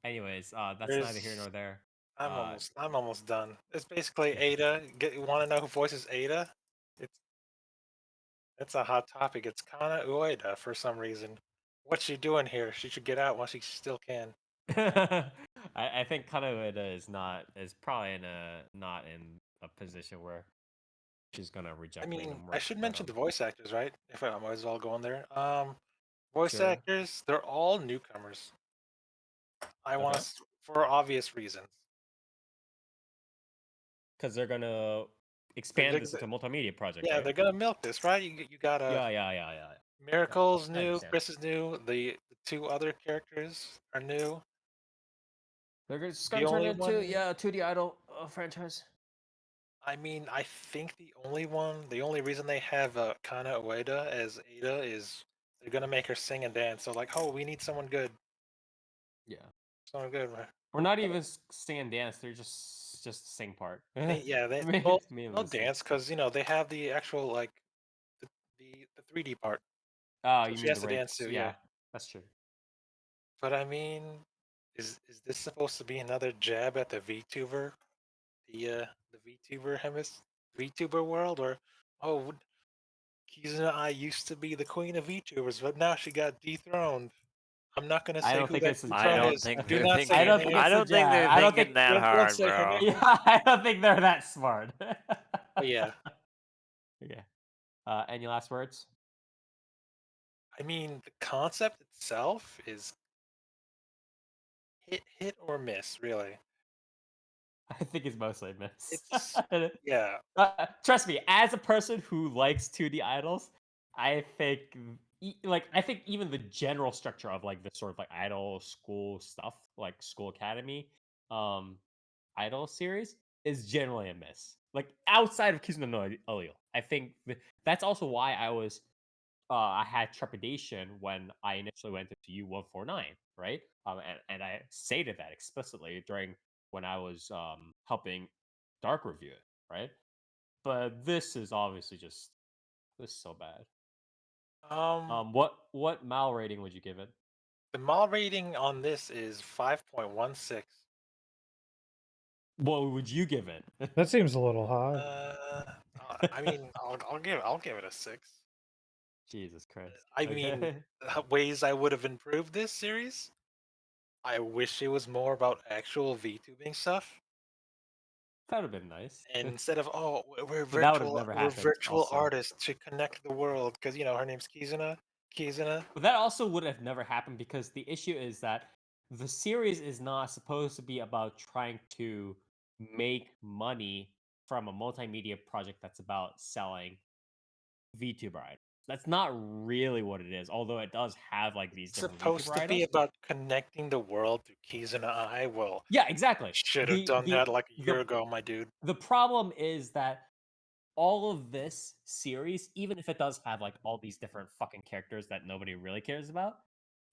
anyways, that's neither here nor there. I'm almost done. It's basically Ada. You want to know who voices Ada? It's a hot topic. It's Kana Ueda for some reason. What's she doing here? She should get out while she still can. I think Kanoeda is probably not in a position where she's gonna reject. I mean, random I work, should but, mention the voice actors, right? If I might as well go on there. Voice Sure. actors, they're all newcomers. I want Okay. to, for obvious reasons. Because they're gonna expand They're- this into a multimedia project. Yeah, right? they're gonna milk this, right? You got Yeah. Miracle's I new, understand. Chris is new. The two other characters are new. They're just The gonna turn only it one- into 2D Idol franchise. I mean, I think the only reason they have Kana Ueda as Ada is they're gonna make her sing and dance. So like, oh, we need someone good. Yeah. Someone good, right? Or not even sing and dance. They're just sing part. Yeah, they Mainly both the they'll sing. dance because they have the actual like the 3D part. Oh, So you she mean has the to dance rapes? too, Yeah, yeah. that's true. But I mean, is this supposed to be another jab at the VTuber, the VTuber VTuber world, or oh, Kizuna I used to be the queen of VTubers, but now she got dethroned. I'm not gonna I say don't who think that it's a I dethrone don't is. think Do they're not thinking. say I her don't name. think I it's a don't think they're jab. I don't thinking think- that don't hard, say her bro. name. Yeah, I don't think they're that smart. But yeah, Okay. Any last words? I mean the concept itself is hit or miss, really. I think it's mostly a miss. It's yeah. Trust me, as a person who likes 2D idols, I think I think even the general structure of like the sort of like idol school stuff, like school academy, idol series is generally a miss. Like outside of Kizuna no Allele, I think that's also why I had trepidation when I initially went into U149, right? And I stated that explicitly during when I was helping Dark review it, right? But this is obviously this is so bad. What mal rating would you give it? The mall rating on this is 5.16. What would you give it? That seems a little high. I mean, I'll give it a 6. Jesus Christ. I mean, Okay. ways I would have improved this series. I wish it was more about actual VTubing stuff. That would have been nice. And instead of we're But that would have virtual never we're happened virtual also. artists to connect the world because her name's Kizuna. But that also would have never happened because the issue is that the series is not supposed to be about trying to make money from a multimedia project that's about selling VTuber items. That's not really what it is, although it does have like these It's different supposed VTuber to be idols. about connecting the world through Kizuna Eye. Well, Yeah, exactly. should have done that like a the year ago, my dude. the problem is that all of this series, even if it does have like all these different fucking characters that nobody really cares about,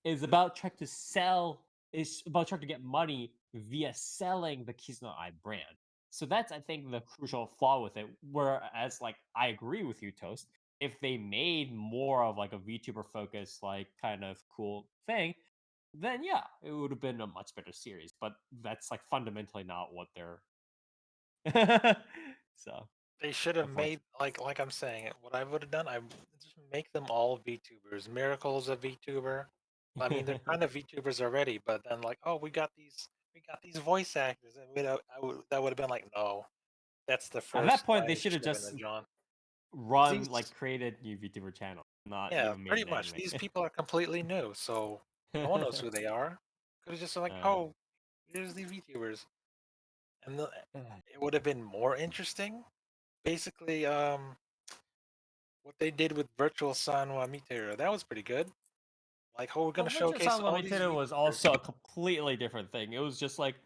is about trying to sell, is about trying to get money via selling the Kizuna Eye brand. So that's, I think, the crucial flaw with it. Whereas, like, I agree with you, Toast. If they made more of like a VTuber focused, like kind of cool thing, then yeah, it would have been a much better series. But that's like fundamentally not what they're. So They should have unfortunately. made like I'm saying. What I would have done, I just make them all VTubers. Miracle's a VTuber. I mean, they're kind of VTubers already, but then like, oh, we got these voice actors, and that would have been like, no, that's the At first that point, line they it should have should have been just the John. run, These, like, created new VTuber channel, not yeah, even made pretty an much. anime. These people are completely new, so no one knows who they are. Could have just like, Uh, oh, here's the VTubers, and it would have been more interesting. Basically, what they did with Virtual Sanwa Miteru, that was pretty good. Like, oh, we're well, gonna Virtual showcase Sound all these Limited was VTubers. also a completely different thing. It was just like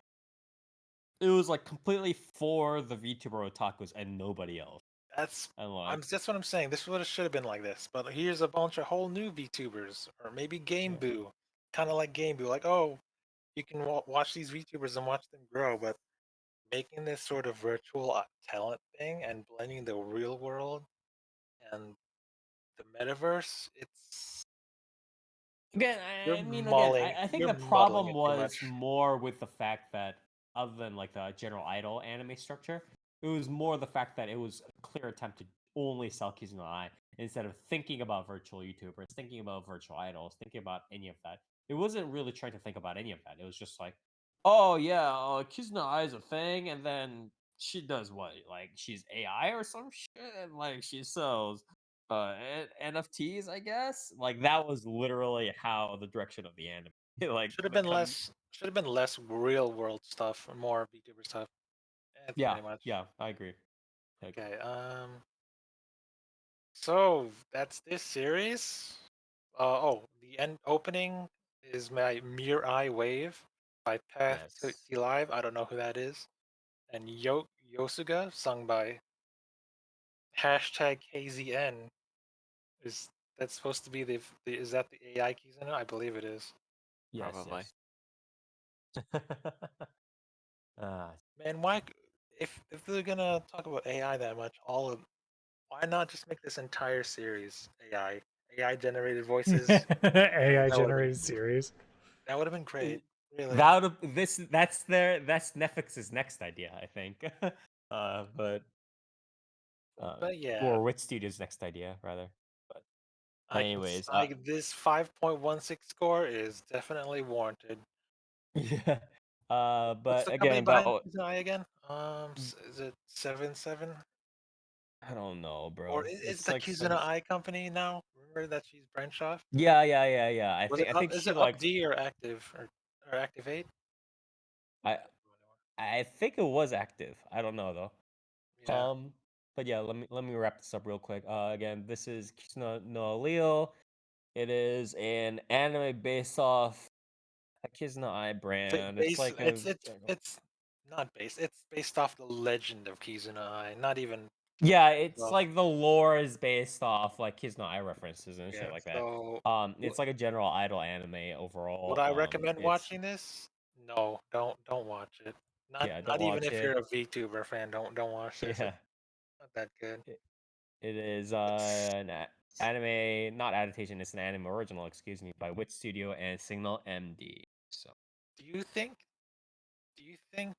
it was like completely for the VTuber otakus and nobody else. That's And like, that's what I'm saying. This would have should have been like this, but here's a bunch of whole new VTubers, or maybe Game yeah. Boo, kind of like Game Boo. Like, oh, you can watch these VTubers and watch them grow, but making this sort of virtual talent thing and blending the real world and the metaverse, Again, you're I mean, again, I think you're the muddling problem it too was much. more with the fact that, other than like the general idol anime structure, it was more the fact that it was a clear attempt to only sell Kizuna Eye instead of thinking about virtual YouTubers, thinking about virtual idols, thinking about any of that. It wasn't really trying to think about any of that. It was just like, oh yeah, Kizuna Eye is a thing, and then she does what? Like she's AI or some shit, and like she sells NFTs, I guess. Like that was literally how the direction of the anime. Like Should have the been less. Should have been less real world stuff and more VTuber stuff. That's yeah, pretty much. yeah, I agree. I agree. Okay. So that's this series. The end opening is my Mere Eye Wave by Path Yes. to Live. I don't know who that is. And Yosuga, sung by hashtag KZN. Is that supposed to be is that the AI Kizuna? I believe it is. Yes, Probably. yes. uh, Man, why? If they're gonna talk about AI that much, why not just make this entire series AI generated voices? AI That would have been generated series. great. Really. that's Netflix's next idea, I think. But But yeah, or Wit Studios' next idea, rather. But anyways, this 5.16 score is definitely warranted. yeah. What's But the company again, behind about Kizuna again? Is it 7-7? I don't know, Or bro. is It's the like some. Kizuna Eye company now? Remember that she's branched off? Yeah. Was it I think is she it like UpD or Active or Activate? I I think it was active. I don't know though. Yeah. But yeah, let me wrap this up real quick. Again, this is Kizuna no Leo. It is an anime based off a Kizuna Eye brand. It's Base like a it's not based. It's based off the legend of Kizuna Eye, not even yeah, it's well, like the lore is based off like Kizuna Eye references and yeah. shit like that. So It's like a general idol anime would overall. I recommend It's watching this? No, don't watch it. yeah, don't Not even watch if it. you're a VTuber fan, don't watch this. It's Yeah, not that good. it, it is It's, anime, not adaptation. It's an anime original, excuse me, by Wit Studio and Signal MD. So do you think do you think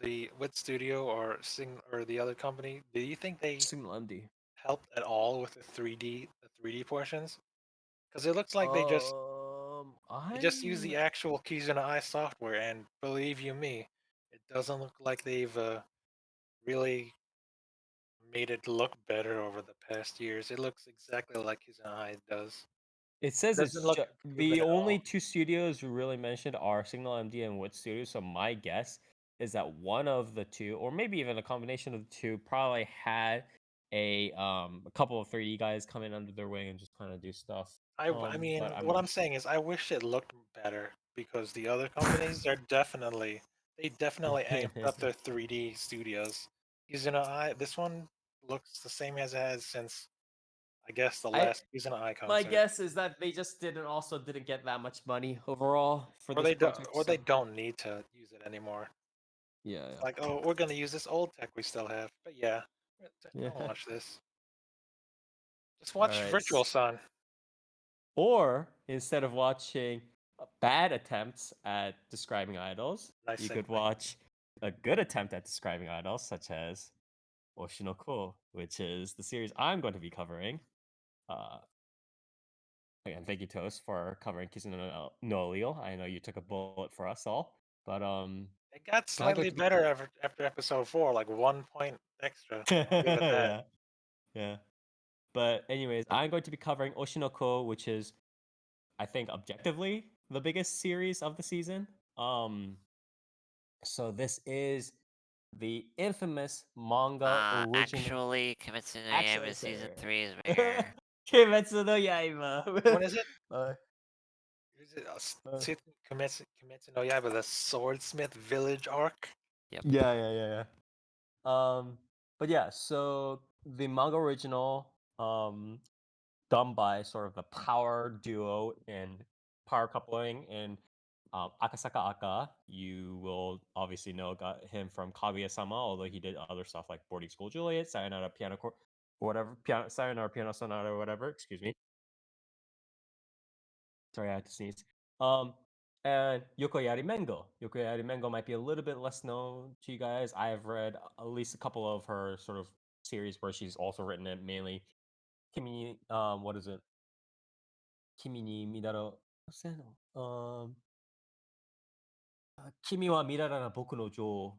the Wit Studio or the other company, do you think they Signal MD. helped at all with the 3D portions? Because it looks like they just use I'm the actual Kizuna Eye software, and believe you me, it doesn't look like they've really made it look better over the past years. It looks exactly like Kizuna Eye does. It It says doesn't it's look the improvement at only all. two studios we really mentioned are Signal MD and Wood Studio. So my guess is that one of the two, or maybe even a combination of the two, probably had a couple of 3D guys come in under their wing and just kind of do stuff. I mean, But what I'm saying is, I wish it looked better because the other companies, they definitely amped up their 3D studios. Kizuna this one looks the same as it has since, I guess, the last Kizuna my concert. guess is that they just didn't get that much money overall for Or this project. or they don't need to use it anymore. Yeah, It's like, oh, we're gonna use this old tech we still have. But yeah, yeah. don't watch this. Just All watch right. Virtual Sun. Or instead of watching bad attempts at describing idols, Nice you could segue. watch a good attempt at describing idols, such as Oshi no Ko, which is the series I'm going to be covering. Again, thank you, Toast, for covering Kizuna no Leo. I know you took a bullet for us all, but It got I'm going slightly to be better after episode 4, like 1 point extra. I'll give it that. yeah. But anyways, I'm going to be covering Oshi no Ko, which is, I think, objectively the biggest series of the season. So this is the infamous manga original. Actually, Kimetsu no Actually, Yaiba sorry. season 3 is bigger. Kimetsu no Yaiba. When is it? Uh, Is it Kimetsu no Yaiba, the Swordsmith Village arc? yeah. But yeah, so the manga original, done by sort of the power duo and power coupling in Akasaka Aka. You will obviously know got him from Kaguya-sama, although he did other stuff like Boarding School Juliet, Sayonara Piano or whatever, Sayonara Piano Sonata or whatever. Excuse me. Sorry, I had to sneeze. And Yokoyari Mengo. Yokoyari Mengo might be a little bit less known to you guys. I have read at least a couple of her sort of series where she's also written it mainly. Kimi, what is it? Kimi ni Midaro. What's that? Kimi wa Mirara na Boku no Jo,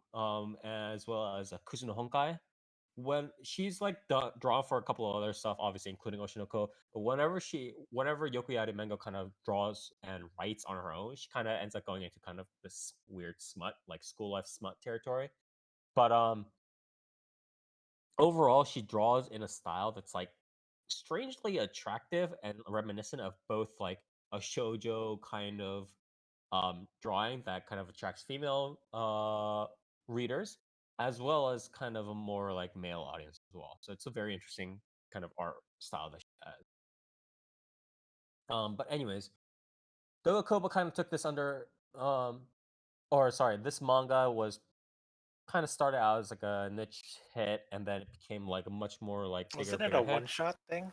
as well as Kuzu no Honkai. When she's like drawn for a couple of other stuff, obviously including Oshinoko, but whenever Yokuyari Mengo kind of draws and writes on her own, she kind of ends up going into kind of this weird smut, like school life smut territory. But overall, she draws in a style that's like strangely attractive and reminiscent of both like a shojo kind of drawing that kind of attracts female readers, as well as kind of a more like male audience as well. So it's a very interesting kind of art style that she has. But anyways, Doga Koba kind of took this under, or sorry, this manga was kind of started out as like a niche hit, and then it became like a much more like Wasn't it bigger a hit. one-shot thing?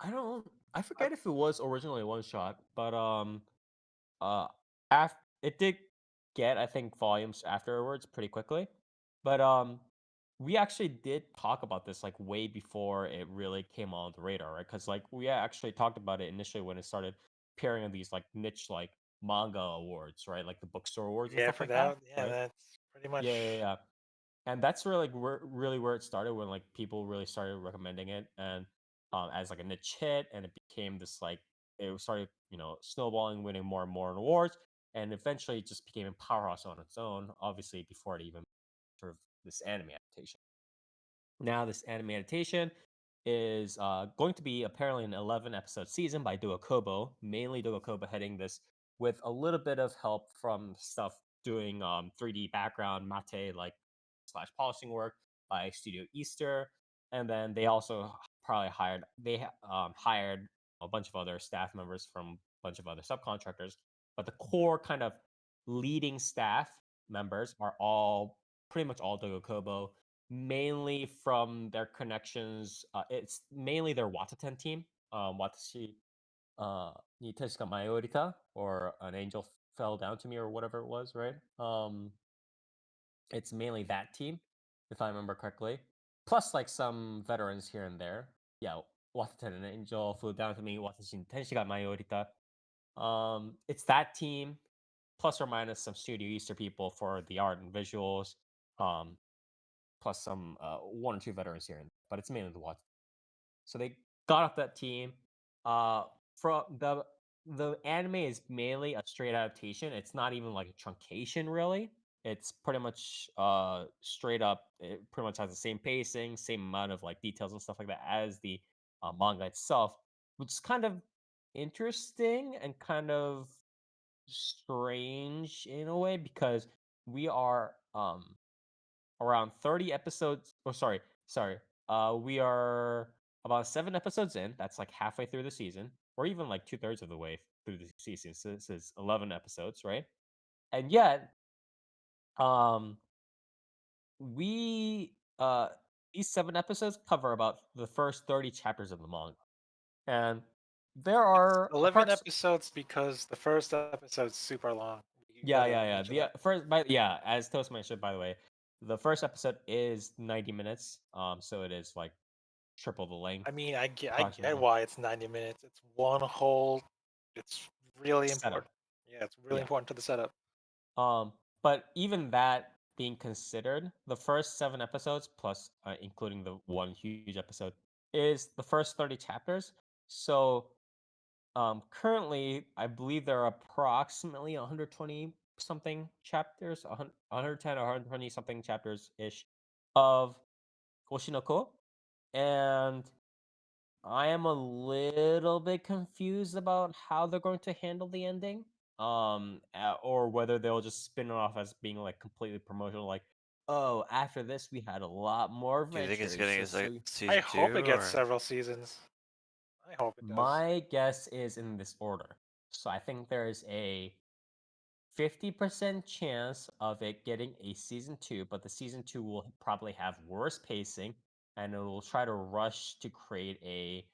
I forget if it was originally one shot, but after it did get, I think, volumes afterwards pretty quickly. But we actually did talk about this like way before it really came on the radar, right? Because like we actually talked about it initially when it started appearing on these like niche like manga awards, right? Like the bookstore awards and Yeah, stuff for like that, that. Yeah, right? that's pretty much. Yeah. And that's really like really where it started, when like people really started recommending it, and as like a niche hit, and it became this like, it started snowballing, winning more and more awards, and eventually it just became a powerhouse on its own. Obviously, before it even sort of this anime adaptation. Now, this anime adaptation is going to be apparently an 11 episode season by Doga Kobo, mainly Doga Kobo heading this, with a little bit of help from stuff doing 3D background mate like slash polishing work by Studio Easter, and then they also probably hired a bunch of other staff members from a bunch of other subcontractors, but the core kind of leading staff members are all pretty much all Doga Kobo, mainly from their connections. It's mainly their Wataten team. Watashi ni Tezuka Mayorita, or An Angel Fell Down to Me, or whatever it was, right? It's mainly that team, if I remember correctly. Plus, like some veterans here and there. Yeah, Wataten and Angel Flew Down to Me, Watashi ni Tezuka Mayorita. It's that team, plus or minus some Studio Easter people for the art and visuals. Plus some one or two veterans here, but it's mainly the Watts. So they got off that team. From the anime is mainly a straight adaptation. It's not even like a truncation, really. It's pretty much straight up. It pretty much has the same pacing, same amount of like details and stuff like that as the manga itself, which is kind of interesting and kind of strange in a way because we are around 30 episodes. Oh, sorry. We are about 7 episodes in. That's like halfway through the season, or even like 2/3 of the way through the season. So this is 11 episodes, right? And yet, um, we these 7 episodes cover about the first 30 chapters of the manga, and there It's are 11 approx. episodes because the first episode's super long. You Yeah, gotta yeah, yeah. mention that. As Toast mentioned, by the way, the first episode is 90 minutes. So it is like triple the length I mean, I get approximately. why it's 90 minutes. It's one whole. It's really Setup. important. Yeah, it's really Yeah. important to the setup. But even that being considered, the first 7 episodes plus including the one huge episode is the first 30 chapters. So currently, I believe there are approximately 120 something chapters, 110 or 120 something chapters ish of Oshinoko, and I am a little bit confused about how they're going to handle the ending, or whether they'll just spin it off as being like completely promotional, like, oh, after this we had a lot more Do you think it's adventures. getting So, a so I season hope it 2 gets or? several seasons. I hope it does. my guess is in this order. So I think there is a 50% chance of it getting a season 2, but the season 2 will probably have worse pacing and it will try to rush to create a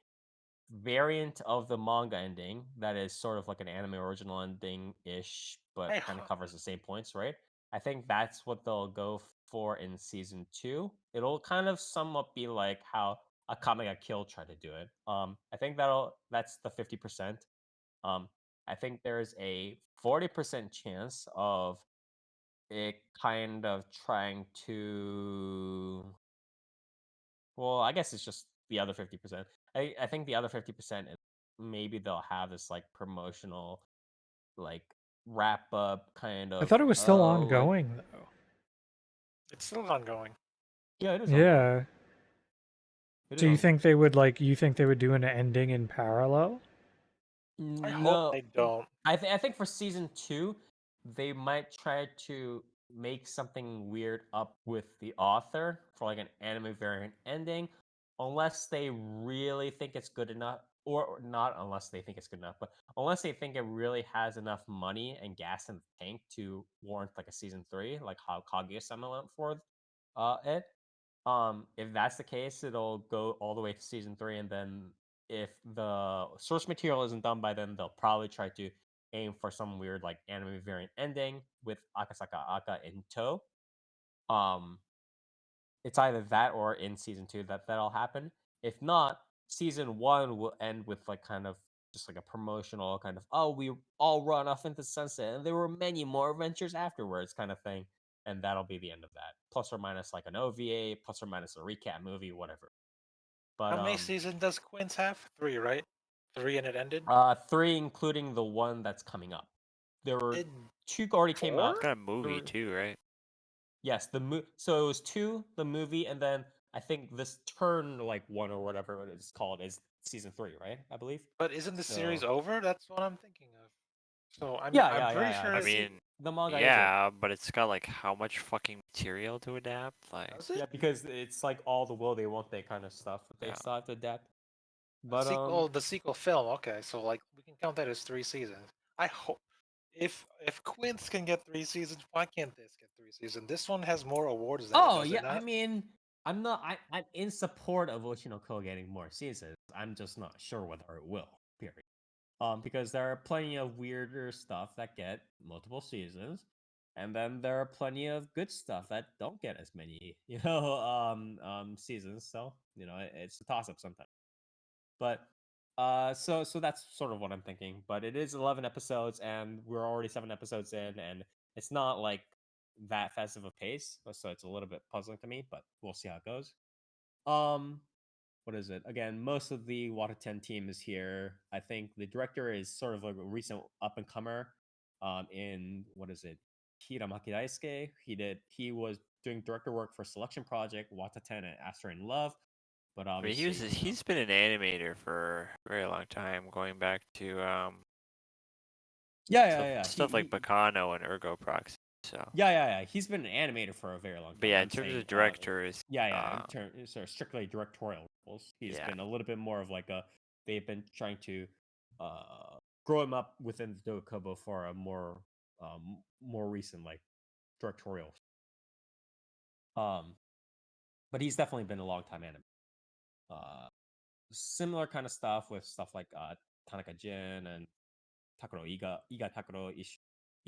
variant of the manga ending that is sort of like an anime original ending ish, but I kind of ho- covers the same points, right? I think that's what they'll go for in season 2. It'll kind of somewhat be like how Akame ga Kill tried to do it. I think that's the 50%. Um, I think there's a 40% chance of it kind of trying to. Well, I guess it's just the other 50%. I think the other 50% is maybe they'll have this like promotional, like wrap up kind I of. thought it was still Oh, like ongoing though. it's still ongoing. yeah, it is ongoing. Yeah. It is So you ongoing. think they would do an ending in parallel? I hope No, they don't. I think for season 2, they might try to make something weird up with the author for like an anime variant ending, unless they really think it's good enough, or not unless they think it's good enough, but unless they think it really has enough money and gas in the tank to warrant like a season 3, like how Kaguya-sama went for it. If that's the case, it'll go all the way to season 3, and then if the source material isn't done by then, they'll probably try to aim for some weird like anime variant ending with Akasaka Aka in tow. Um, it's either that or in season 2 that'll happen. If not, season 1 will end with like kind of just like a promotional kind of, oh, we all run off into sunset and there were many more adventures afterwards kind of thing, and that'll be the end of that. Plus or minus like an OVA, plus or minus a recap movie, whatever. But How many seasons does Quince have? 3, right? 3 and it ended? 3 including the one that's coming up. There were Did 2 already came 4? out. It's got a movie Three- too, right? Yes, so it was 2, the movie, and then I think this turn like 1 or whatever it's called is season 3, right? I believe. But isn't the series So over? That's what I'm thinking of. So yeah, I'm yeah, yeah, pretty yeah. sure I The it mean, the manga is over. yeah, but it's got like how much fucking material to adapt? Like, does it. Yeah, because it's like all the will they won't they kind of stuff that they yeah. still have to adapt. The But sequel, the sequel film. Okay, so like we can count that as 3 seasons. I hope if Quince can get 3 seasons, why can't this get 3 seasons? This one has more awards than it oh does yeah, it I not? mean, I'm in support of Oshinoko getting more seasons. I'm just not sure whether it will. Period. Because there are plenty of weirder stuff that get multiple seasons, and then there are plenty of good stuff that don't get as many, seasons. So it's a toss up sometimes. But so that's sort of what I'm thinking. But it is 11 episodes, and we're already 7 episodes in, and it's not like that fast of a pace, so it's a little bit puzzling to me. But we'll see how it goes. Um, what is it? Again, most of the Water 10 team is here. I think the director is sort of like a recent up and comer. In what is it? Hiramaki Daisuke. He was doing director work for Selection Project, Wataten, and Astro in Love. But I mean, obviously, he's been an animator for a very long time, going back to yeah. stuff like Bacano and Ergo Proxy. So Yeah. He's been an animator for a very long time. but yeah, I'm in terms saying, of directors, in terms of strictly directorial roles, he's been a little bit more of like a. They've been trying to grow him up within the Dokubo for a more recent like directorial. But he's definitely been a long time animator. Similar kind of stuff with stuff like Tanaka Jin and Takuro Iga Takuro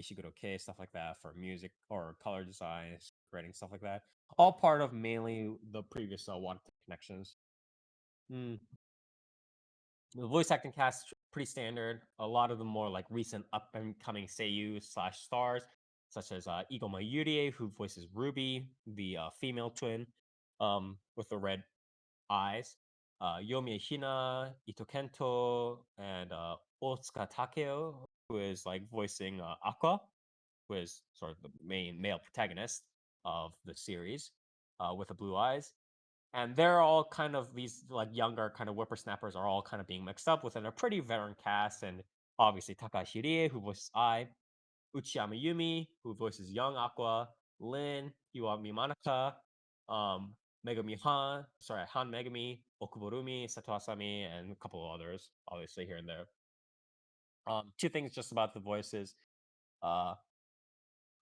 Ishiguro K, stuff like that for music or color design, writing, stuff like that. All part of mainly the previous One Connections. The voice acting cast is pretty standard. A lot of the more like recent up and coming seiyuu / stars, such as Igo Mayurie, who voices Ruby, the female twin, with the red eyes. Yomi Hina, Ito Kento, and Otsuka Takeo, who is like voicing Aqua, who is sort of the main male protagonist of the series, with the blue eyes. And they're all kind of these like younger kind of whippersnappers are all kind of being mixed up within a pretty veteran cast. And obviously Takashi Rie, who voices Ai, Uchiyama Yumi, who voices young Aqua, Lin, Iwami Manaka, Megumi Han Megumi, Okuborumi, Sato Asami, and a couple of others, obviously here and there. Two things just about the voices.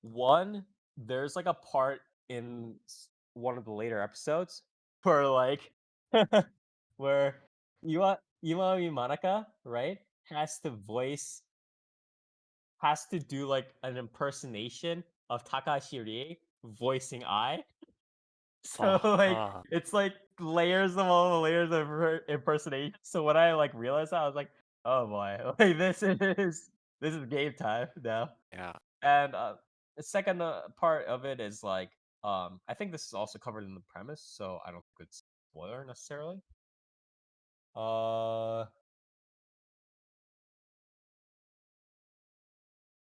One, there's like a part in one of the later episodes where like where Iwami Manaka, right, has to do like an impersonation of Takashi Rie voicing I. So like it's like layers of all the layers of impersonation. So when I like realized that, I was like, oh boy, like this is game time now. yeah. And the second part of it is like I think this is also covered in the premise, so I don't think it's spoiler necessarily. Oh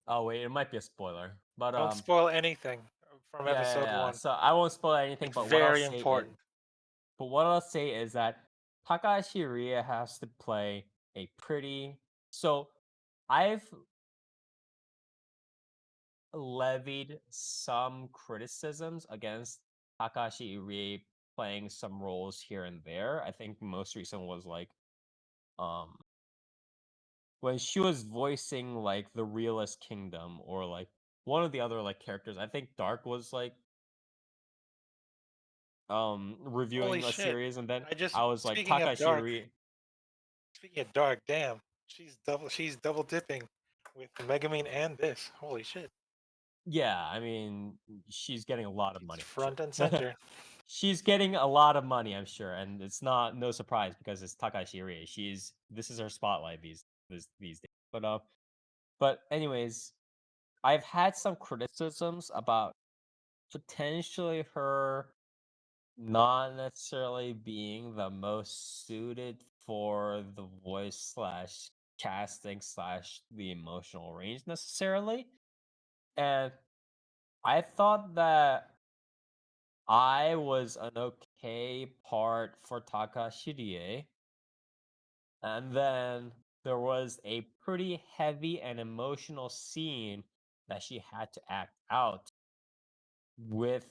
wait, it might be a spoiler, but Don't spoil anything from episode 1. So I won't spoil anything. It's But very important. what I'll say is that Takashi Rie has to play a pretty. So I've levied some criticisms against Takashi Rie playing some roles here and there. I think most recent was like when she was voicing like the Realist Kingdom or like one of the other like characters. I think Dark was like reviewing Holy a shit. series, and then I just I was like speaking of Takashi Dark, Rie. speaking of Dark, damn. She's double dipping with Megumin and this. Holy shit. Yeah, I mean, she's getting a lot of money. It's front and I'm sure. center. She's getting a lot of money, I'm sure, and it's no surprise because it's Takashi Rie. This is her spotlight these days. But anyways, I've had some criticisms about potentially her not necessarily being the most suited for the voice / casting / the emotional range necessarily. And I thought that I was an okay part for Takashi Rie. And then there was a pretty heavy and emotional scene that she had to act out with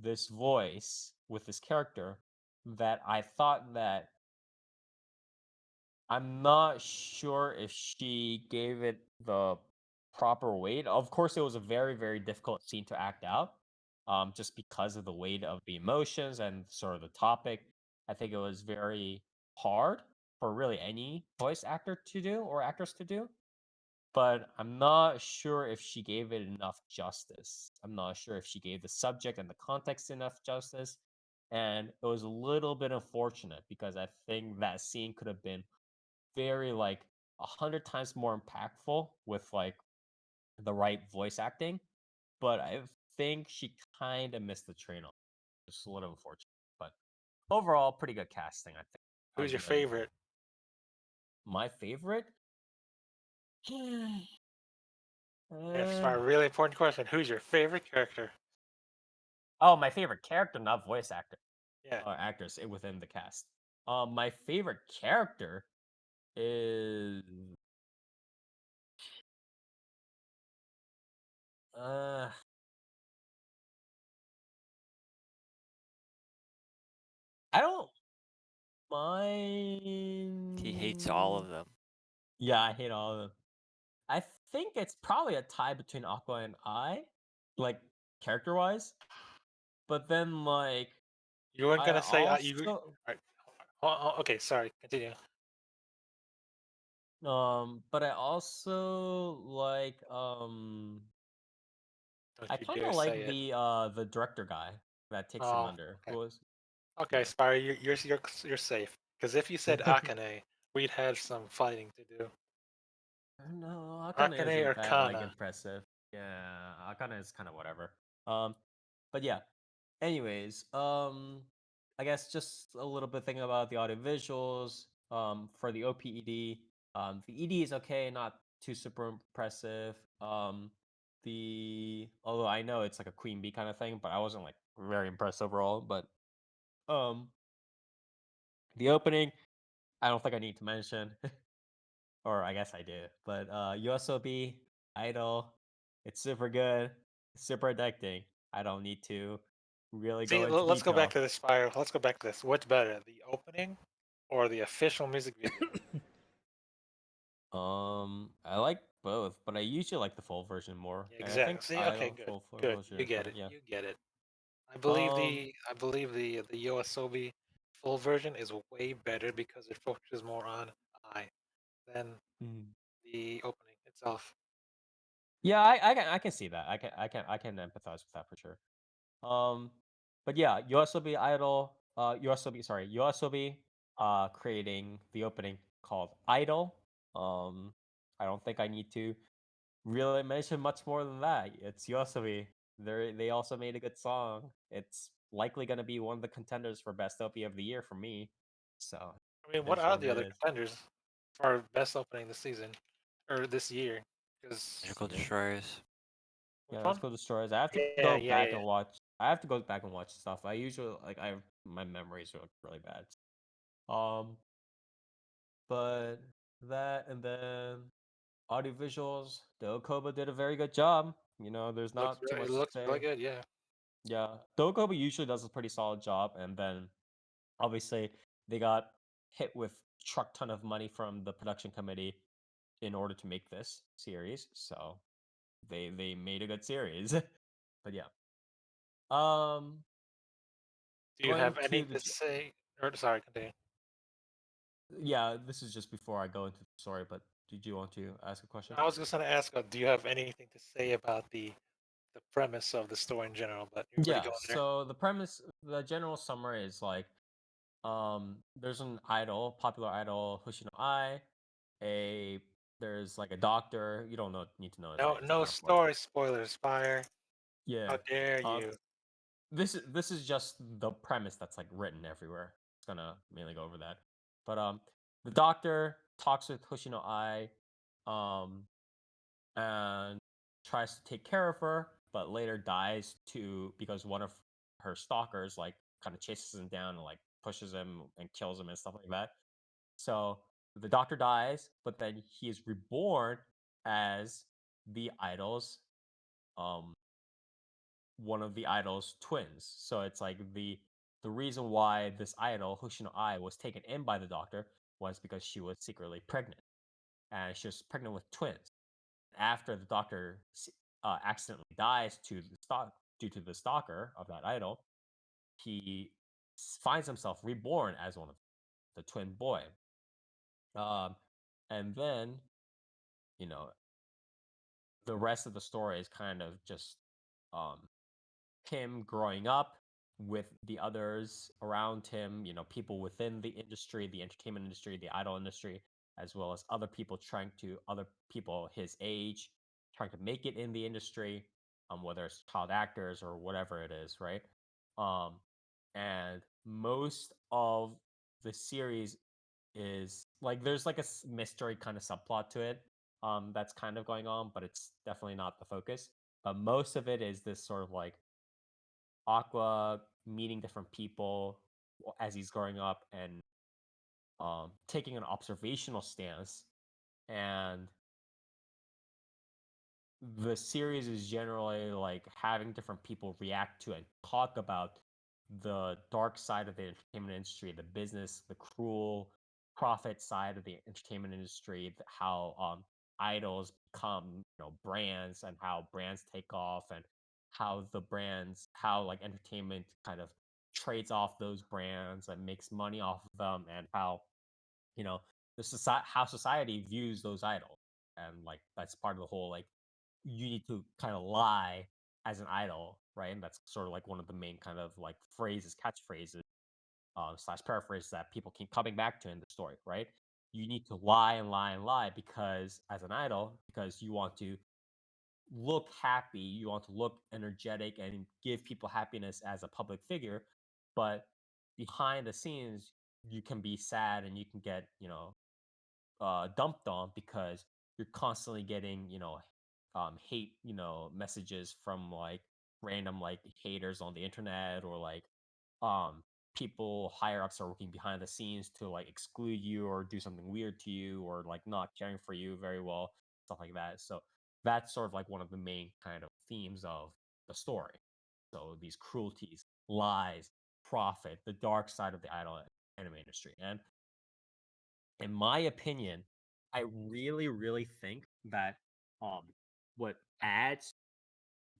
this voice, with this character, that I thought that I'm not sure if she gave it the proper weight. Of course, it was a very, very difficult scene to act out, just because of the weight of the emotions and sort of the topic. I think it was very hard for really any voice actor to do or actress to do. But I'm not sure if she gave it enough justice. I'm not sure if she gave the subject and the context enough justice. And it was a little bit unfortunate because I think that scene could have been very like 100 times more impactful with like the right voice acting, but I think she kind of missed the train on it. Just a little unfortunate, but overall pretty good casting, I think. Who's your favorite? My favorite? If Spire, really important question. Who's your favorite character? Oh, my favorite character, not voice actor Yeah. or actress within the cast. My favorite character is uh I don't mind. He hates all of them. Yeah, I hate all of them. I think it's probably a tie between Aqua and I, like character wise. But then like You weren't I gonna say you. also Alright. Okay, sorry. Continue. but I also like Don't I you kind dare of say like it. the director guy that takes him Oh, under. okay. Who was Okay, yeah. Spire, you're safe. Because if you said Akane, we'd have some fighting to do. No, Akane Akane or isn't that like Kana? impressive. Yeah, Akane is kind of whatever. But yeah. Anyways, I guess just a little bit thinking about the audio visuals. For the OPED, the ED is okay, not too super impressive. Although I know it's like a queen bee kind of thing, but I wasn't like very impressed overall. But um, the opening, I don't think I need to mention. Or I guess I did. But USOB Idol, it's super good, super addicting. I don't need to really See, go into let's go back detail. to this, Spire. Let's go back to this. What's better, the opening or the official music video? I like both, but I usually like the full version more. Yeah, And I think exactly. See, okay, Idol good, full good. version You is get better. it. Yeah. You get it. Um. I believe the Yoasobi full version is way better because it focuses more on I than Mhm. the opening itself. Yeah, I can see that. I can empathize with that for sure. Um, but yeah, YOASOBI Idol, YOASOBI, creating the opening called Idol. Um, I don't think I need to really mention much more than that. It's YOASOBI. They also made a good song. It's likely gonna be one of the contenders for best OP of the year for me. So I mean, it what is are what the it other is. contenders for best opening this season or this year? Because Magical Yeah. Destroyers. which Yeah, let's one? go destroyers. I have to Yeah, go yeah, back yeah. and watch. I have to go back and watch stuff. I usually like my memories are really bad. Um, but that and then audio visuals. Dokoba did a very good job. There's not too It much to looks really say. good. Yeah. Yeah, Dokoba usually does a pretty solid job, and then obviously they got hit with truck ton of money from the production committee in order to make this series. So they made a good series. But yeah. Um, Do you going have to anything to say? Or sorry, continue. yeah, this is just before I go into the story, but did you want to ask a question? I was just gonna ask, do you have anything to say about the premise of the story in general? But you're already Yeah, going there. so the premise, the general summary is like, there's an idol, popular idol, Hoshino Ai. A there's like a doctor. You don't need to know his No, name. It's no not important. story spoilers, Fire. Yeah. How dare Um, you? this is just the premise that's like written everywhere. It's gonna mainly go over that. But the doctor talks with Hoshino Ai, um, and tries to take care of her, but later dies too because one of her stalkers like kind of chases him down and like pushes him and kills him and stuff like that. So the doctor dies, but then he is reborn as the idol's um one of the idol's twins. So it's like the reason why this idol, Hoshino Ai, was taken in by the doctor was because she was secretly pregnant. And she was pregnant with twins. After the doctor accidentally dies due to the stalker of that idol, he finds himself reborn as one of the twin boy. Um, and then you know the rest of the story is kind of just um, him growing up with the others around him, people within the industry, the entertainment industry, the idol industry, as well as other people his age, trying to make it in the industry, whether it's child actors or whatever it is, right? Um, and most of the series is like there's like a mystery kind of subplot to it, that's kind of going on, but it's definitely not the focus. But most of it is this sort of like Aqua meeting different people as he's growing up and taking an observational stance. And the series is generally like having different people react to and talk about the dark side of the entertainment industry, the business, the cruel profit side of the entertainment industry, how idols become, brands, and how brands take off, and how like entertainment kind of trades off those brands and makes money off of them, and how you know how society views those idols, and like that's part of the whole like you need to kind of lie as an idol, right? And that's sort of like one of the main kind of like phrases, catchphrases, slash paraphrases that people keep coming back to in the story, right? You need to lie and lie and lie because as an idol, because you want to look happy, you want to look energetic and give people happiness as a public figure, but behind the scenes, you can be sad and you can get, dumped on because you're constantly getting, hate, messages from like random like haters on the internet, or like um people higher ups are working behind the scenes to like exclude you or do something weird to you, or like not caring for you very well, stuff like that. So that's sort of like one of the main kind of themes of the story. So these cruelties, lies, profit, the dark side of the idol anime industry. And in my opinion, I really, really think that um what adds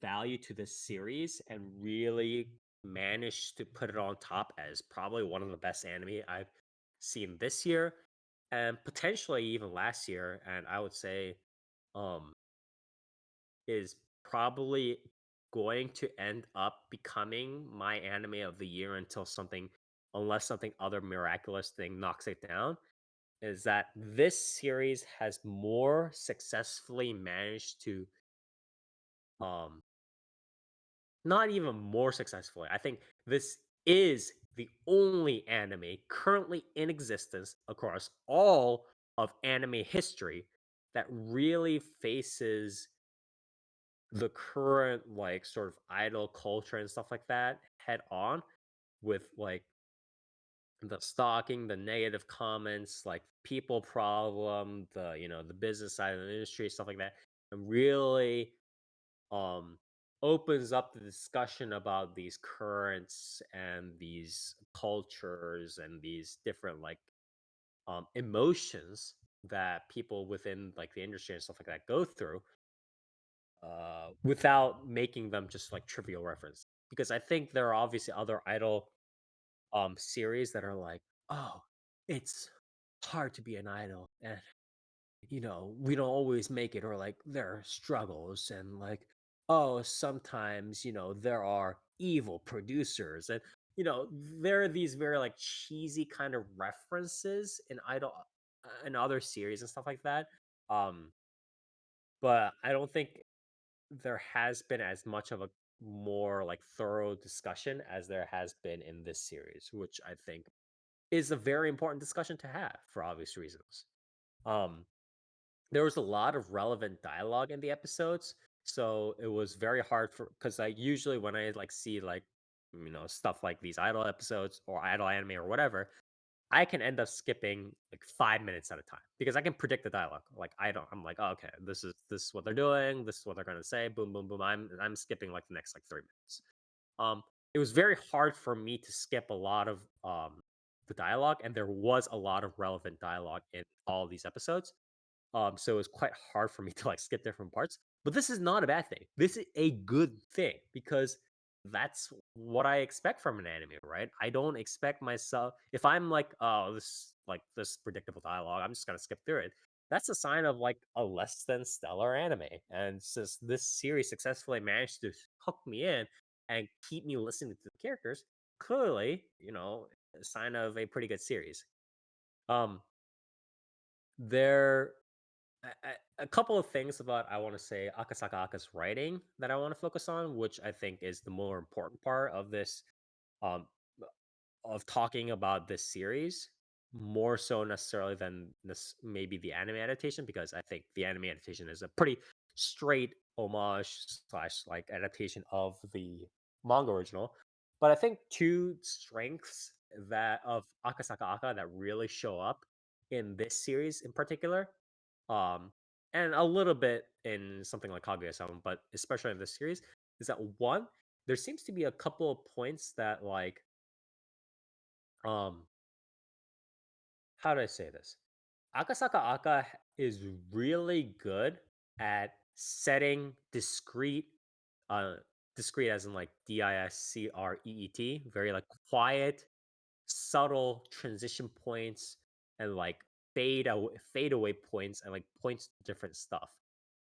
value to this series and really managed to put it on top as probably one of the best anime I've seen this year and potentially even last year, and I would say um is probably going to end up becoming my anime of the year unless something other miraculous thing knocks it down, is that this series has more successfully managed to um not even more successfully. I think this is the only anime currently in existence across all of anime history that really faces the current like sort of idol culture and stuff like that head on, with like the stalking, the negative comments, like people problem, the business side of the industry, stuff like that, and really um opens up the discussion about these currents and these cultures and these different like emotions that people within like the industry and stuff like that go through, without making them just like trivial reference. Because I think there are obviously other idol series that are like, oh, it's hard to be an idol, and we don't always make it, or like there are struggles, and like, oh, sometimes, there are evil producers, and there are these very like cheesy kind of references in idol and other series and stuff like that. Um, but I don't think there has been as much of a more like thorough discussion as there has been in this series, which I think is a very important discussion to have for obvious reasons. Um, there was a lot of relevant dialogue in the episodes, so it was very hard for because I usually when I like see like stuff like these idol episodes or idol anime or whatever, I can end up skipping like 5 minutes at a time because I can predict the dialogue. Like I'm like, oh, okay, this is what they're doing, this is what they're gonna say, boom, boom, boom. I'm skipping like the next like 3 minutes. It was very hard for me to skip a lot of the dialogue, and there was a lot of relevant dialogue in all these episodes. So it was quite hard for me to like skip different parts. But this is not a bad thing. This is a good thing because that's what I expect from an anime, right? I don't expect myself if I'm like, oh, this predictable dialogue, I'm just gonna skip through it. That's a sign of like a less than stellar anime. And since this series successfully managed to hook me in and keep me listening to the characters, clearly, a sign of a pretty good series. Um, there a couple of things about I want to say Akasaka Aka's writing that I want to focus on, which I think is the more important part of this um of talking about this series. more so necessarily than this maybe the anime adaptation, because I think the anime adaptation is a pretty straight homage slash like adaptation of the manga original. But I think two strengths that of Akasaka Aka that really show up in this series in particular, um, and a little bit in something like Kaguya-sama, but especially in this series, is that one, there seems to be a couple of points that like um how do I say this? Akasaka Aka is really good at setting uh, discrete as in like discreet, very like quiet, subtle transition points and like fade away points and like points to different stuff.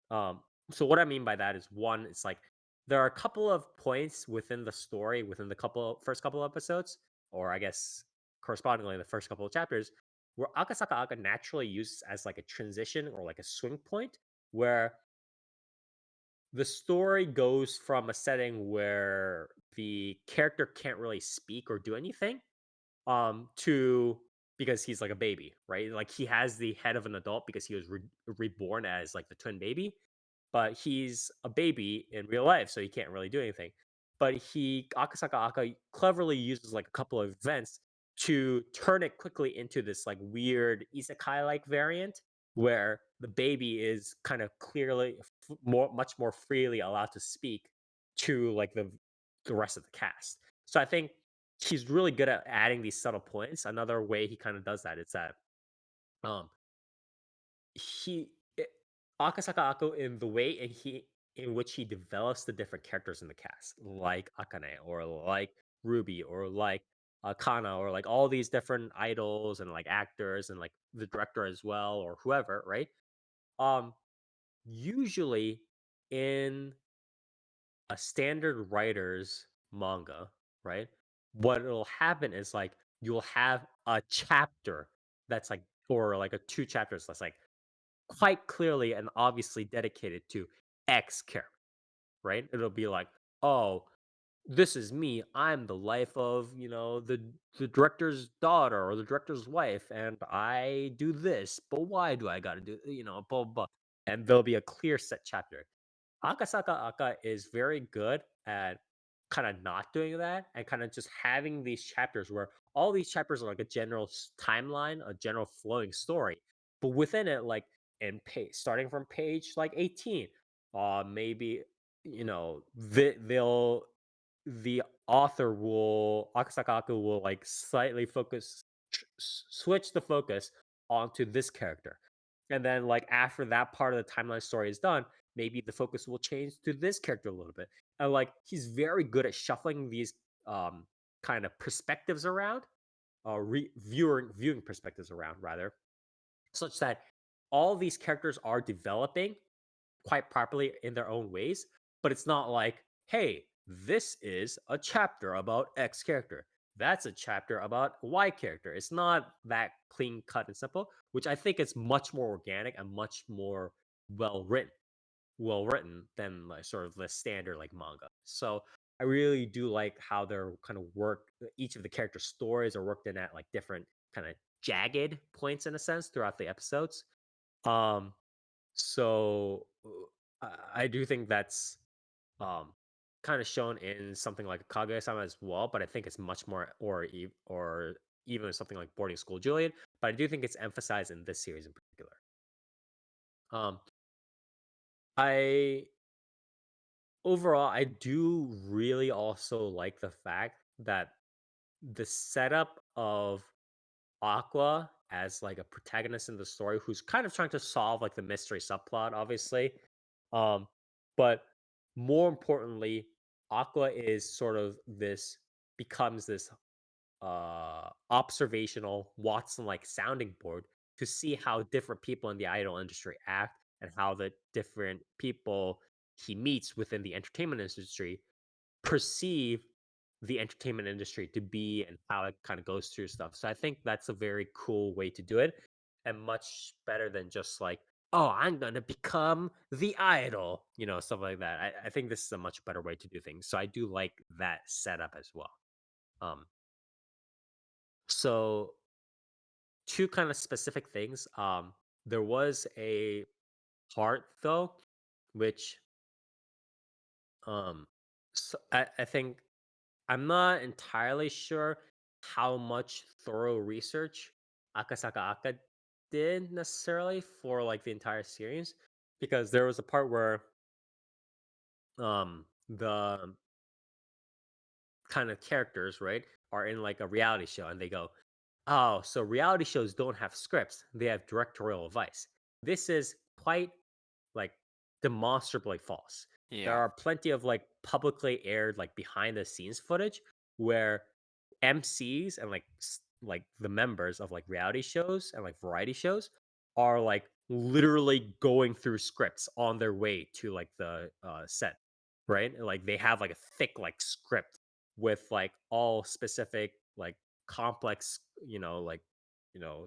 So what I mean by that is one, it's like there are a couple of points within the story, within the first couple episodes, or I guess correspondingly the first couple of chapters, where Akasaka Aka naturally uses as like a transition or like a swing point, where the story goes from a setting where the character can't really speak or do anything, to because he's like a baby, right? Like he has the head of an adult because he was reborn as like the twin baby, but he's a baby in real life, so he can't really do anything. But Akasaka Aka cleverly uses like a couple of events to turn it quickly into this like weird isekai like variant where the baby is kind of clearly much more freely allowed to speak to like the rest of the cast. So I think he's really good at adding these subtle points. Another way he kind of does that is that um he it, Akasaka Ako in the way in which he develops the different characters in the cast, like Akane or like Ruby or like Kana or like all these different idols and like actors and like the director as well or whoever, right? Um, Usually in a standard writer's manga, right? What'll happen is like you'll have a chapter that's like or like a two chapters that's like quite clearly and obviously dedicated to X character, right? It'll be like, oh, this is me. I'm the life of, the director's daughter or the director's wife, and I do this, but why do I gotta do, blah, blah, blah. And there'll be a clear set chapter. Akasaka Aka is very good at kind of not doing that and kind of just having these chapters where all these chapters are like a general timeline, a general flowing story. But within it, like starting from page like 18, maybe the author will Akasaka Aka will like slightly switch the focus onto this character. And then like after that part of the timeline story is done, maybe the focus will change to this character a little bit. And like he's very good at shuffling these kind of perspectives around, viewing perspectives around rather, such that all these characters are developing quite properly in their own ways, but it's not like, hey, this is a chapter about X character. That's a chapter about Y character. It's not that clean cut and simple, which I think is much more organic and much more well written than like sort of the standard like manga. So I really do like how they're kind of each of the character stories are worked in at like different kind of jagged points in a sense throughout the episodes. Um so I do think that's um kind of shown in something like Kaguya-sama as well, but I think it's much more or even something like Boarding School Juliet, but I do think it's emphasized in this series in particular. Um I Overall, I do really also like the fact that the setup of Aqua as like a protagonist in the story who's kind of trying to solve like the mystery subplot, obviously. Um, but more importantly, Aqua is sort of becomes this observational Watson like sounding board to see how different people in the idol industry act and how the different people he meets within the entertainment industry perceive the entertainment industry to be and how it kind of goes through stuff. So I think that's a very cool way to do it and much better than just like, oh, I'm going to become the idol, stuff like that. I think this is a much better way to do things. So I do like that setup as well. Um, so two kind of specific things. There was a part though, which I think I'm not entirely sure how much thorough research Akasaka Aka did necessarily for like the entire series, because there was a part where the kind of characters, right, are in like a reality show and they go, "Oh, so reality shows don't have scripts, they have directorial advice." This is quite like demonstrably false. There Yeah. are plenty of like publicly aired like behind the scenes footage where MCs and like the members of like reality shows and like variety shows are like literally going through scripts on their way to like the set, right? Like they have like a thick like script with like all specific like complex,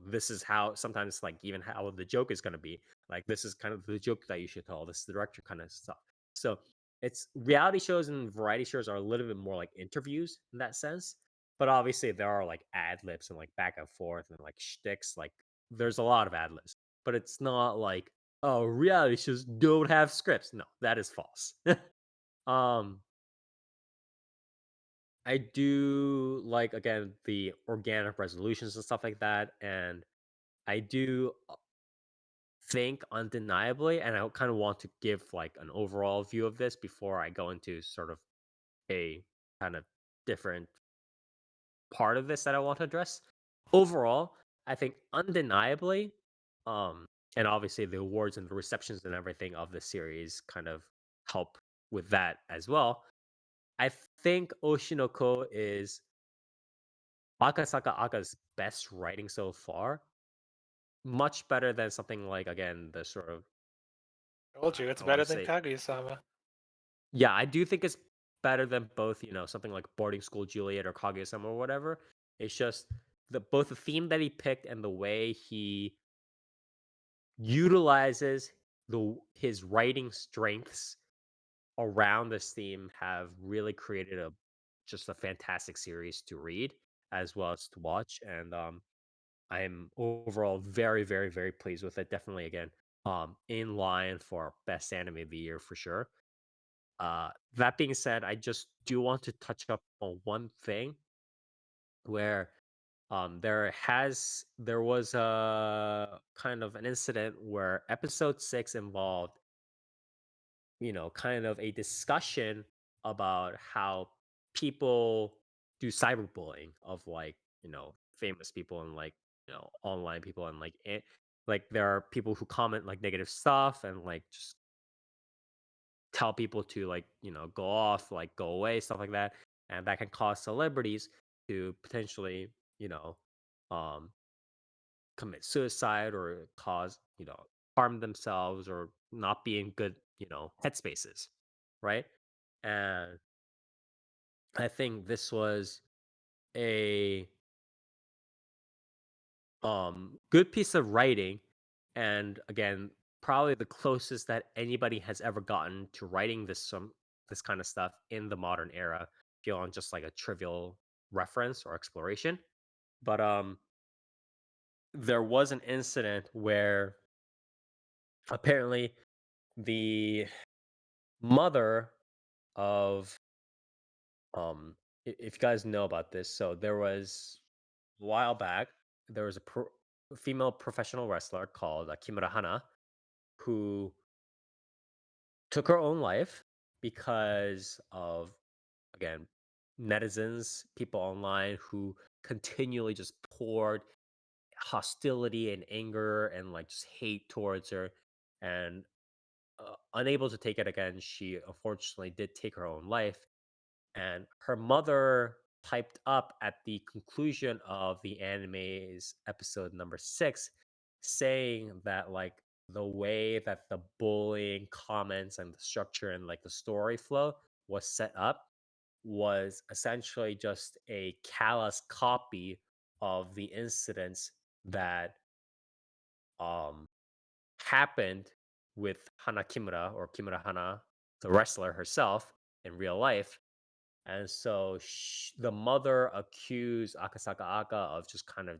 this is how sometimes like even how the joke is going to be, like this is kind of the joke that you should tell, this is the director kind of stuff. So it's reality shows and variety shows are a little bit more like interviews in that sense, but obviously there are like ad libs and like back and forth and like shticks, like there's a lot of ad libs, but it's not like, oh, reality shows don't have scripts. No, that is false. um I do like, again, the organic resolutions and stuff like that, and I do think undeniably, and I kind of want to give like an overall view of this before I go into sort of a kind of different part of this that I want to address. Overall, I think undeniably, um, and obviously the awards and the receptions and everything of the series kind of help with that as well. I think Oshinoko is Akasaka Aka's best writing so far. Much better than something like, again, the sort of, Told you, it's I want better to than say, Kaguya-sama. yeah, I do think it's better than both, something like Boarding School Juliet or Kaguya-sama or whatever. It's just both the theme that he picked and the way he utilizes his writing strengths around this theme have really created just a fantastic series to read as well as to watch. And I'm overall very, very, very pleased with it. Definitely, again, in line for best anime of the year for sure. That being said, I just do want to touch up on one thing where there was a kind of an incident where episode 6 involved, kind of a discussion about how people do cyberbullying of like, famous people and like, online people, and like there are people who comment like negative stuff and like just tell people to like, go off, like go away, stuff like that. And that can cause celebrities to potentially, um commit suicide or cause, harm themselves or not be in good, headspaces, right? And I think this was a good piece of writing, and again, probably the closest that anybody has ever gotten to writing this kind of stuff in the modern era, beyond just like a trivial reference or exploration. But there was an incident where apparently the mother of if you guys know about this, so there was a while back, there was a female professional wrestler called Kimura Hana who took her own life because of, again, netizens, people online who continually just poured hostility and anger and like just hate towards her. And unable to take it again, she unfortunately did take her own life. And her mother typed up at the conclusion of the anime's episode number 6, saying that like the way that the bullying comments and the structure and like the story flow was set up was essentially just a callous copy of the incidents that um happened with Hana Kimura, or Kimura Hana, the wrestler herself, in real life. And so the mother accused Akasaka Aka of just kind of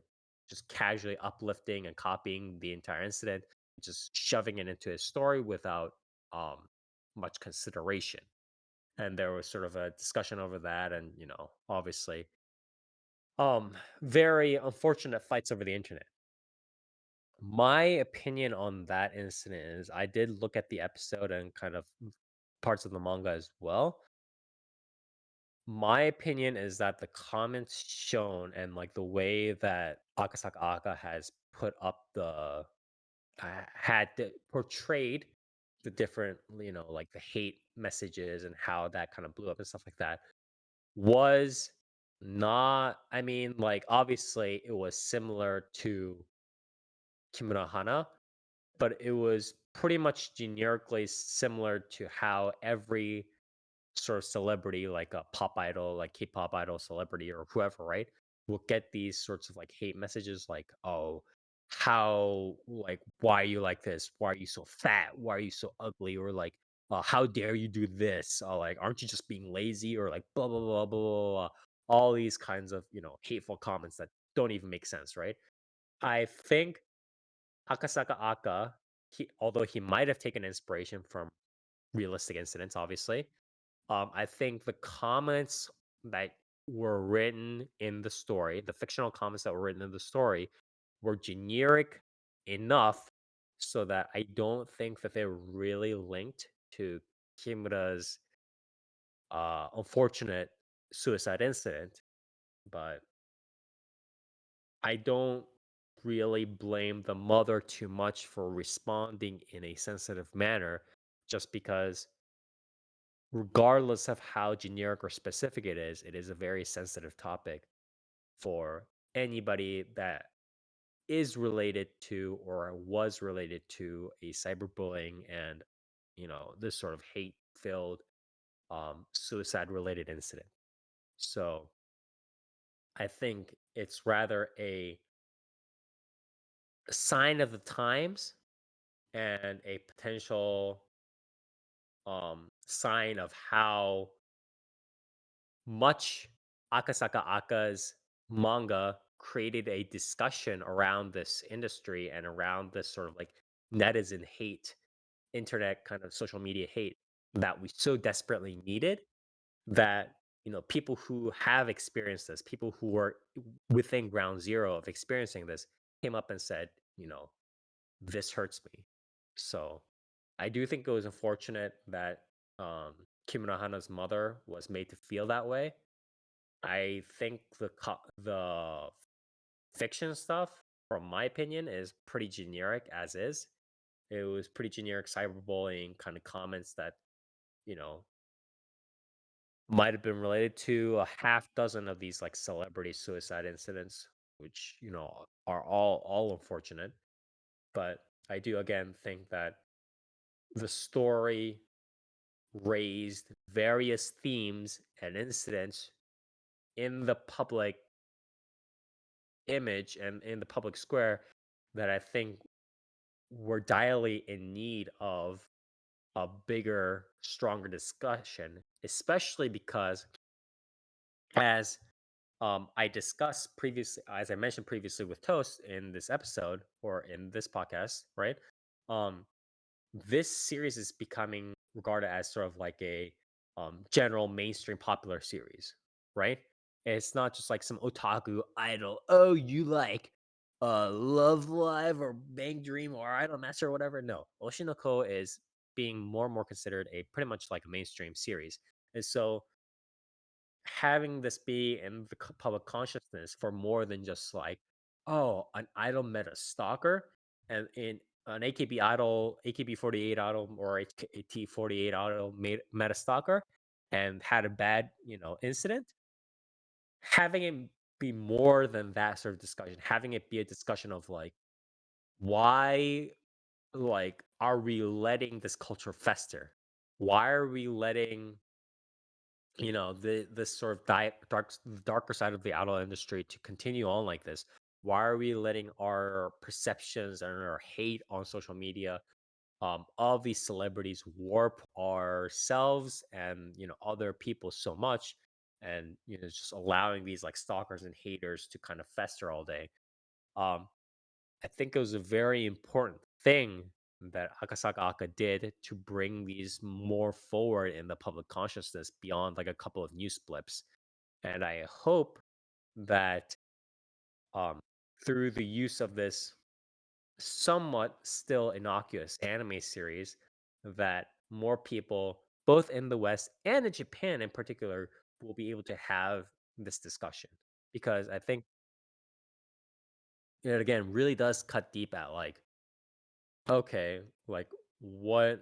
just casually uplifting and copying the entire incident, just shoving it into his story without much consideration. And there was sort of a discussion over that, and obviously, very unfortunate fights over the internet. My opinion on that incident is I did look at the episode and kind of parts of the manga as well. My opinion is that the comments shown and like the way that Akasaka Aka has put up portrayed the different, like the hate messages and how that kind of blew up and stuff like that was not, I mean, like obviously it was similar to Kimura Hana, but it was pretty much generically similar to how every sort of celebrity, like a pop idol, like K-pop idol celebrity or whoever, right, will get these sorts of like hate messages like, oh, how, like, why are you like this? Why are you so fat? Why are you so ugly? Or like, how dare you do this? Or like, aren't you just being lazy? Or like, blah, blah, blah, blah, blah, blah. All these kinds of, hateful comments that don't even make sense, right? I think Akasaka Aka, although he might have taken inspiration from realistic incidents, obviously, I think the comments that were written in the story, the fictional comments that were written in the story, were generic enough so that I don't think that they're really linked to Kimura's unfortunate suicide incident. But I don't really blame the mother too much for responding in a sensitive manner, just because regardless of how generic or specific it is a very sensitive topic for anybody that is related to or was related to a cyberbullying and this sort of hate filled suicide related incident. So I think it's rather a sign of the times and a potential sign of how much Akasaka Aka's manga created a discussion around this industry and around this sort of like netizen hate, internet kind of social media hate that we so desperately needed, that people who have experienced this, people who are within ground zero of experiencing this, came up and said, this hurts me. So I do think it was unfortunate that Kimura Hana's mother was made to feel that way. I think the fiction stuff, from my opinion, is pretty generic as is. It was pretty generic cyberbullying kind of comments that, you know, might have been related to a half dozen of these like celebrity suicide incidents, which, are all unfortunate. But I do again think that the story raised various themes and incidents in the public image and in the public square that I think we're direly in need of a bigger, stronger discussion, especially because as I discussed previously, as I mentioned previously with Toast in this episode or in this podcast, right? Um, this series is becoming regarded as sort of like a general mainstream popular series, right? It's not just like some otaku idol. Oh, you like Love Live or Bang Dream or Idol Master or whatever. No, Oshinoko is being more and more considered a pretty much like a mainstream series. And so having this be in the public consciousness for more than just like, oh, an idol met a stalker, and in an AKB idol, AKB48 idol, or AT48 idol met a stalker and had a bad, incident. Having it be more than that sort of discussion, having it be a discussion of like, why, like, are we letting this culture fester? Why are we letting this sort of darker side of the idol industry to continue on like this? Why are we letting our perceptions and our hate on social media of these celebrities warp ourselves and other people so much, and just allowing these like stalkers and haters to kind of fester all day? I think it was a very important thing that Akasaka Aka did to bring these more forward in the public consciousness beyond like a couple of news blips. And I hope that um, through the use of this somewhat still innocuous anime series, that more people, both in the West and in Japan in particular, will be able to have this discussion. Because I think it again really does cut deep at like, okay, like what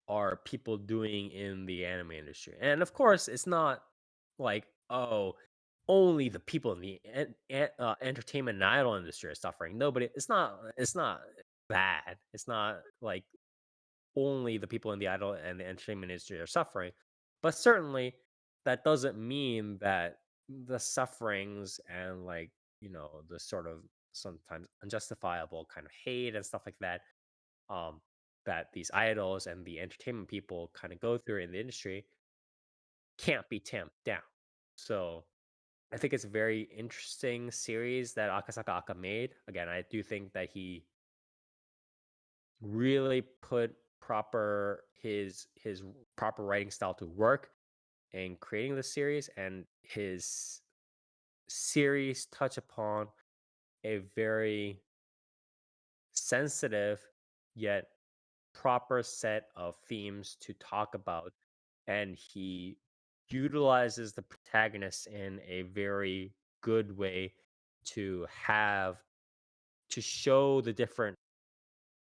are people doing in the anime industry? And of course, it's not like, oh, only the people in the entertainment and idol industry are suffering. Nobody, it's not bad. It's not like only the people in the idol and the entertainment industry are suffering. But certainly that doesn't mean that the sufferings and like, the sort of sometimes unjustifiable kind of hate and stuff like that, um, that these idols and the entertainment people kind of go through in the industry can't be tamped down. So I think it's a very interesting series that Akasaka Aka made. Again, I do think that he really put his proper writing style to work in creating the series, and his series touch upon a very sensitive yet proper set of themes to talk about, and he utilizes the protagonist in a very good way to show the different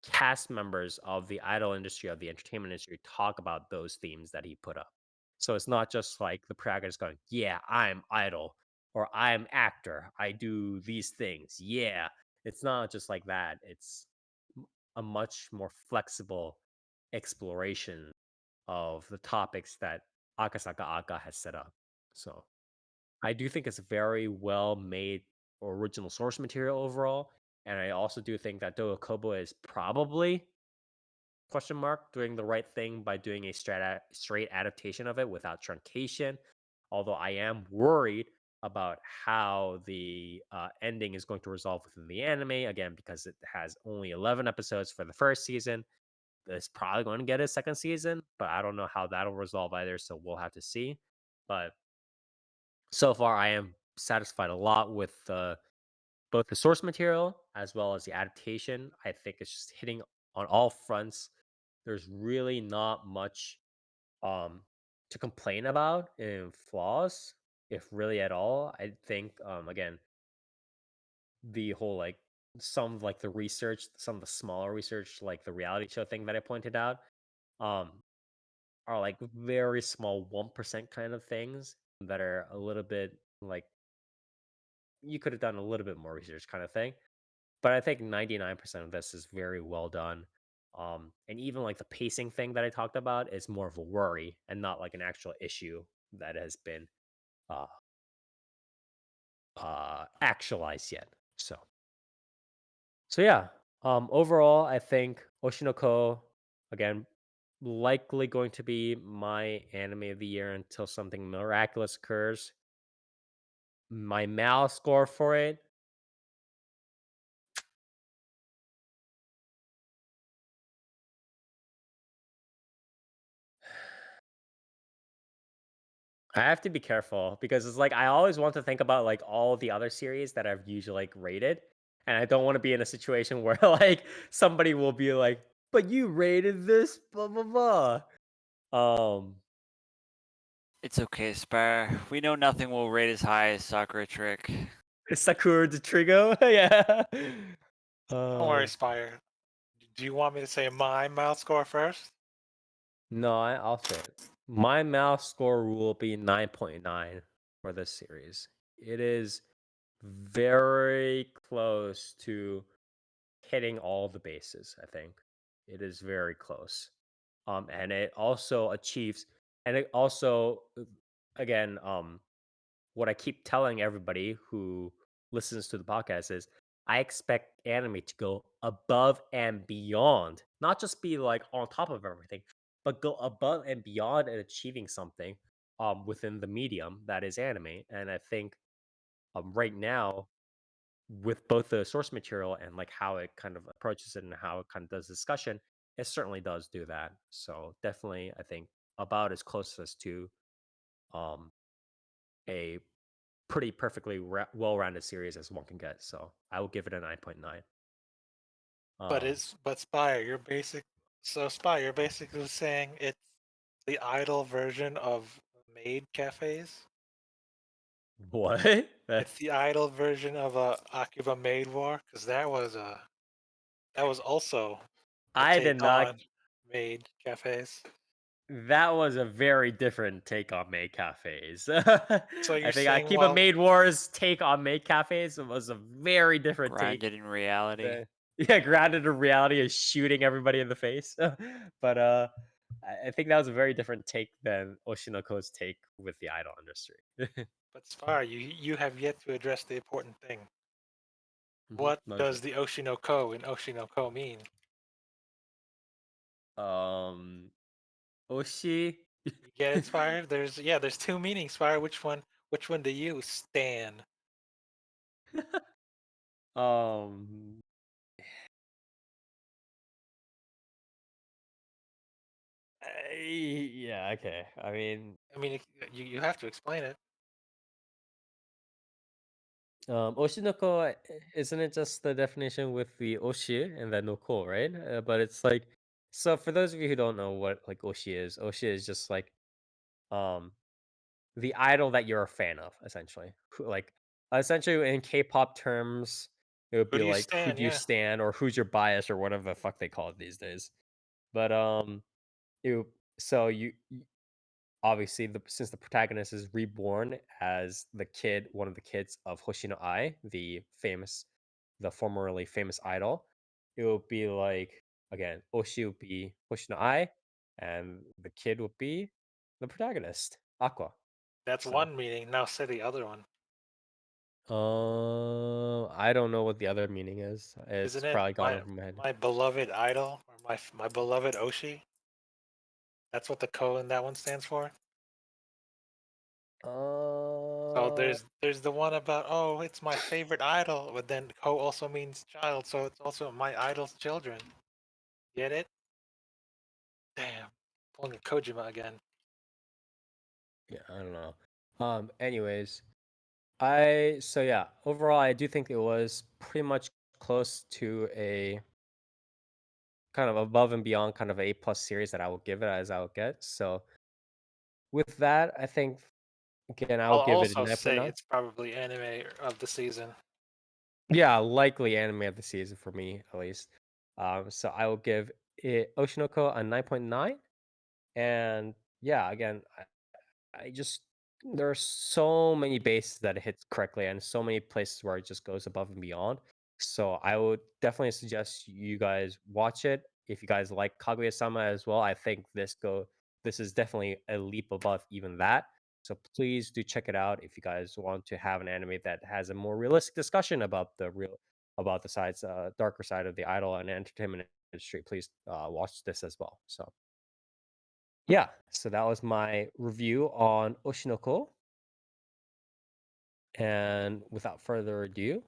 cast members of the idol industry, of the entertainment industry, talk about those themes that he put up. So it's not just like the protagonist going, yeah, I'm idol, or I'm actor, I do these things, yeah. It's not just like that. It's a much more flexible exploration of the topics that Akasaka Aka has set up. So I do think it's very well made original source material overall. And I also do think that Doyokobo is probably question mark doing the right thing by doing a straight adaptation of it without truncation. Although I am worried about how the ending is going to resolve within the anime again, because it has only 11 episodes for the first season. It's probably going to get a second season, but I don't know how that'll resolve either. So we'll have to see. But so far, I am satisfied a lot with both the source material as well as the adaptation. I think it's just hitting on all fronts. There's really not much um, to complain about in flaws, if really at all. I think again, the whole like some of like the research, some of the smaller research, like the reality show thing that I pointed out, um, are like very small 1% kind of things that are a little bit like you could have done a little bit more research kind of thing. But I think 99% of this is very well done. And even like the pacing thing that I talked about is more of a worry and not like an actual issue that has been uh actualized yet. So yeah. Overall I think Oshinoko, again, likely going to be my anime of the year until something miraculous occurs. My Mal score for it, I have to be careful because it's like I always want to think about like all the other series that I've usually like rated, and I don't want to be in a situation where like somebody will be like, "But you rated this blah blah blah." Um, It's okay, Spire. We know nothing will rate as high as Sakura Trick. Sakura de Trigo, yeah. Don't worry, Um, Spire. Do you want me to say my mouth score first? no, I'll say it. My mouse score will be 9.9 for this series. It is very close to hitting all the bases, I think. It is very close. And it also achieves, and it also, again, what I keep telling everybody who listens to the podcast is I expect anime to go above and beyond, not just be like on top of everything, but go above and beyond and achieving something within the medium that is anime. And I think right now with both the source material and like how it kind of approaches it and how it kind of does discussion, it certainly does do that. So definitely, I think about as close as to um, a pretty perfectly well-rounded series as one can get. So I will give it a 9.9. But Spire, you're basically saying it's the idle version of maid cafes. What? It's the idle version of a Akiba Maid War, because that was also a I did take not. on maid cafes. That was a very different take on maid cafes. So I you're think saying, Akiba well, Maid Wars take on maid cafes was a very different take. Grounded in reality. Yeah, grounded in reality is shooting everybody in the face. But I think that was a very different take than Oshinoko's take with the idol industry. but Spire, you have yet to address the important thing. What What is does it? the Oshinoko in Oshinoko mean? Oshi. You get it, Spire? There's two meanings, Spire. Which one do you stan? um yeah, okay. I mean, I mean, you have to explain it. Oshinoko, isn't it just the definition with the Oshi and then Noko, right? But it's like, so for those of you who don't know what like Oshi is just like um the idol that you're a fan of, essentially. Like essentially in K-pop terms, it would Who be do you like who stan? do you Yeah. stand or who's your bias or whatever the fuck they call it these days. But you so obviously since the protagonist is reborn as one of the kids of Hoshino Ai, the formerly famous idol, it would be like again, Oshi would be Hoshino Ai, and the kid would be the protagonist, Aqua. That's So one meaning. Now say the other one. I don't know what the other meaning is. It's Isn't it probably gone over my head. my beloved idol or my beloved Oshi? That's what the ko in that one stands for. So Uh, there's the one about, oh, it's my favorite idol, but then ko also means child, so it's also my idol's children. Get it? Damn, pulling a Kojima again. yeah, I don't know. Anyways, so yeah, overall, I do think it was pretty much close to a kind of above and beyond kind of A+ series that I will give it as I will get. So with that, I think again I I'll will give it a also say 9.9. it's probably anime of the season. Yeah, likely anime of the season for me at least. So I will give it Oshinoko a 9.9. And yeah, again, I just there are so many bases that it hits correctly and so many places where it just goes above and beyond. So I would definitely suggest you guys watch it. If you guys like Kaguya-sama as well, I think this is definitely a leap above even that. So please do check it out if you guys want to have an anime that has a more realistic discussion about the darker side of the idol and entertainment industry. Please watch this as well. So yeah, so that was my review on Oshinoko. And without further ado,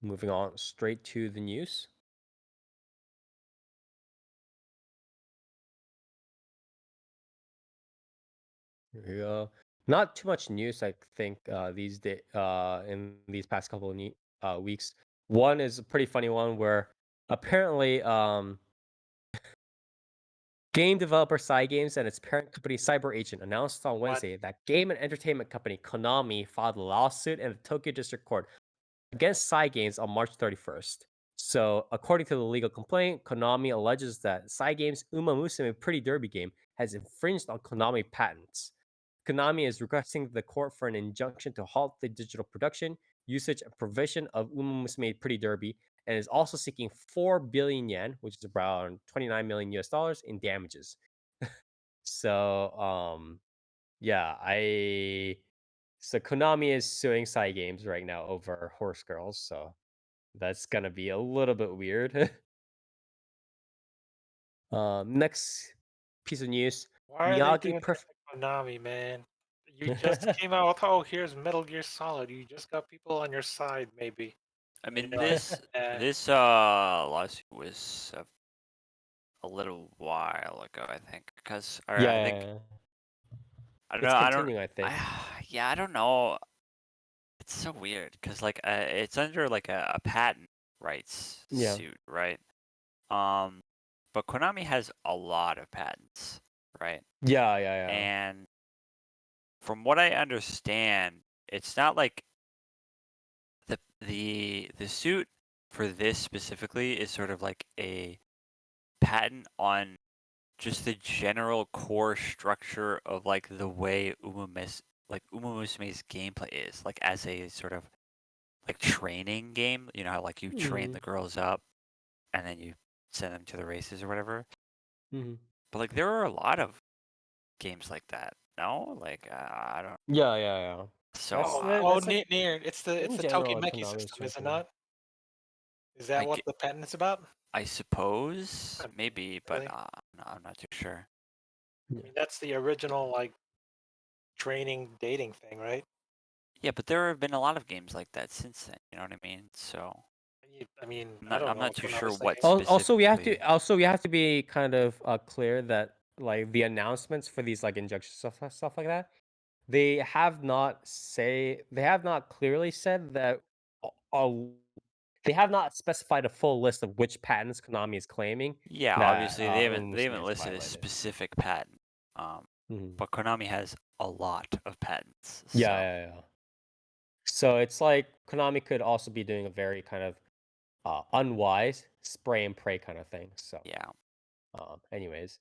moving on straight to the news. Here we go. Not too much news, I think, in these past couple of weeks. One is a pretty funny one where apparently game developer Cygames and its parent company Cyber Agent announced on What? Wednesday that game and entertainment company Konami filed a lawsuit in the Tokyo District Court against Cygames on March 31st. So, according to the legal complaint, Konami alleges that Cygames' Uma Musume Pretty Derby game has infringed on Konami patents. Konami is requesting the court for an injunction to halt the digital production, usage, and provision of Uma Musume Pretty Derby, and is also seeking 4 billion yen, which is around 29 million US dollars, in damages. So, yeah, so Konami is suing Cygames right now over Horse Girls, so that's gonna be a little bit weird. Next piece of news: Why are they Miyagi doing that Perf. to Konami, man? You just came out with, oh, here's Metal Gear Solid. You just got people on your side, maybe. I mean, you're like, this lawsuit was a little while ago, I think, because I think Yeah. I don't It's know. continuing, I think. Yeah, I don't know. It's so weird because like it's under like a patent rights Yeah. suit, right? But Konami has a lot of patents, right? Yeah. And from what I understand, it's not like the suit for this specifically is sort of like a patent on just the general core structure of like the way Umamusume's gameplay is, like as a sort of like training game. You know how like you train the girls up and then you send them to the races or whatever. Mhm. But like there are a lot of games like that. No, like I don't. Yeah. So That's like near. It's the in Toki general, like, Meki Konami's system, is it structure. not? Is that I what ge- the patent is about? I suppose maybe, but Really? no, I'm not too sure. I mean, that's the original like training dating thing, right? Yeah, but there have been a lot of games like that since then. You know what I mean? So I mean, I'm I don't not, know what too Konami's sure what thinking. Also, we have specifically. to be kind of clear that like the announcements for these like injection stuff like that, they have not clearly said that. Uh, they have not specified a full list of which patents Konami is claiming. Yeah, That obviously they haven't Umamusume has listed a violated. specific patent. Mhm. But Konami has a lot of patents. So Yeah. So it's like Konami could also be doing a very kind of unwise spray and pray kind of thing. So yeah. anyways,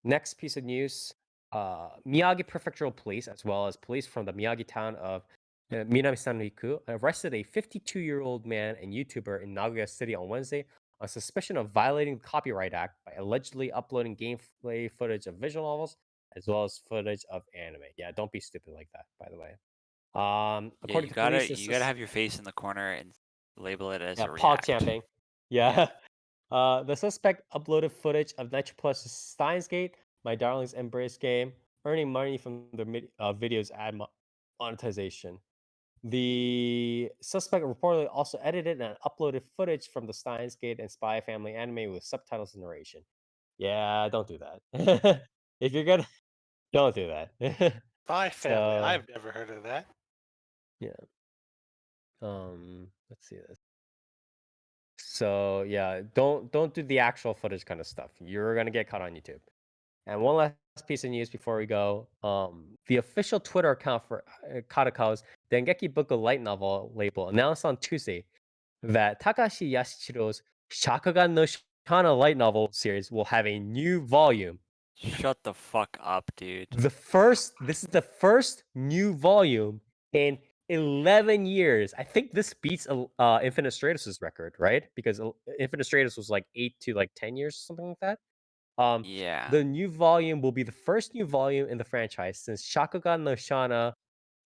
next piece of news: Miyagi Prefectural Police, as well as police from the Miyagi town of Minami Sanriku, arrested a 52-year-old man and YouTuber in Nagoya City on Wednesday on suspicion of violating the Copyright Act by allegedly uploading gameplay footage of visual novels as well as footage of anime. Yeah, don't be stupid like that, by the way. Yeah, According you to police, gotta have your face in the corner and label it as yeah, a pog react. champing. Yeah. The suspect uploaded footage of Nitro Plus Steins Gate, My Darling's Embrace game, earning money from the video's monetization. The suspect reportedly also edited and uploaded footage from the Steins Gate and Spy Family anime with subtitles and narration. Yeah, don't do that. If you're gonna, don't do that. Spy Family. So I've never heard of that. yeah. Let's see this. So yeah, don't do the actual footage kind of stuff. You're gonna get caught on YouTube. And one last piece of news before we go. The official Twitter account for Kadokawa's Dengeki Book of Light Novel label announced on Tuesday that Takashi Yashichiro's Shakugan no Shana light novel series will have a new volume. Shut the fuck up, dude. This is the first new volume in 11 years. I think this beats Infinite Stratus's record, right? Because Infinite Stratus was like 8 to like 10 years, something like that. Yeah. The new volume will be the first new volume in the franchise since Shakugan no Shana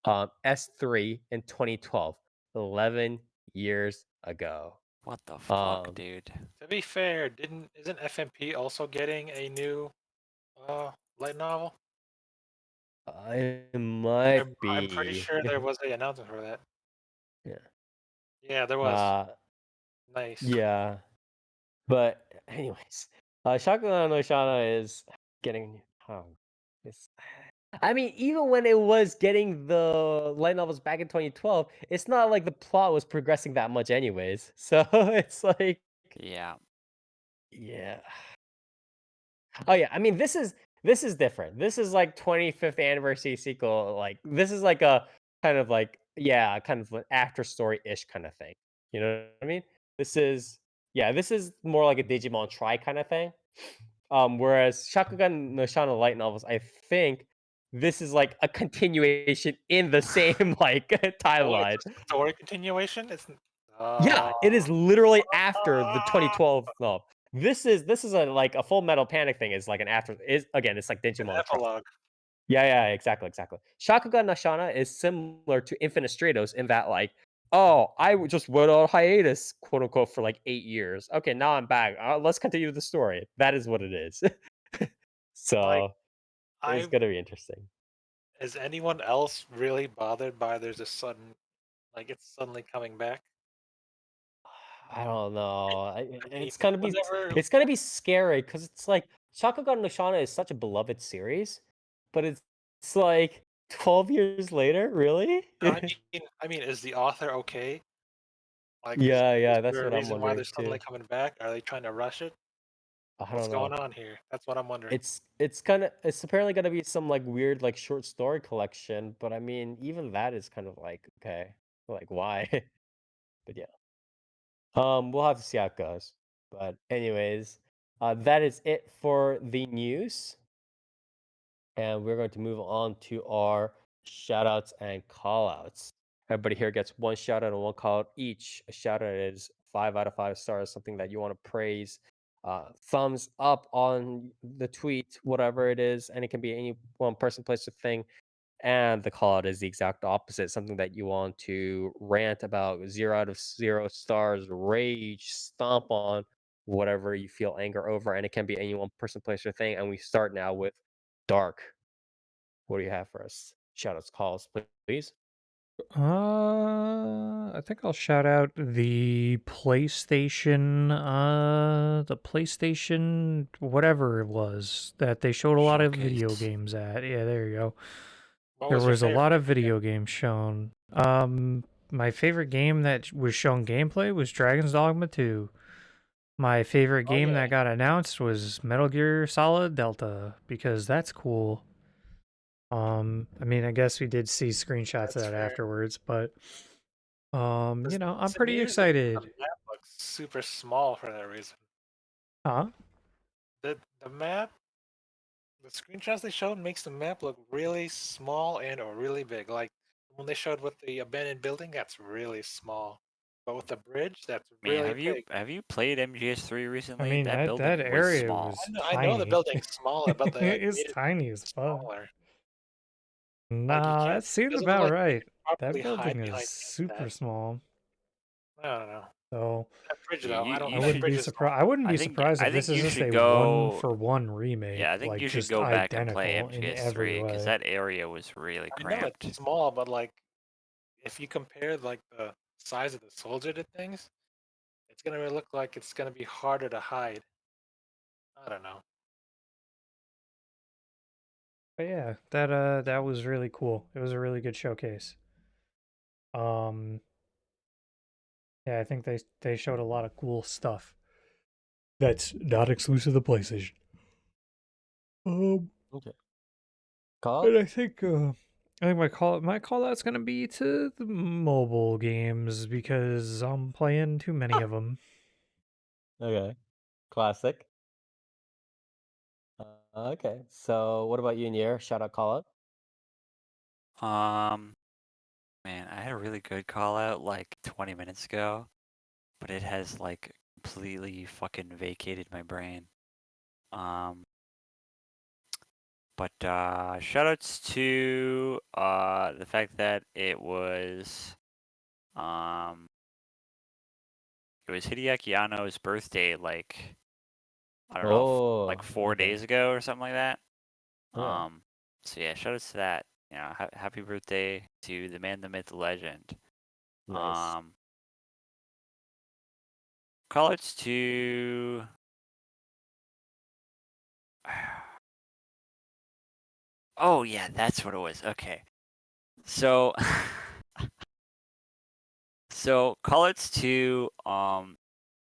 S3 in 2012, 11 years ago. What the fuck, Um, dude? To be fair, isn't FMP also getting a new light novel? it might I'm pretty be. sure there was an announcement for that. Yeah. Yeah, there was. Uh, Nice. yeah. But anyways, Shakugan no Shana is getting. It's, I mean, even when it was getting the light novels back in 2012, it's not like the plot was progressing that much, anyways. So it's like, Yeah. yeah. Oh yeah, I mean, this is different. This is like 25th anniversary sequel. Like this is like a kind of like kind of an after story ish kind of thing. You know what I mean? This is more like a Digimon Try kind of thing. Whereas Shakugan no Shana light novels, I think this is like a continuation in the same like Oh, timeline. it's a story continuation. Yeah, it is literally after the 2012 no. This is a like a Full Metal Panic thing is like an after is again it's like an Digimon Try. epilogue. Yeah, exactly. Shakugan no Shana is similar to Infinite Stratos in that like, oh, just went on hiatus, quote unquote, for like 8 years. Okay, now I'm back. Let's continue the story. That is what it is. Like So it's I've gonna be interesting. Is anyone else really bothered by there's a sudden, like it's suddenly coming back? I don't know. I mean, It's gonna be whenever it's gonna be scary because it's like Shakugan no Shana is such a beloved series, but it's like 12 years later, really? I mean, is the author okay? Like, Yeah, is yeah, that's there a what I'm reason why wondering they're suddenly too. coming back? Are they trying to rush it? I What's don't going know. on here? That's what I'm wondering. It's apparently gonna be some like weird like short story collection, but I mean even that is kind of like okay, like why? But yeah. We'll have to see how it goes. But anyways, that is it for the news. And we're going to move on to our shout outs and call outs. Everybody here gets one shout out and one call out each. A shout out is 5 out of 5 stars, something that you want to praise. Thumbs up on the tweet, whatever it is, and it can be any one person, place, or thing. And the call out is the exact opposite, something that you want to rant about, 0 out of 0 stars, rage, stomp on, whatever you feel anger over. And it can be any one person, place, or thing. And we start now with Dark. What do you have for us? Shout outs, calls, please. I think I'll shout out the PlayStation, whatever it was that they showed a lot of video Showcase. games at. Yeah, there you go. What There was your was a lot favorite? of video games shown. My favorite game that was shown gameplay was Dragon's Dogma 2. My favorite Oh game yeah, that got announced was Metal Gear Solid Delta because that's cool. I mean, I guess we did see screenshots of that's that fair. afterwards, but It's, I'm it's pretty amusing that the excited. map looks super small for that reason. Huh? The map, the screenshots they showed makes the map look really small and or really big. Like when they showed with the abandoned building, that's really small. But with the bridge, that's I mean, really big. have you played MGS3 I recently? mean, That that building was area small. was I know the tiny. building's smaller, but they like It's made it tiny as fuck. smaller. Like you Nah, can't. that It seems doesn't look about like you right. can That properly building hide is behind super that. small. I don't know. So That bridge Yeah, though, I don't. I That wouldn't bridge be is surprised. small. I wouldn't be surprised I if this think is you just a should one go. for one remake, Yeah, I think like you should just go back and play identical in every MGS3 because way. that area was really I know it's cramped. small, but like if you compare like the size of the soldier to things, it's gonna look like it's gonna be harder to hide. I don't know. But yeah, that was really cool. It was a really good showcase. Um, yeah, I think they showed a lot of cool stuff that's not exclusive to PlayStation. Okay. Call And out? I think my call out's gonna be to the mobile games because I'm playing too many of them. Okay. Classic. Okay. So what about you, Nier? Shout out, call out? Man, I had a really good call out like 20 minutes ago, but it has like completely fucking vacated my brain. Um, but shoutouts to the fact that it was Hideaki Anno's birthday like I don't know, like Oh, 4 days okay. ago or something like that. Yeah. So yeah, shoutouts to that. You know, happy birthday to the man, the myth, the legend. Nice. Callouts to oh yeah, that's what it was. Okay. So so callouts to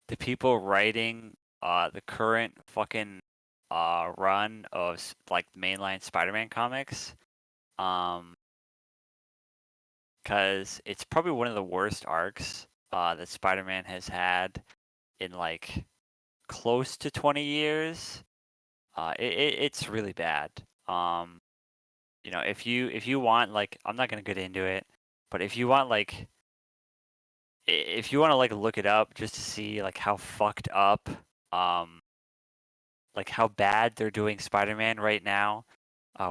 the people writing the current fucking run of like mainline Spider-Man comics. Cause it's probably one of the worst arcs that Spider-Man has had in like close to 20 years. It's really bad. You know, if you want like I'm not gonna get into it, but if you want like if you want to like look it up just to see like how fucked up like how bad they're doing Spider-Man right now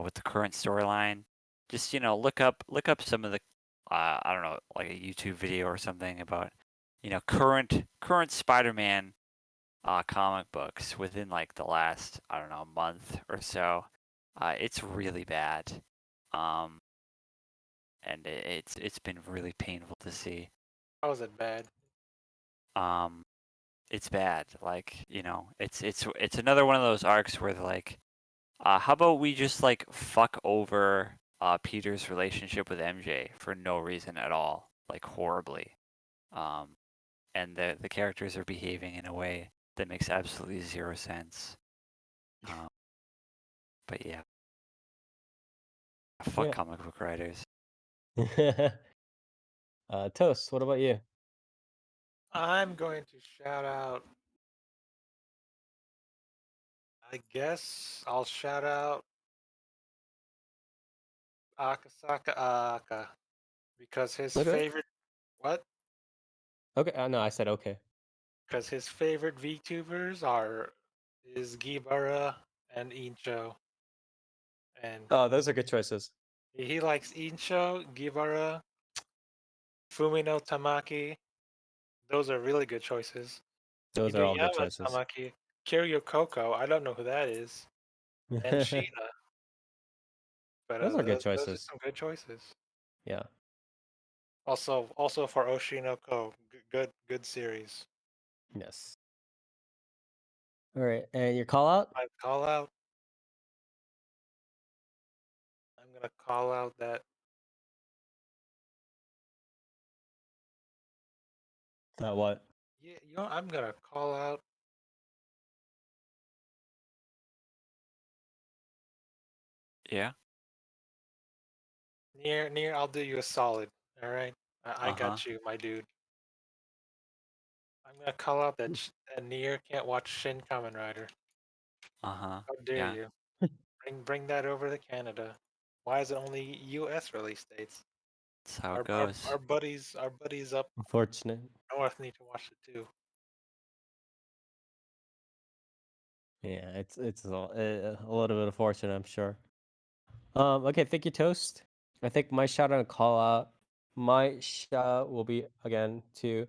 with the current storyline, just you know look up some of the I don't know like a YouTube video or something about you know current Spider-Man comic books within like the last I don't know month or so. It's really bad. And it's been really painful to see. How is it bad? It's bad. Like, it's another one of those arcs where they're like, how about we just like fuck over Peter's relationship with MJ for no reason at all, like horribly. And the characters are behaving in a way that makes absolutely zero sense. But yeah, fuck Yeah. comic book writers. Toast, what about you? I'm going to shout out. I guess I'll shout out Akasaka Aka because his Okay. favorite what? Okay. No, I said okay. Because his favorite VTubers is Gibara and Incho, and Oh, those are good choices. he likes Incho, Gibara, Fumino Tamaki. Those are really good choices. Those are all good Hideyama choices. Tamaki, Kiryu Koko. I don't know who that is, and Sheena. But Those are good those are choices. some good choices. Yeah. Also for Oshinoko, good series. Yes. All right, and your call out? I call out. I'm gonna call out that That what? yeah, I'm gonna call out Yeah. near. I'll do you a solid. All right, I Uh-huh. got you, my dude. I'm gonna call out that Nier can't watch Shin Kamen Rider. Uh-huh. How dare Yeah. you? Bring that over to Canada. Why is it only U.S. release dates? That's how it goes. Our buddies up Unfortunate. north need to watch it too. Yeah, it's a little bit unfortunate, I'm sure. Okay, thank you, Toast. I think my shout out and call out, my shout will be again to,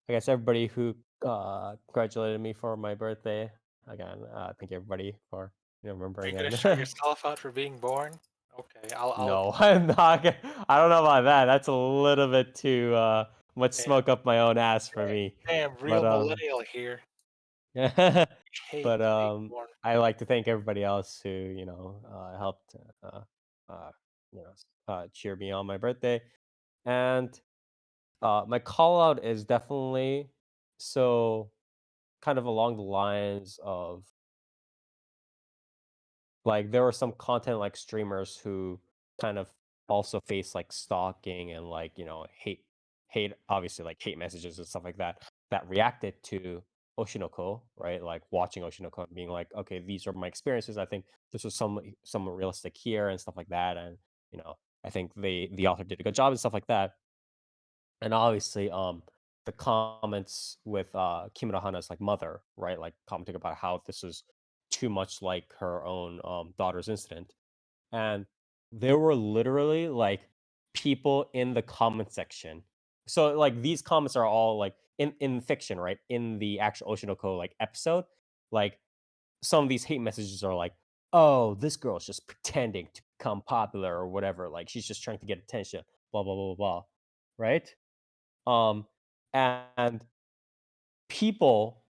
I guess, everybody who congratulated me for my birthday. Again, thank you everybody for Are you remembering gonna and shout yourself out for being born? Okay, I'll no, I'm not. I don't know about that. That's a little bit too much damn, smoke up my own ass for me. damn But real millennial here. Hate but being born. I like to thank everybody else who helped cheer me on my birthday. And my call out is definitely so kind of along the lines of like there were some content like streamers who kind of also face like stalking and like hate obviously like hate messages and stuff like that that reacted to Oshinoko, right? Like watching Oshinoko and being like, okay, these are my experiences. I think this was some realistic here and stuff like that. And I think the author did a good job and stuff like that. And obviously, the comments with Kimura Hana's like mother, right? Like commenting about how this is too much like her own daughter's incident. And there were literally like people in the comment section. So like these comments are all like in fiction, right? In the actual Oshinoko like episode, like some of these hate messages are like, "Oh, this girl's just pretending to become popular or whatever. Like she's just trying to get attention." Blah blah blah blah blah, right? Um, and people,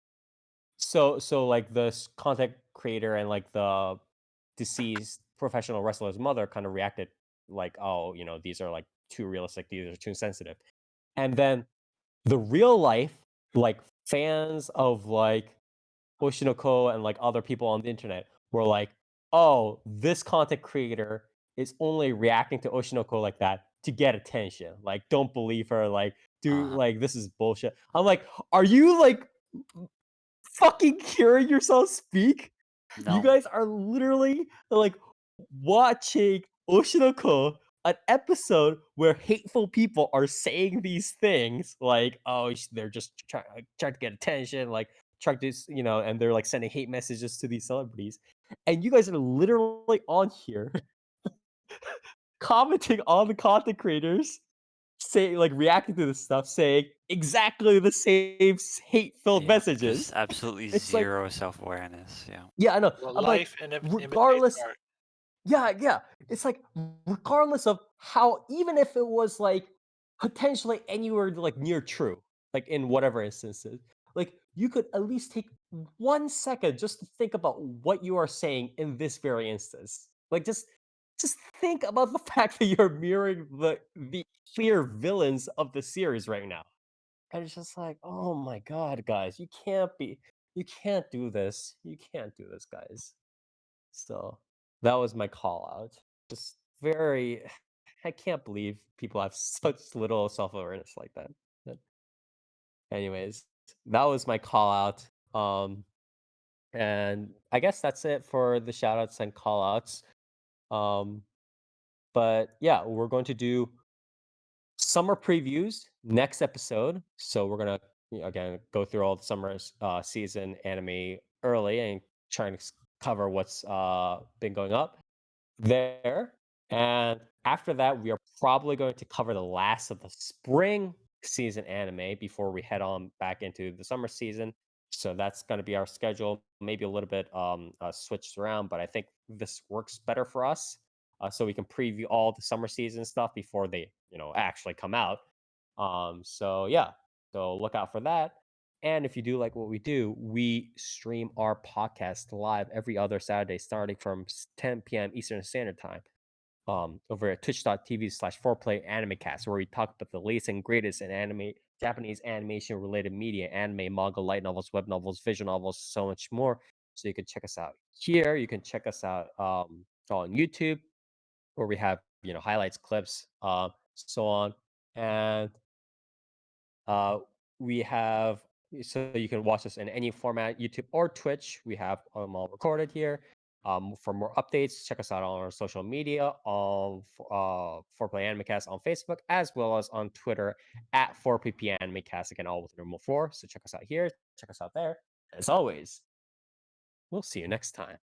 so like the content creator and like the deceased professional wrestler's mother kind of reacted like, oh, these are like too realistic, these are too sensitive. And then the real life, like fans of like Oshinoko and like other people on the internet were like, oh, this content creator is only reacting to Oshinoko like that to get attention. Like, don't believe her. Like, dude, Uh-huh. like this is bullshit. I'm like, are you like fucking hearing yourself speak? You No. guys are literally like watching Oshinoko, an episode where hateful people are saying these things, like, oh, they're just trying to get attention, like trying to, and they're like sending hate messages to these celebrities, and you guys are literally on here commenting on the content creators, say like reacting to this stuff, saying exactly the same hate-filled Yeah. Just messages. absolutely It's like, zero self-awareness. Yeah. yeah, I know. Well, I'm like, life imitates regardless, art. Yeah. It's like regardless of how, even if it was like potentially anywhere like near true, like in whatever instances, like you could at least take 1 second just to think about what you are saying in this very instance. Like just think about the fact that you're mirroring the clear villains of the series right now. And it's just like, oh my god, guys, you can't do this. You can't do this, guys. So that was my call out. Just very, I can't believe people have such little self awareness like that. But anyways, that was my call out. And I guess that's it for the shout outs and call outs. Um, but yeah, we're going to do summer previews next episode. So we're gonna again go through all the summer season anime early and trying to cover what's been going up there. And after that, we are probably going to cover the last of the spring season anime before we head on back into the summer season. So that's going to be our schedule, maybe a little bit switched around, but I think this works better for us. So we can preview all the summer season stuff before they, actually come out. So yeah, so look out for that. And if you do like what we do, we stream our podcast live every other Saturday, starting from 10 p.m. Eastern Standard Time, over at twitch.tv/4PlayAnimecast, where we talk about the latest and greatest in Japanese animation related media, anime, manga, light novels, web novels, visual novels, so much more. So you can check us out here. You can check us out on YouTube, where we have highlights, clips, so on, and we have, so you can watch us in any format, YouTube or Twitch. We have them all recorded here. For more updates, check us out on our social media on 4PlayAnimecast on Facebook, as well as on Twitter at 4PPAnimecast, again, all with number 4. So check us out here, check us out there. As always, we'll see you next time.